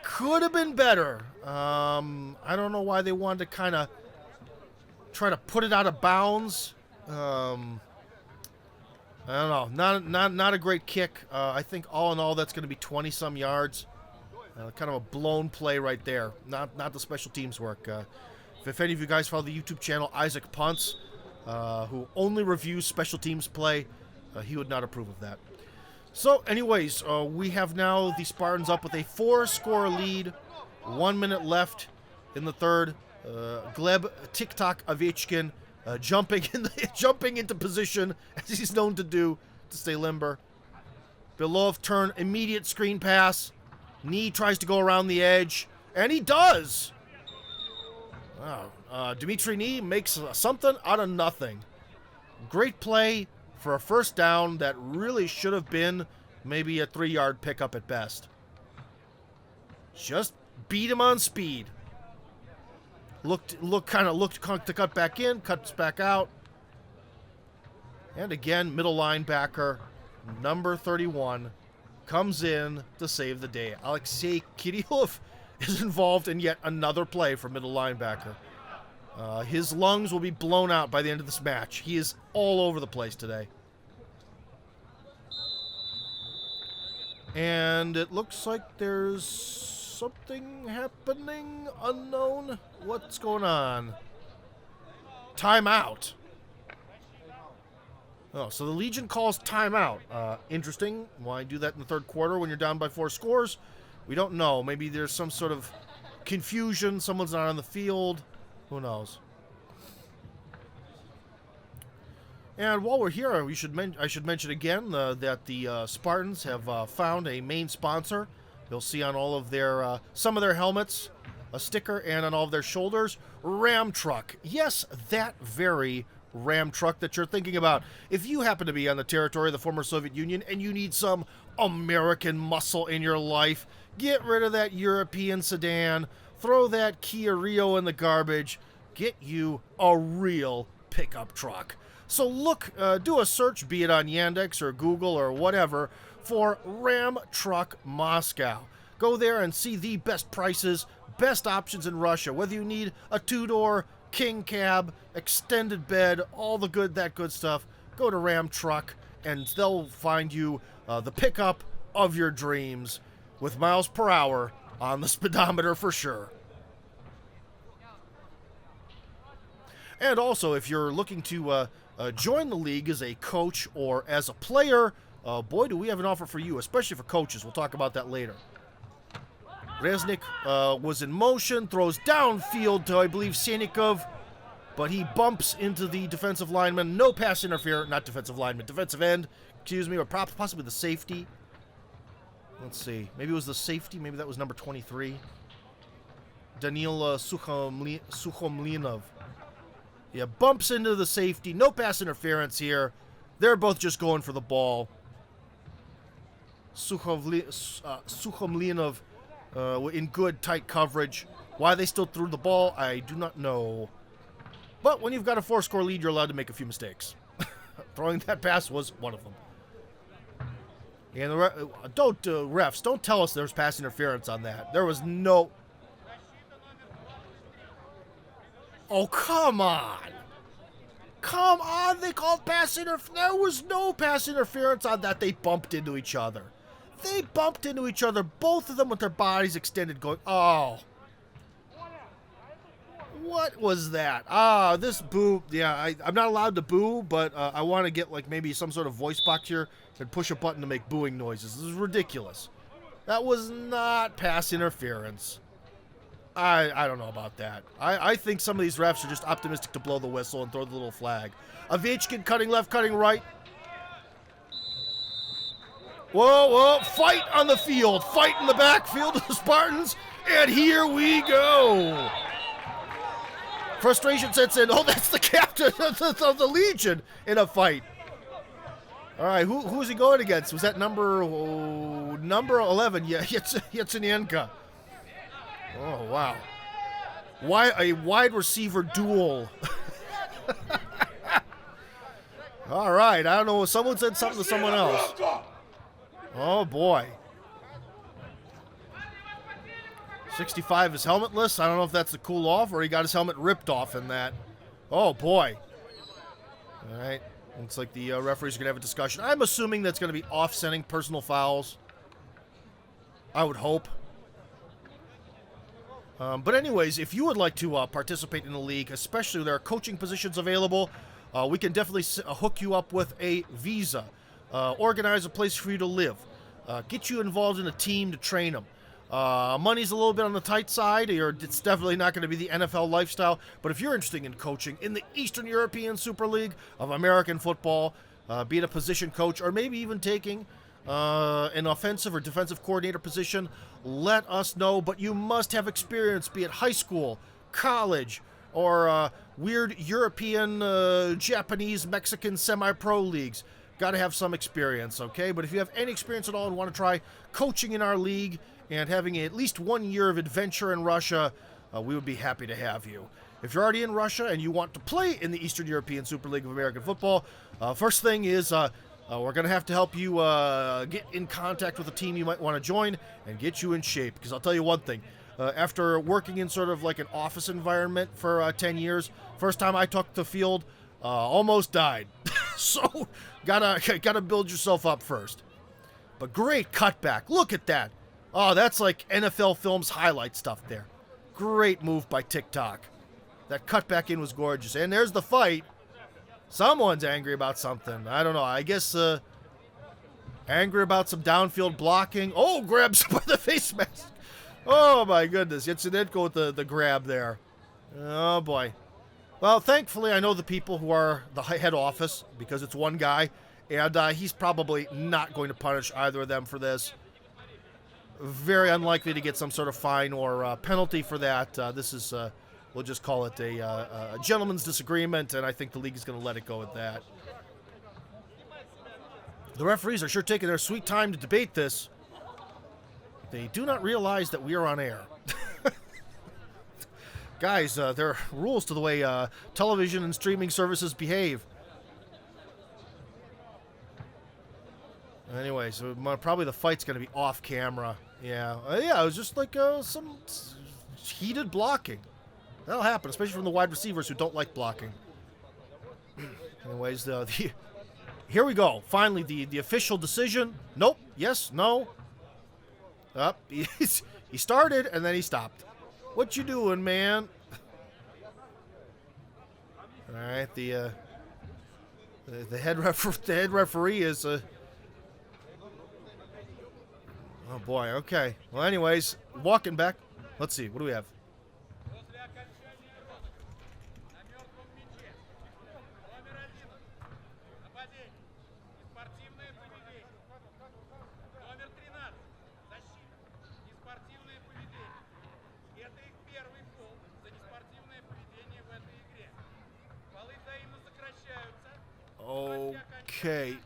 Could have been better. I don't know why they wanted to kind of try to put it out of bounds. I don't know. Not a great kick. I think all in all, that's going to be 20-some yards. Kind of a blown play right there. Not the special teams work. If any of you guys follow the YouTube channel, Isaac Punts, who only reviews special teams play, he would not approve of that. So, anyways, we have now the Spartans up with a 4-score lead. 1 minute left in the third. Gleb TikTok Ovechkin jumping into position, as he's known to do, to stay limber. Belov turn, immediate screen pass. Knee tries to go around the edge, and he does. Wow. Dmitry Knee makes something out of nothing. Great play for a first down that really should have been maybe a 3-yard pickup at best. Just beat him on speed. Looked to cut back in, cuts back out. And again, middle linebacker, number 31, comes in to save the day. Alexei Kirillov is involved in yet another play for middle linebacker. His lungs will be blown out by the end of this match. He is all over the place today. And it looks like there's something happening unknown. What's going on? Timeout. Oh, so the Legion calls timeout. Interesting. Why do that in the third quarter when you're down by 4 scores? We don't know. Maybe there's some sort of confusion. Someone's not on the field. Who knows? And while we're here, I should mention again that the Spartans have found a main sponsor. You'll see on all of their some of their helmets a sticker, and on all of their shoulders, Ram Truck. Yes, that very Ram Truck that you're thinking about. If you happen to be on the territory of the former Soviet Union and you need some American muscle in your life, get rid of that European sedan, throw that Kia Rio in the garbage, get you a real pickup truck. So look, do a search, be it on Yandex or Google or whatever, for Ram Truck Moscow. Go there and see the best prices, best options in Russia, whether you need a 2-door, king cab, extended bed, all the that good stuff. Go to Ram Truck and they'll find you the pickup of your dreams with miles per hour on the speedometer for sure. And also, if you're looking to join the league as a coach or as a player, boy, do we have an offer for you, especially for coaches. We'll talk about that later. Reznik was in motion, throws downfield to, I believe, Senikov, but he bumps into the defensive lineman. No pass interference, not defensive lineman, defensive end, excuse me, or possibly the safety. Let's see, maybe it was the safety, maybe that was number 23. Daniil Sukhomlinov. Yeah, bumps into the safety, no pass interference here. They're both just going for the ball. Sukhomlinov in good, tight coverage. Why they still threw the ball, I do not know. But when you've got a 4-score lead, you're allowed to make a few mistakes. Throwing that pass was one of them. And refs, don't tell us there was pass interference on that. There was no... Oh, come on. Come on, they called pass interference. There was no pass interference on that. They bumped into each other. They bumped into each other, both of them with their bodies extended going, oh. What was that? Ah, this boo. Yeah, I'm not allowed to boo, but I want to get like maybe some sort of voice box here and push a button to make booing noises. This is ridiculous. That was not pass interference. I don't know about that. I think some of these refs are just optimistic to blow the whistle and throw the little flag. Ovechkin cutting left, cutting right. Whoa, whoa, fight on the field. Fight in the backfield of the Spartans. And here we go. Frustration sets in. Oh, that's the captain of the Legion in a fight. All right, who's he going against? Was that number 11? Yeah, Yatsenenko. Oh, wow. Why a wide receiver duel? All right, I don't know. Someone said something to someone else. Oh, boy. 65 is helmetless. I don't know if that's a cool off or he got his helmet ripped off in that. Oh, boy. All right. Looks like the referees are going to have a discussion. I'm assuming that's going to be offsetting personal fouls. I would hope. But anyways, if you would like to participate in the league, especially there are coaching positions available, we can definitely hook you up with a visa, organize a place for you to live, get you involved in a team to train them. Money's a little bit on the tight side, or it's definitely not going to be the NFL lifestyle. But if you're interested in coaching in the Eastern European Super League of American football, being a position coach, or maybe even taking an offensive or defensive coordinator position, let us know. But you must have experience, be it high school, college, or weird European, Japanese, Mexican semi-pro leagues. Got to have some experience, okay? But if you have any experience at all and want to try coaching in our league and having at least 1 year of adventure in Russia, we would be happy to have you. If you're already in Russia and you want to play in the Eastern European Super League of American Football, first thing is we're going to have to help you get in contact with a team you might want to join and get you in shape. Because I'll tell you one thing. After working in sort of like an office environment for 10 years, first time I took the field, almost died. So, gotta build yourself up first. But great cutback. Look at that. Oh, that's like NFL Films highlight stuff there. Great move by TikTok. That cutback in was gorgeous. And there's the fight. Someone's angry about something. I don't know. I guess angry about some downfield blocking. Oh, grabs by the face mask. Oh, my goodness. Yatsenenko with the grab there. Oh, boy. Well, thankfully, I know the people who are the head office because it's one guy, and he's probably not going to punish either of them for this. Very unlikely to get some sort of fine or penalty for that. This is, we'll just call it a gentleman's disagreement, and I think the league is going to let it go at that. The referees are sure taking their sweet time to debate this. They do not realize that we are on air. Guys, there are rules to the way television and streaming services behave. Anyway, so probably the fight's going to be off camera. Yeah, yeah, it was just like some heated blocking. That'll happen, especially from the wide receivers who don't like blocking. Anyways, here we go. Finally, the official decision. Nope. Yes. No. Up. He started and then he stopped. What you doing, man? All right, the head referee is oh boy. Okay. Well, anyways, walking back. Let's see. What do we have? Okay.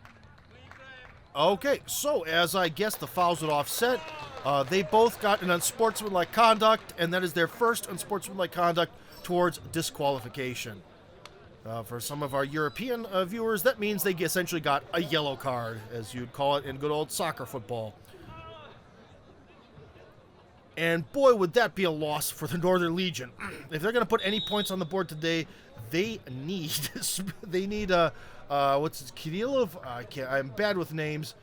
Okay, so as I guess the fouls would offset, they both got an unsportsmanlike conduct, and that is their first unsportsmanlike conduct towards disqualification. For some of our European viewers, that means they essentially got a yellow card, as you'd call it in good old soccer football. And boy, would that be a loss for the Northern Legion. If they're going to put any points on the board today, they need what's it, Kirillov? I'm bad with names.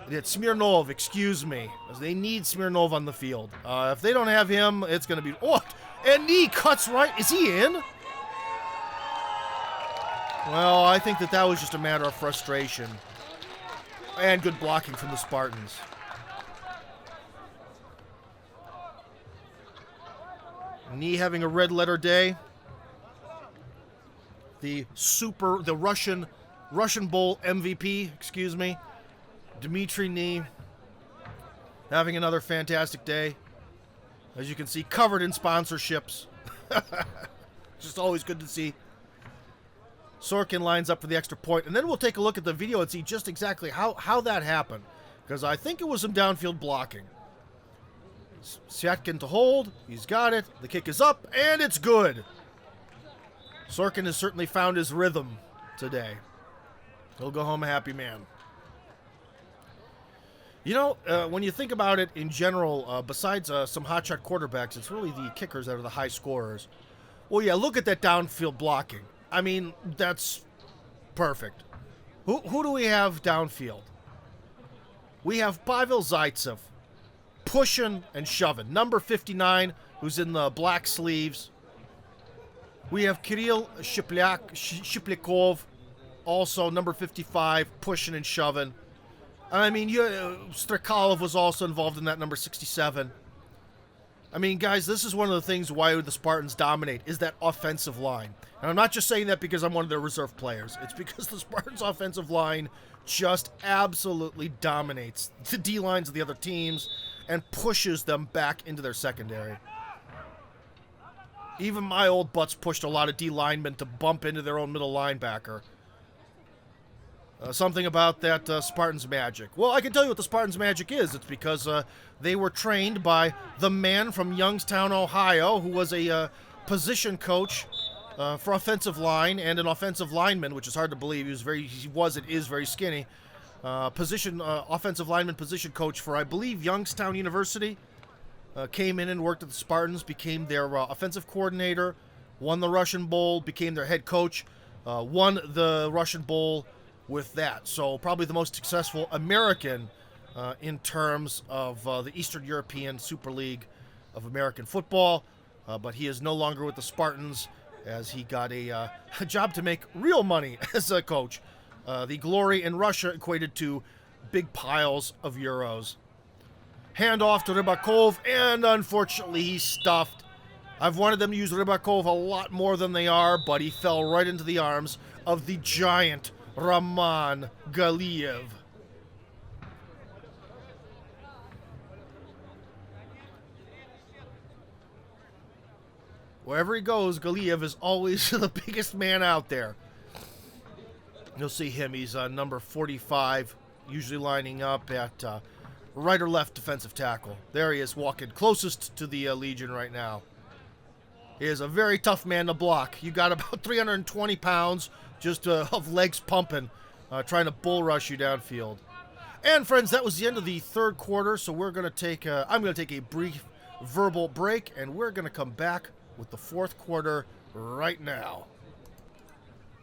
It's Smirnov, excuse me. They need Smirnov on the field. If they don't have him, it's going to be... Oh, and knee cuts right. Is he in? Well, I think that was just a matter of frustration. And good blocking from the Spartans. Knee having a red letter day. The Russian Bowl MVP, excuse me, Dmitry Knee, having another fantastic day. As you can see, covered in sponsorships. Just always good to see. Sorkin lines up for the extra point, and then we'll take a look at the video and see just exactly how that happened, because I think it was some downfield blocking. Syatkin to hold. He's got it. The kick is up, and it's good. Sorkin has certainly found his rhythm today. He'll go home a happy man. You know, when you think about it in general, besides some hotshot quarterbacks, it's really the kickers that are the high scorers. Well, yeah, look at that downfield blocking. I mean, that's perfect. Who do we have downfield? We have Pavel Zaitsev. Pushing and shoving. Number 59, who's in the black sleeves. We have Kirill Shiplyakov, also number 55, pushing and shoving. I mean, Strikalov was also involved in that, number 67. I mean, guys, this is one of the things why the Spartans dominate, is that offensive line. And I'm not just saying that because I'm one of their reserve players. It's because the Spartans' offensive line just absolutely dominates the D-lines of the other teams and pushes them back into their secondary. Even my old butts pushed a lot of D linemen to bump into their own middle linebacker. Something about that Spartans magic. Well, I can tell you what the Spartans magic is. It's because they were trained by the man from Youngstown, Ohio, who was a position coach for offensive line and an offensive lineman, which is hard to believe. It is very skinny. Offensive lineman position coach for, I believe, Youngstown University. Came in and worked at the Spartans, became their offensive coordinator, won the Russian Bowl, became their head coach, won the Russian Bowl with that. So probably the most successful American in terms of the Eastern European Superleague of American football. But he is no longer with the Spartans, as he got a job to make real money as a coach. The glory in Russia equated to big piles of euros. Hand off to Rybakov, and unfortunately he's stuffed. I've wanted them to use Rybakov a lot more than they are, but he fell right into the arms of the giant Roman Galiev. Wherever he goes, Galiev is always the biggest man out there. You'll see him. He's number 45, usually lining up at right or left defensive tackle. There he is, walking closest to the Legion right now. He is a very tough man to block. You got about 320 pounds just of legs pumping, trying to bull rush you downfield. And friends, that was the end of the third quarter, so we're going to take I'm going to take a brief verbal break, and we're going to come back with the fourth quarter right now.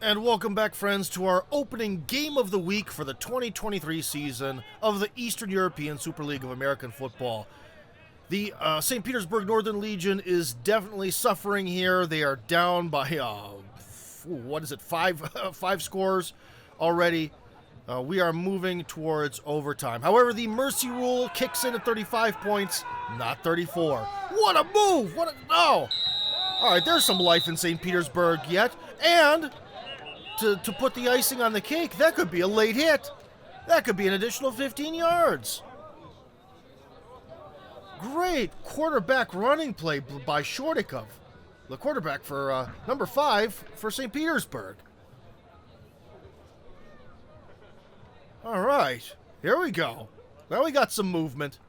And welcome back, friends, to our opening game of the week for the 2023 season of the Eastern European Superleague of American Football. The St. Petersburg Northern Legion is definitely suffering here. They are down by, five scores already. We are moving towards overtime. However, the mercy rule kicks in at 35 points, not 34. What a move! No! All right, there's some life in St. Petersburg yet, and to put the icing on the cake, that could be a late hit. That could be an additional 15 yards. Great quarterback running play by Shortikov, the quarterback for number 5 for St. Petersburg. All right. Here we go. Now we got some movement.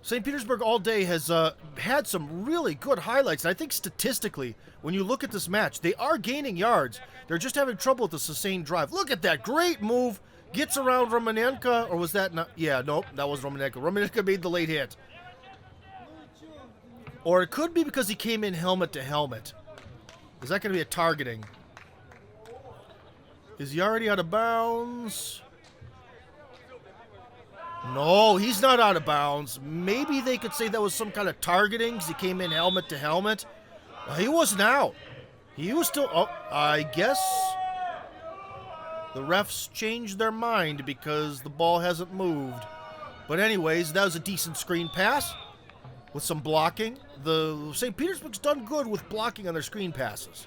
St. Petersburg all day has had some really good highlights. And I think statistically, when you look at this match, they are gaining yards. They're just having trouble with the sustained drive. Look at that. Great move. Gets around Romanenko. Or was that not? Yeah, nope. That was Romanenko. Romanenko made the late hit. Or it could be because he came in helmet to helmet. Is that going to be a targeting? Is he already out of bounds? No, he's not out of bounds. Maybe they could say that was some kind of targeting because he came in helmet to helmet. He wasn't out. He was still... Oh, I guess the refs changed their mind because the ball hasn't moved. But anyways, that was a decent screen pass with some blocking. The St. Petersburg's done good with blocking on their screen passes.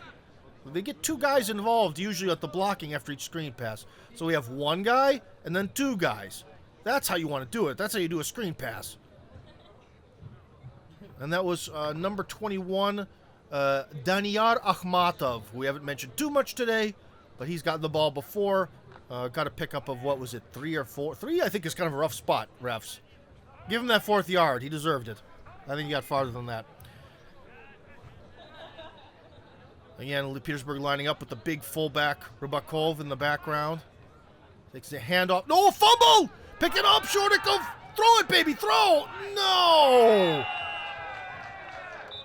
They get two guys involved usually at the blocking after each screen pass. So we have one guy and then two guys. That's how you want to do it. That's how you do a screen pass. And that was number 21, Daniyar Akhmatov. We haven't mentioned too much today, but he's gotten the ball before. Got a pickup of, what was it, 3 or 4? 3, I think, is kind of a rough spot, refs. Give him that 4th yard. He deserved it. I think he got farther than that. Again, Petersburg lining up with the big fullback, Rybakov, in the background. Takes the handoff. No, fumble! Pick it up, Shortikov! Throw it, baby, throw! No!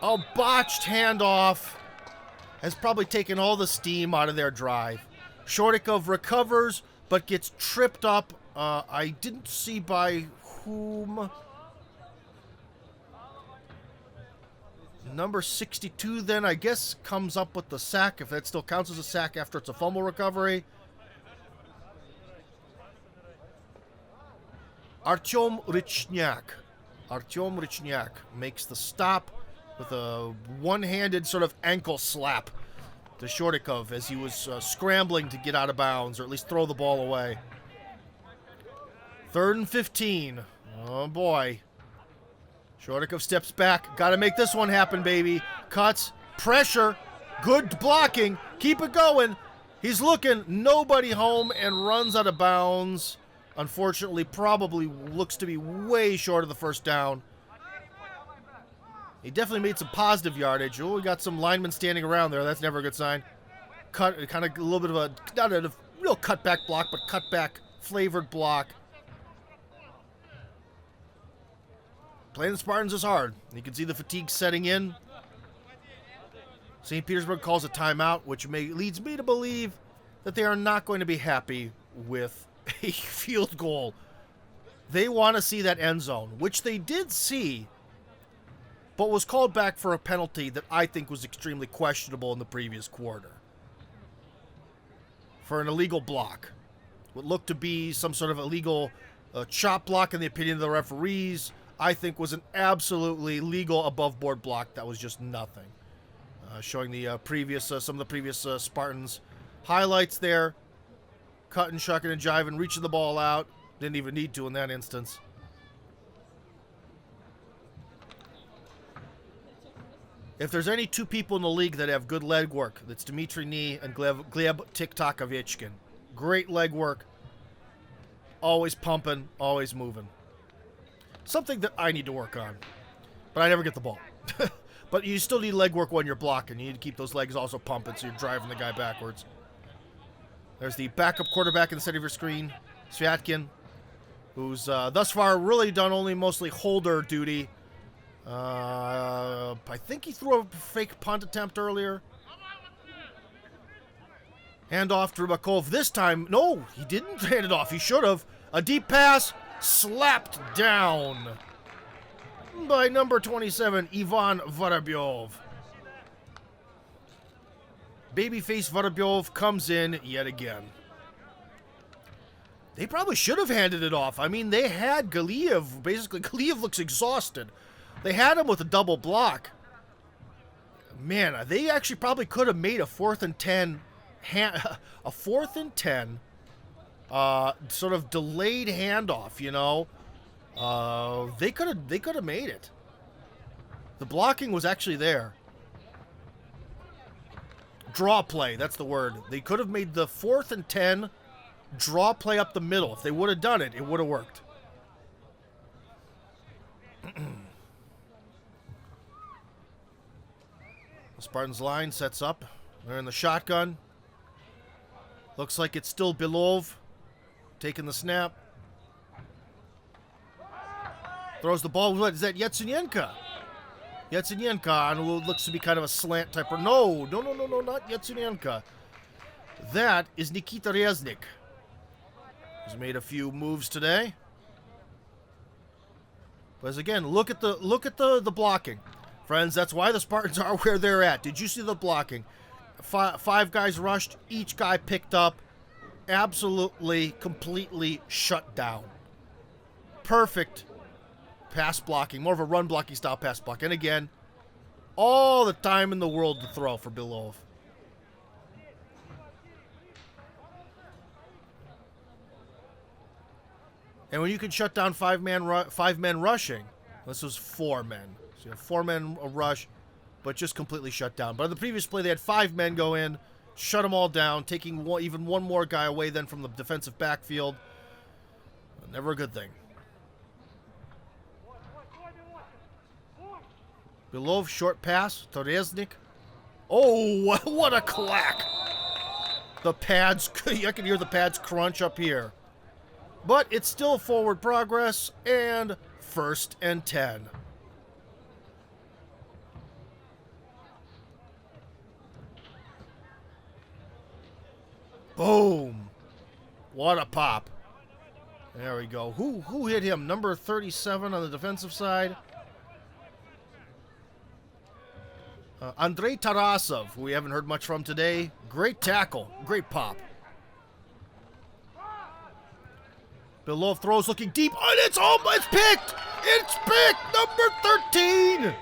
A botched handoff has probably taken all the steam out of their drive. Shortikov recovers, but gets tripped up. I didn't see by whom. Number 62 then, I guess, comes up with the sack, if that still counts as a sack after it's a fumble recovery. Artyom Richnyak. Artyom Richnyak makes the stop with a one-handed sort of ankle slap to Shortikov as he was scrambling to get out of bounds, or at least throw the ball away. 3rd and 15. Oh, boy. Shortikov steps back. Got to make this one happen, baby. Cuts. Pressure. Good blocking. Keep it going. He's looking. Nobody home and runs out of bounds. Unfortunately, probably looks to be way short of the first down. He definitely made some positive yardage. Oh, we got some linemen standing around there. That's never a good sign. Kind of a little bit of a, not a real cutback block, but cutback flavored block. Playing the Spartans is hard. You can see the fatigue setting in. St. Petersburg calls a timeout, which leads me to believe that they are not going to be happy with a field goal. They want to see that end zone, which they did see, but was called back for a penalty that I think was extremely questionable in the previous quarter. For an illegal block. What looked to be some sort of illegal chop block in the opinion of the referees, I think was an absolutely legal above-board block that was just nothing. Showing the previous, some of the previous Spartans highlights there. Cutting, shucking, and jiving, reaching the ball out. Didn't even need to in that instance. If there's any two people in the league that have good leg work, that's Dmitry Nee and Gleb Tiktakovechkin. Great leg work. Always pumping, always moving. Something that I need to work on. But I never get the ball. But you still need leg work when you're blocking. You need to keep those legs also pumping so you're driving the guy backwards. There's the backup quarterback in the center of your screen, Sviatkin, who's thus far really done only mostly holder duty. I think he threw a fake punt attempt earlier. Handoff to Rybakov. This time, no, he didn't hand it off. He should have. A deep pass, slapped down by number 27, Ivan Vorobyov. Babyface Vorobyov comes in yet again. They probably should have handed it off. I mean, they had Galiev. Basically, Galiev looks exhausted. They had him with a double block. Man, they actually probably could have made a 4th and 10, a 4th and 10, sort of delayed handoff. You know, they could have made it. The blocking was actually there. Draw play, that's the word. They could have made the 4th and 10 draw play up the middle. If they would have done it, it would have worked. The Spartans line sets up. They're in the shotgun. Looks like it's still Belov taking the snap. Throws the ball. What is that? Yatsenyenka. Yatsenyenka on what looks to be kind of a slant type. No, not Yatsenyenka. That is Nikita Reznik. He's made a few moves today. But as again, look at the blocking. Friends, that's why the Spartans are where they're at. Did you see the blocking? Five guys rushed. Each guy picked up. Absolutely, completely shut down. Perfect pass blocking. More of a run blocking style pass block. And again, all the time in the world to throw for Belov. And when you can shut down five men rushing, this was 4 men. So you have 4 men rush, but just completely shut down. But in the previous play, they had 5 men go in, shut them all down, taking even one more guy away then from the defensive backfield. Never a good thing. Belov, short pass to Reznik. Oh, what a clack. The pads, I can hear the pads crunch up here. But it's still forward progress, and 1st and 10. Boom. What a pop. There we go. Who hit him? Number 37 on the defensive side. Andrei Tarasov, who we haven't heard much from today. Great tackle. Great pop. Belov throws looking deep. And it's picked! It's picked! Number 13!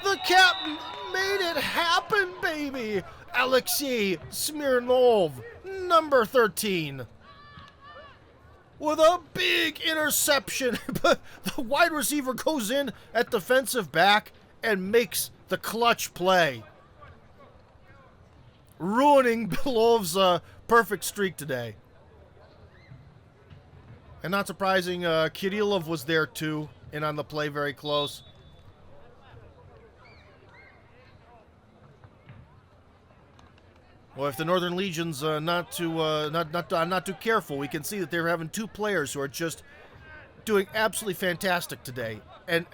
The captain made it happen, baby! Alexei Smirnov, number 13. With a big interception. The wide receiver goes in at defensive back and makes the clutch play. Ruining Belov's perfect streak today. And not surprising, Kirillov was there too, in on the play, very close. Well, if the Northern Legion's not too careful, we can see that they're having 2 players who are just doing absolutely fantastic today. And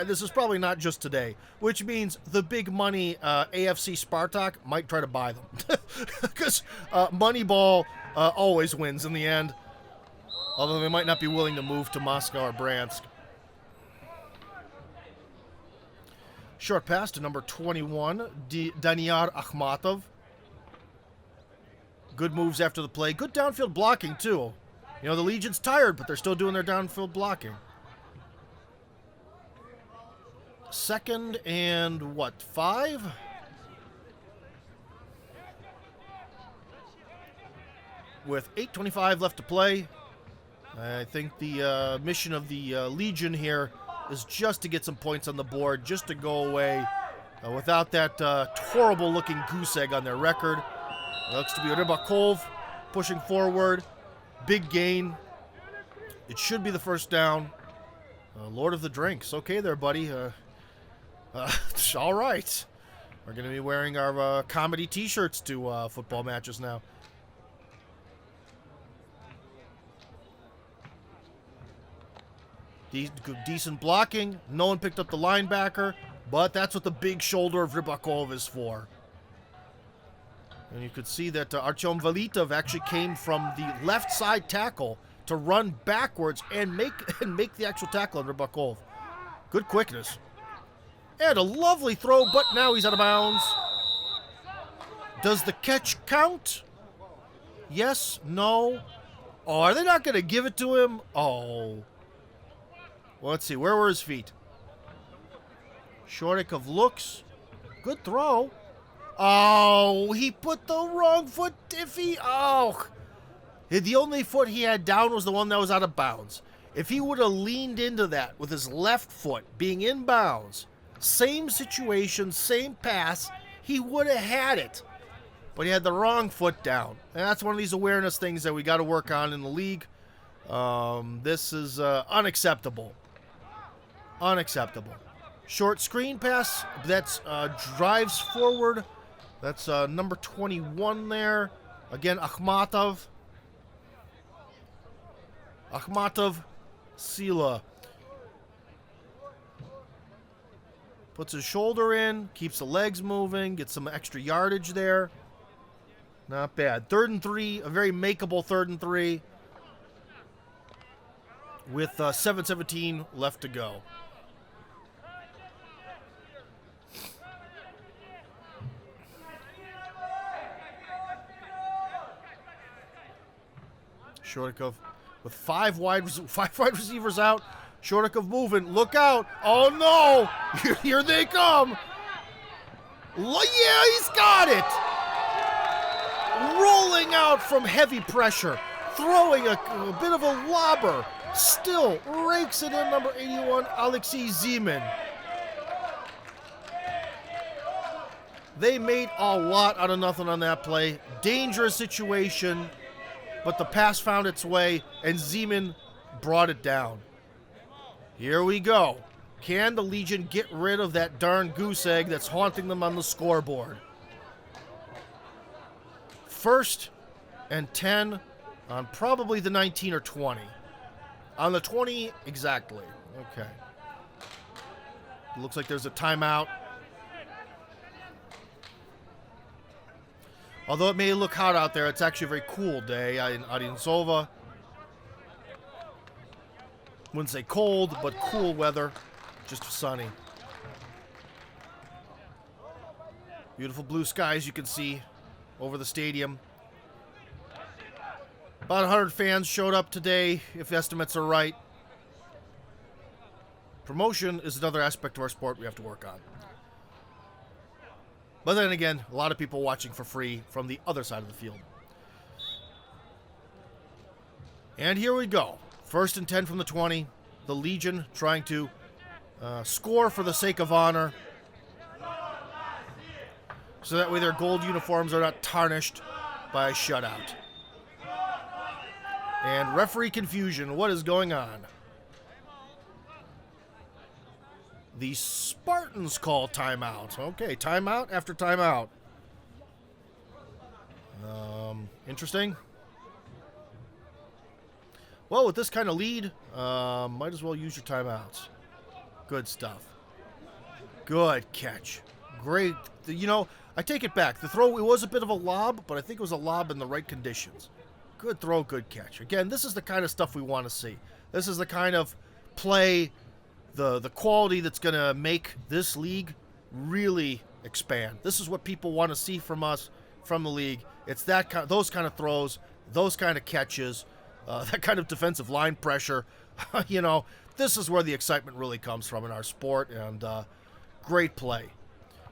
this is probably not just today, which means the big money AFC Spartak might try to buy them. Because Moneyball always wins in the end. Although they might not be willing to move to Moscow or Bryansk. Short pass to number 21, Daniar Akhmatov. Good moves after the play. Good downfield blocking, too. You know, the Legion's tired, but they're still doing their downfield blocking. 2nd and, 5? With 8:25 left to play. I think the mission of the Legion here is just to get some points on the board, just to go away without that horrible-looking goose egg on their record. It looks to be Rybakov pushing forward. Big gain. It should be the 1st down. Lord of the drinks. Okay there, buddy. All right. We're going to be wearing our comedy T-shirts to football matches now. Decent blocking. No one picked up the linebacker, but that's what the big shoulder of Rybakov is for. And you could see that Artyom Velitov actually came from the left side tackle to run backwards and make the actual tackle on Rybakov. Good quickness. And a lovely throw, but now he's out of bounds. Does the catch count? Yes, no. Oh, are they not going to give it to him? Oh. Well, let's see. Where were his feet? Shortikov looks. Good throw. Oh, he put the wrong foot. Oh. The only foot he had down was the one that was out of bounds. If he would have leaned into that with his left foot being in bounds, same situation, same pass, he would have had it. but he had the wrong foot down. And that's one of these awareness things that we got to work on in the league. This is unacceptable. Unacceptable. Short screen pass. That's drives forward. That's number 21 there. Again, Akhmatov. Sila. Puts his shoulder in, keeps the legs moving, gets some extra yardage there. Not bad. 3rd and 3, a very makeable 3rd and 3. With 7:17 left to go. Shortikov with five wide receivers out. Shortikov moving. Look out. Oh, no. Here they come. Yeah, he's got it. Rolling out from heavy pressure. Throwing a bit of a lobber. Still rakes it in, number 81, Alexei Zeman. They made a lot out of nothing on that play. Dangerous situation, but the pass found its way, and Zeman brought it down. Here we go. Can the Legion get rid of that darn goose egg that's haunting them on the scoreboard? 1st and 10 on probably the 19 or 20. On the 20, exactly. Okay. Looks like there's a timeout. Although it may look hot out there, it's actually a very cool day in Adinsova. Wouldn't say cold, but cool weather. Just sunny. Beautiful blue skies you can see over the stadium. About 100 fans showed up today, if estimates are right. Promotion is another aspect of our sport we have to work on. But then again, a lot of people watching for free from the other side of the field. And here we go. 1st and 10 from the 20. The Legion trying to score for the sake of honor. So that way their gold uniforms are not tarnished by a shutout. And referee confusion. What is going on? The Spartans call timeout. Okay, timeout after timeout. Interesting. Well, with this kind of lead, might as well use your timeouts. Good stuff. Good catch. Great. You know, I take it back. The throw, it was a bit of a lob, but I think it was a lob in the right conditions. Good throw, good catch. Again, this is the kind of stuff we want to see. This is the kind of play, the quality that's going to make this league really expand. This is what people want to see from us, from the league. It's that those kind of throws, those kind of catches, that kind of defensive line pressure. You know, this is where the excitement really comes from in our sport, and great play.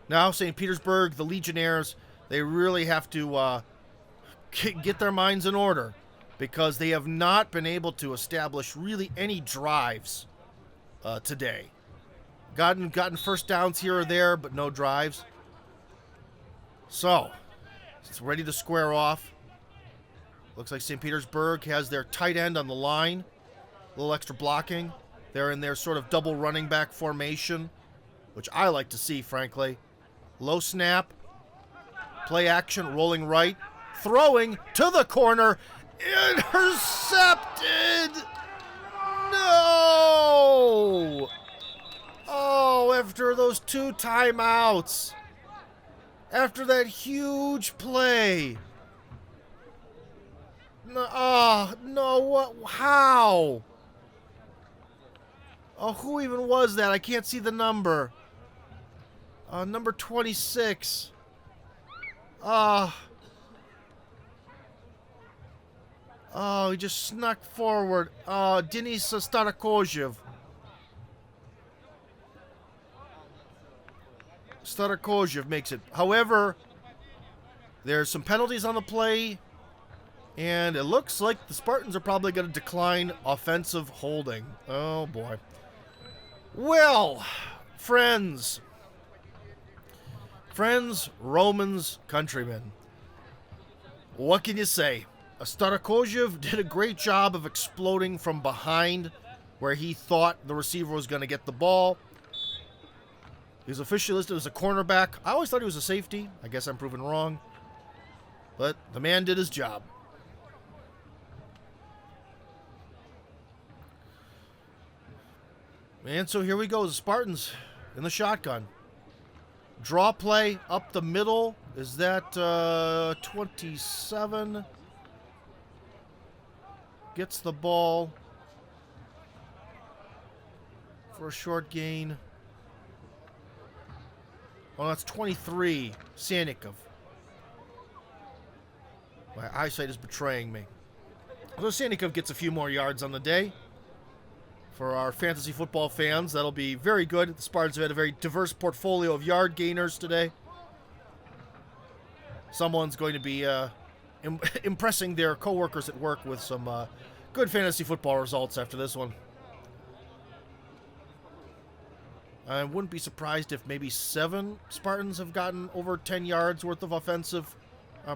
Now, St. Petersburg, the Legionnaires, they really have to get their minds in order, because they have not been able to establish really any drives today. Gotten first downs here or there, but no drives. So, it's ready to square off. Looks like St. Petersburg has their tight end on the line. A little extra blocking. They're in their sort of double running back formation, which I like to see, frankly. Low snap. Play action, rolling right. Throwing to the corner. Intercepted! No! Oh, after those 2 timeouts. After that huge play. No, oh, no, what? How? Oh, who even was that? I can't see the number. Number 26. Oh, he just snuck forward. Denis Starakozhev. Starakozhev makes it. However, there's some penalties on the play, and it looks like the Spartans are probably going to decline offensive holding. Oh, boy. Well, friends, Romans, countrymen, What can you say? Starakojev did a great job of exploding from behind where he thought the receiver was going to get the ball. He was officially listed as a cornerback. I always thought he was a safety. I guess I'm proven wrong. But the man did his job. And so here we go. The Spartans in the shotgun. Draw play up the middle. Is that 27? Gets the ball for a short gain. Oh, that's 23. Sannikov. My eyesight is betraying me. Although Sannikov gets a few more yards on the day. For our fantasy football fans, that'll be very good. The Spartans have had a very diverse portfolio of yard gainers today. Someone's going to be impressing their coworkers at work with some good fantasy football results after this one. I wouldn't be surprised if maybe 7 Spartans have gotten over 10 yards worth of offensive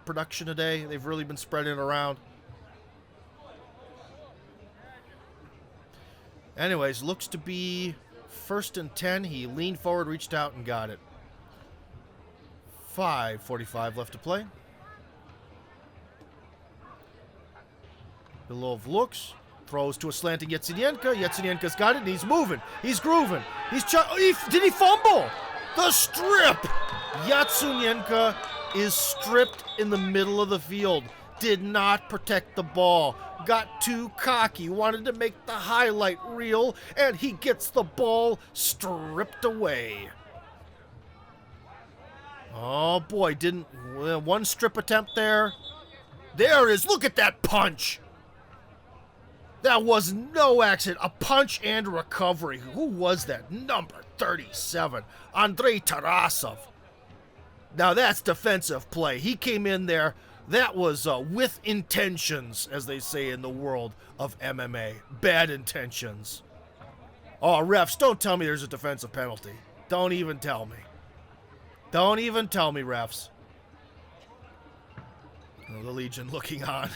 production today. They've really been spreading it around. Anyways, looks to be 1st and 10. He leaned forward, reached out, and got it. 5:45 left to play. Belov looks, throws to a slanting Yatsenyenko. Yatsenyenko's got it, and he's moving. He's grooving. Did he fumble? The strip! Yatsenyenko is stripped in the middle of the field. Did not protect the ball. Got too cocky. Wanted to make the highlight reel, and he gets the ball stripped away. Oh boy, didn't one strip attempt there. There it is. Look at that punch. That was no accident. A punch and a recovery. Who was that? Number 37, Andrei Tarasov. Now that's defensive play. He came in there. That was with intentions, as they say in the world of MMA. Bad intentions. Oh, refs, don't tell me there's a defensive penalty. Don't even tell me. Don't even tell me, refs. Oh, the Legion looking on.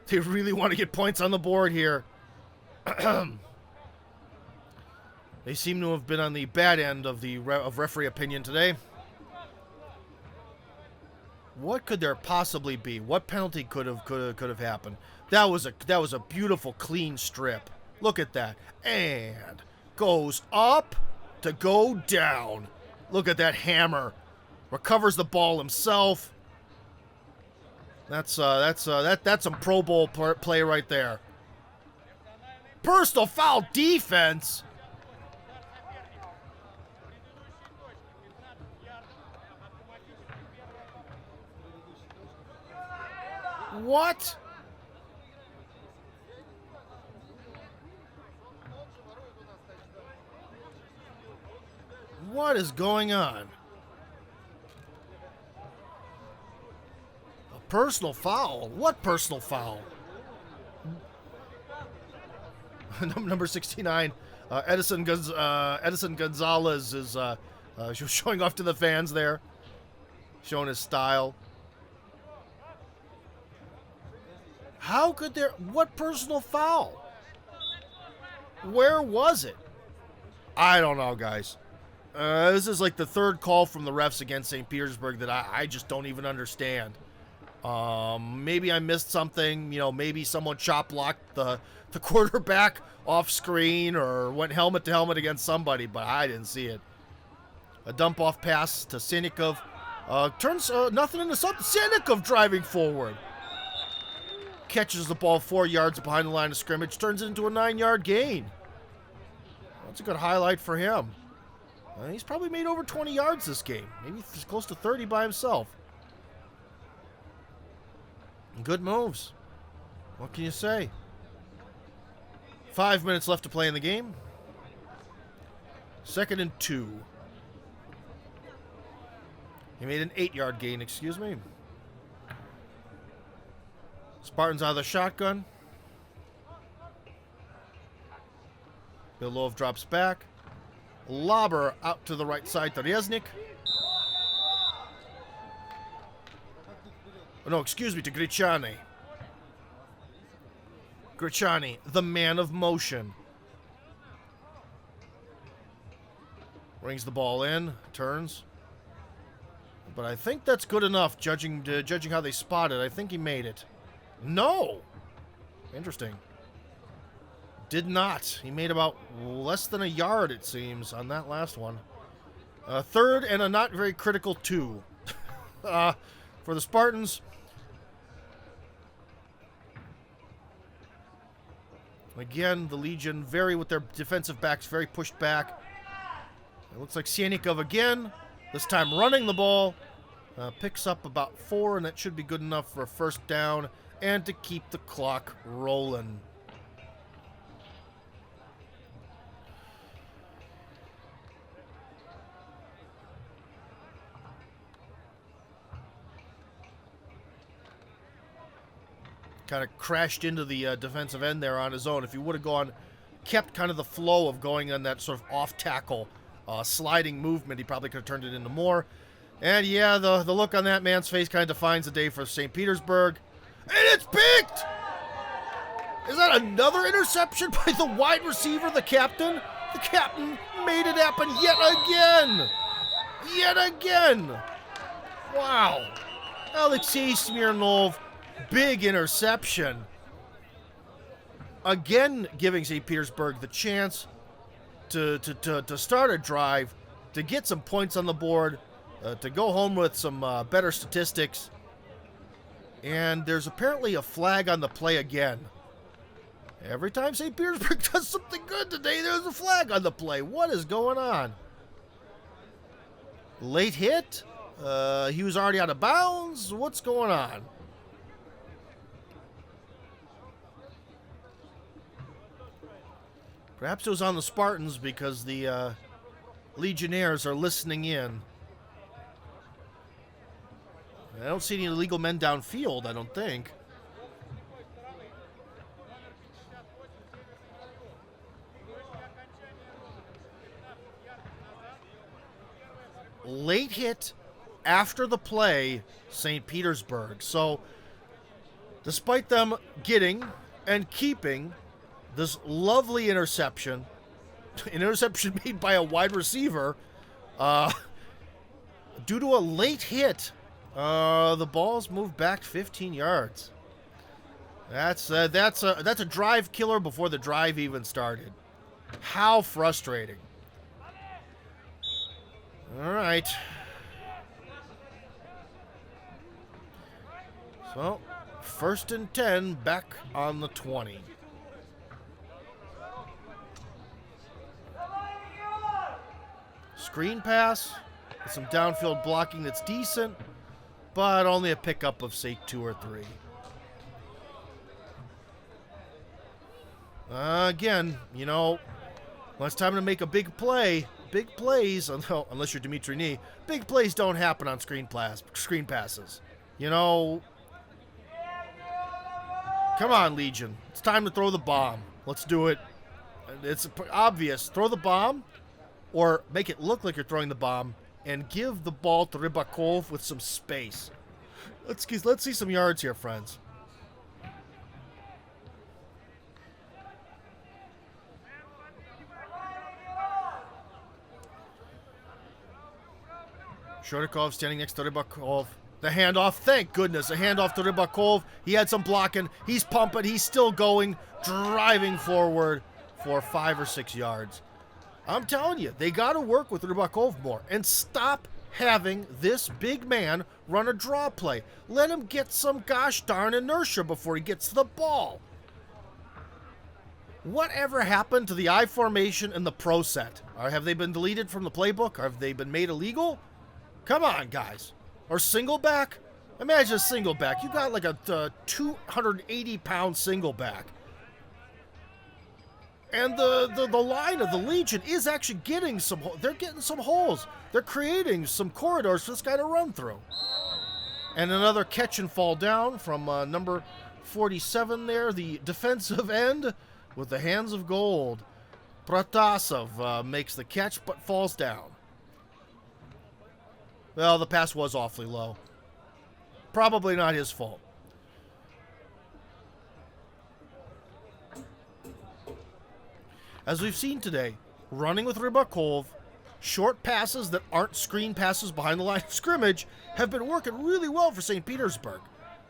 They really want to get points on the board here. They seem to have been on the bad end of the referee opinion today. What could there possibly be? What penalty could have happened? That was a beautiful clean strip. Look at that. And goes up to go down. Look at that hammer. Recovers the ball himself. That's some Pro Bowl play right there. Personal foul defense. What? What is going on? A personal foul? What personal foul? Number 69, Edison Gonzalez is showing off to the fans there, showing his style. How could there... What personal foul? Where was it? I don't know, guys. This is like the third call from the refs against St. Petersburg that I just don't even understand. Maybe I missed something. You know, maybe someone chop blocked the quarterback off screen or went helmet to helmet against somebody, but I didn't see it. A dump off pass to Sannikov. Turns nothing into something. Sannikov driving forward. Catches the ball 4 yards behind the line of scrimmage. Turns it into a 9-yard gain. That's a good highlight for him. He's probably made over 20 yards this game. Maybe he's close to 30 by himself. Good moves. What can you say? 5 minutes left to play in the game. 2nd and 2. He made an 8-yard gain, excuse me. Spartans out of the shotgun. Belov drops back. Lobber out to the right side to Reznik. Oh, no, excuse me, to Griciani. Griciani, the man of motion. Rings the ball in, turns. But I think that's good enough, judging how they spot it. I think he made it. No! Interesting. Did not. He made about less than a yard, it seems, on that last one. Third and a not very critical 2. For the Spartans. Again, the Legion with their defensive backs very pushed back. It looks like Sienikov again. This time running the ball. Picks up about 4, and that should be good enough for a first down and to keep the clock rolling. Kind of crashed into the defensive end there on his own. If he would have kept kind of the flow of going on that sort of off-tackle sliding movement, he probably could have turned it into more. And yeah, the look on that man's face kind of defines the day for St. Petersburg. And it's picked! Is that another interception by the wide receiver, the captain? The captain made it happen yet again! Yet again! Wow. Alexei Smirnov, big interception. Again, giving St. Petersburg the chance to start a drive, to get some points on the board, to go home with some better statistics. And there's apparently a flag on the play again. Every time St. Petersburg does something good today, there's a flag on the play. What is going on? Late hit? He was already out of bounds? What's going on? Perhaps it was on the Spartans because the Legionnaires are listening in. I don't see any illegal men downfield, I don't think. Late hit after the play, St. Petersburg. So, despite them getting and keeping this lovely interception, an interception made by a wide receiver, due to a late hit, the ball's moved back 15 yards. That's a drive killer before the drive even started. How frustrating. All right. So, 1st and 10, back on the 20. Screen pass, with some downfield blocking that's decent, but only a pickup of, say, 2 or 3. Again, you know, when it's time to make a big play, big plays, unless you're Dimitri Nee, big plays don't happen on screen passes. You know, come on, Legion. It's time to throw the bomb. Let's do it. It's obvious. Throw the bomb, or make it look like you're throwing the bomb, and give the ball to Rybakov with some space. Let's see some yards here, friends. Shodakov's standing next to Rybakov. The handoff, thank goodness, a handoff to Rybakov. He had some blocking. He's pumping. He's still going, driving forward for 5 or 6 yards. I'm telling you, they got to work with Rybakov more and stop having this big man run a draw play. Let him get some gosh darn inertia before he gets to the ball. Whatever happened to the I formation and the pro set? Have they been deleted from the playbook? Have they been made illegal? Come on, guys. Or single back? Imagine a single back. You got like a 280-pound single back. And the line of the Legion is actually getting some... They're getting some holes. They're creating some corridors for this guy to run through. And another catch and fall down from number 47 there, the defensive end with the hands of gold. Protasov makes the catch but falls down. Well, the pass was awfully low. Probably not his fault. As we've seen today, running with Rybakov, short passes that aren't screen passes behind the line of scrimmage have been working really well for St. Petersburg.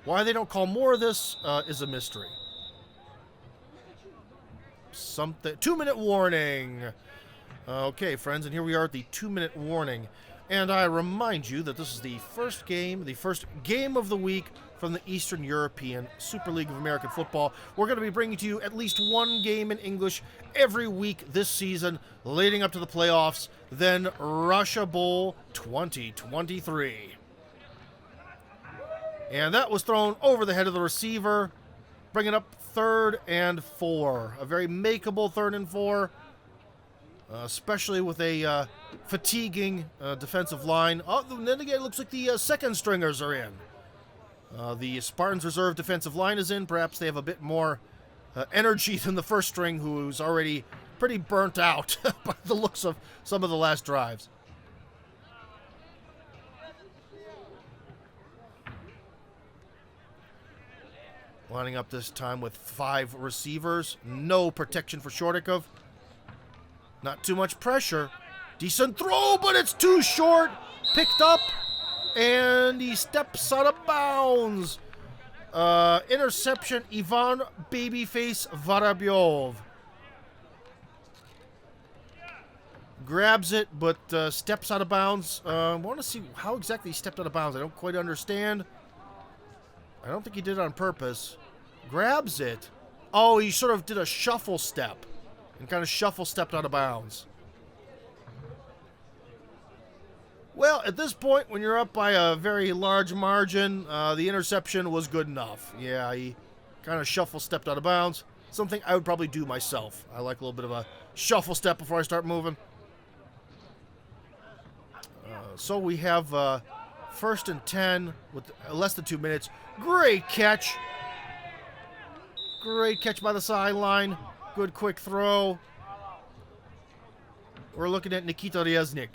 Why they don't call more of this is a mystery. 2-minute warning. Okay, friends, and here we are at the 2-minute warning. And I remind you that this is the first game of the week from the Eastern European Superleague of American Football. We're going to be bringing to you at least one game in English every week this season, leading up to the playoffs, then Russia Bowl 2023. And that was thrown over the head of the receiver, bringing up 3rd and 4. A very makeable 3rd and 4, especially with a fatiguing defensive line. Oh, then again, it looks like the second stringers are in. The Spartans reserve defensive line is in. Perhaps they have a bit more energy than the first string, who's already pretty burnt out by the looks of some of the last drives. Lining up this time with 5 receivers. No protection for Shortikov. Not too much pressure. Decent throw, but it's too short. Picked up, and he steps out of bounds. Interception, Ivan Babyface Varabyov. Grabs it, but steps out of bounds. I want to see how exactly he stepped out of bounds. I don't quite understand. I don't think he did it on purpose. Grabs it. Oh, he sort of did a shuffle step and kind of shuffle stepped out of bounds. Well, at this point, when you're up by a very large margin, the interception was good enough. Yeah, he kind of shuffle stepped out of bounds. Something I would probably do myself. I like a little bit of a shuffle step before I start moving. So we have 1st and 10 with less than 2 minutes. Great catch. Great catch by the sideline. Good quick throw. We're looking at Nikita Reznik,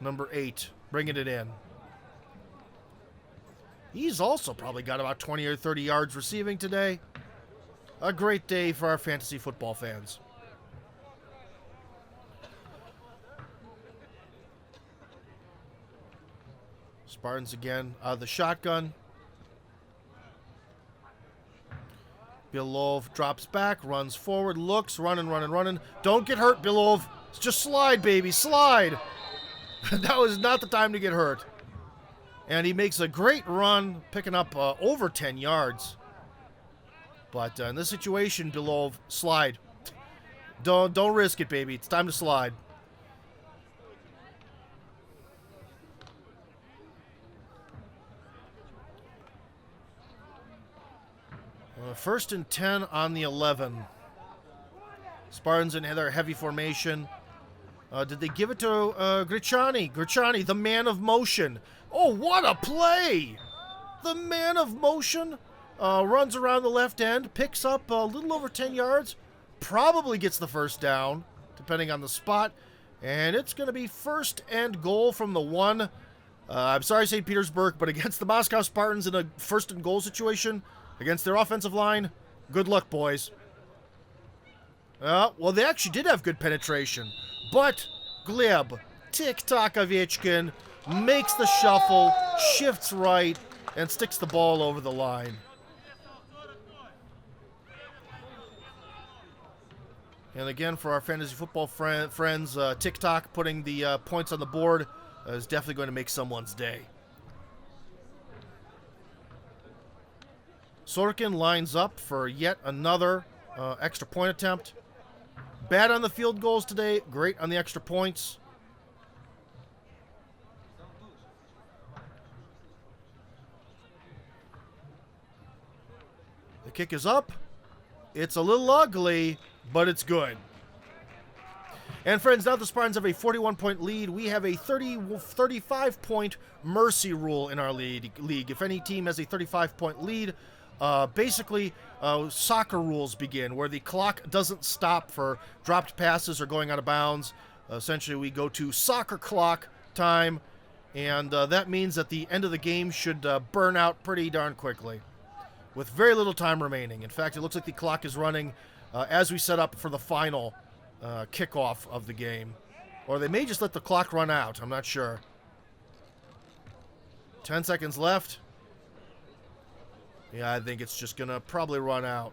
number 8, bringing it in. He's also probably got about 20 or 30 yards receiving today. A great day for our fantasy football fans. Spartans again. The shotgun. Bilov drops back, runs forward, looks, running. Don't get hurt, Bilov. Just slide, baby, slide. That was not the time to get hurt. And he makes a great run, picking up over 10 yards. But in this situation, Bilov, slide. Don't risk it, baby. It's time to slide. First and 10 on the 11. Spartans in their heavy formation. Did they give it to Griciani? Griciani, the man of motion. Oh, what a play! The man of motion runs around the left end, picks up a little over 10 yards, probably gets the first down, depending on the spot. And it's going to be 1st and goal from the 1. I'm sorry, St. Petersburg, but against the Moscow Spartans in a 1st and goal situation, against their offensive line, good luck, boys. Well, they actually did have good penetration. But Gleb, tick-tock Ovechkin, makes the shuffle, shifts right, and sticks the ball over the line. And again, for our fantasy football friends, tick-tock putting the points on the board is definitely going to make someone's day. Sorkin lines up for yet another extra point attempt. Bad on the field goals today, great on the extra points. The kick is up. It's a little ugly, but it's good. And friends, now the Spartans have a 41-point lead. We have a 35-point mercy rule in our league. If any team has a 35-point lead, basically, soccer rules begin, where the clock doesn't stop for dropped passes or going out of bounds. Essentially, we go to soccer clock time, And that means that the end of the game should burn out pretty darn quickly with very little time remaining. In fact, it looks like the clock is running as we set up for the final kickoff of the game. Or they may just let the clock run out. I'm not sure. 10 seconds left. Yeah, I think it's just going to probably run out.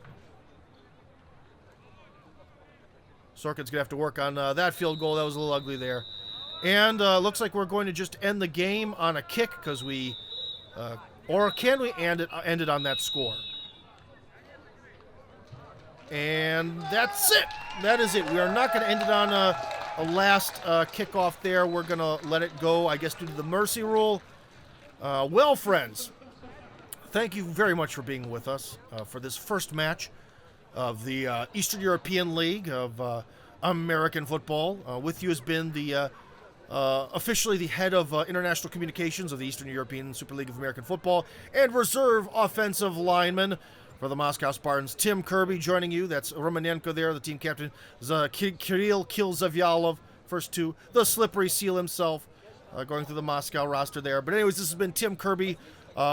Sorkin's going to have to work on that field goal. That was a little ugly there. And looks like we're going to just end the game on a kick because we... or can we end it on that score? And that's it. That is it. We are not going to end it on a last kickoff there. We're going to let it go, I guess, due to the mercy rule. Well, friends, thank you very much for being with us for this first match of the Eastern European League of American football. With you has been the officially the head of international communications of the Eastern European Superleague of American Football and reserve offensive lineman for the Moscow Spartans, Tim Kirby, joining you. That's Romanenko there, the team captain. Kirill Kilzavyalov, first two. The slippery seal himself, going through the Moscow roster there. But anyways, this has been Tim Kirby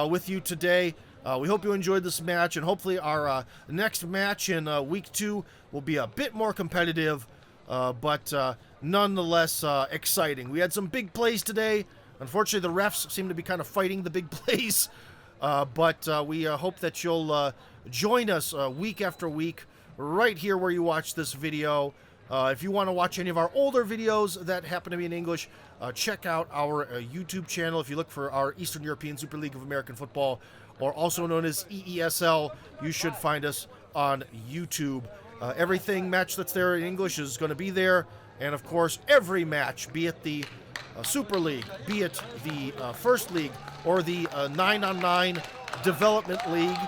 with you today. We hope you enjoyed this match, and hopefully our next match in week 2 will be a bit more competitive, but nonetheless exciting. We had some big plays today. Unfortunately, the refs seem to be kind of fighting the big plays, but we hope that you'll join us week after week right here where you watch this video. If you want to watch any of our older videos that happen to be in English, check out our YouTube channel. If you look for our Eastern European Super League of American Football, or also known as EESL, you should find us on YouTube. Everything match that's there in English is going to be there. And of course, every match, be it the Super League, be it the First League, or the 9-on-9 Development League,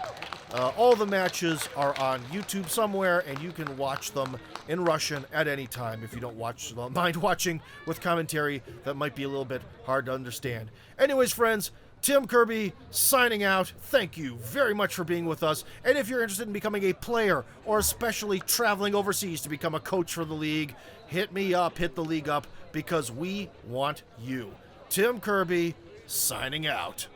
all the matches are on YouTube somewhere, and you can watch them in Russian at any time if you don't mind watching with commentary that might be a little bit hard to understand. Anyways, friends, Tim Kirby signing out. Thank you very much for being with us. And if you're interested in becoming a player or especially traveling overseas to become a coach for the league, hit me up, hit the league up, because we want you. Tim Kirby signing out.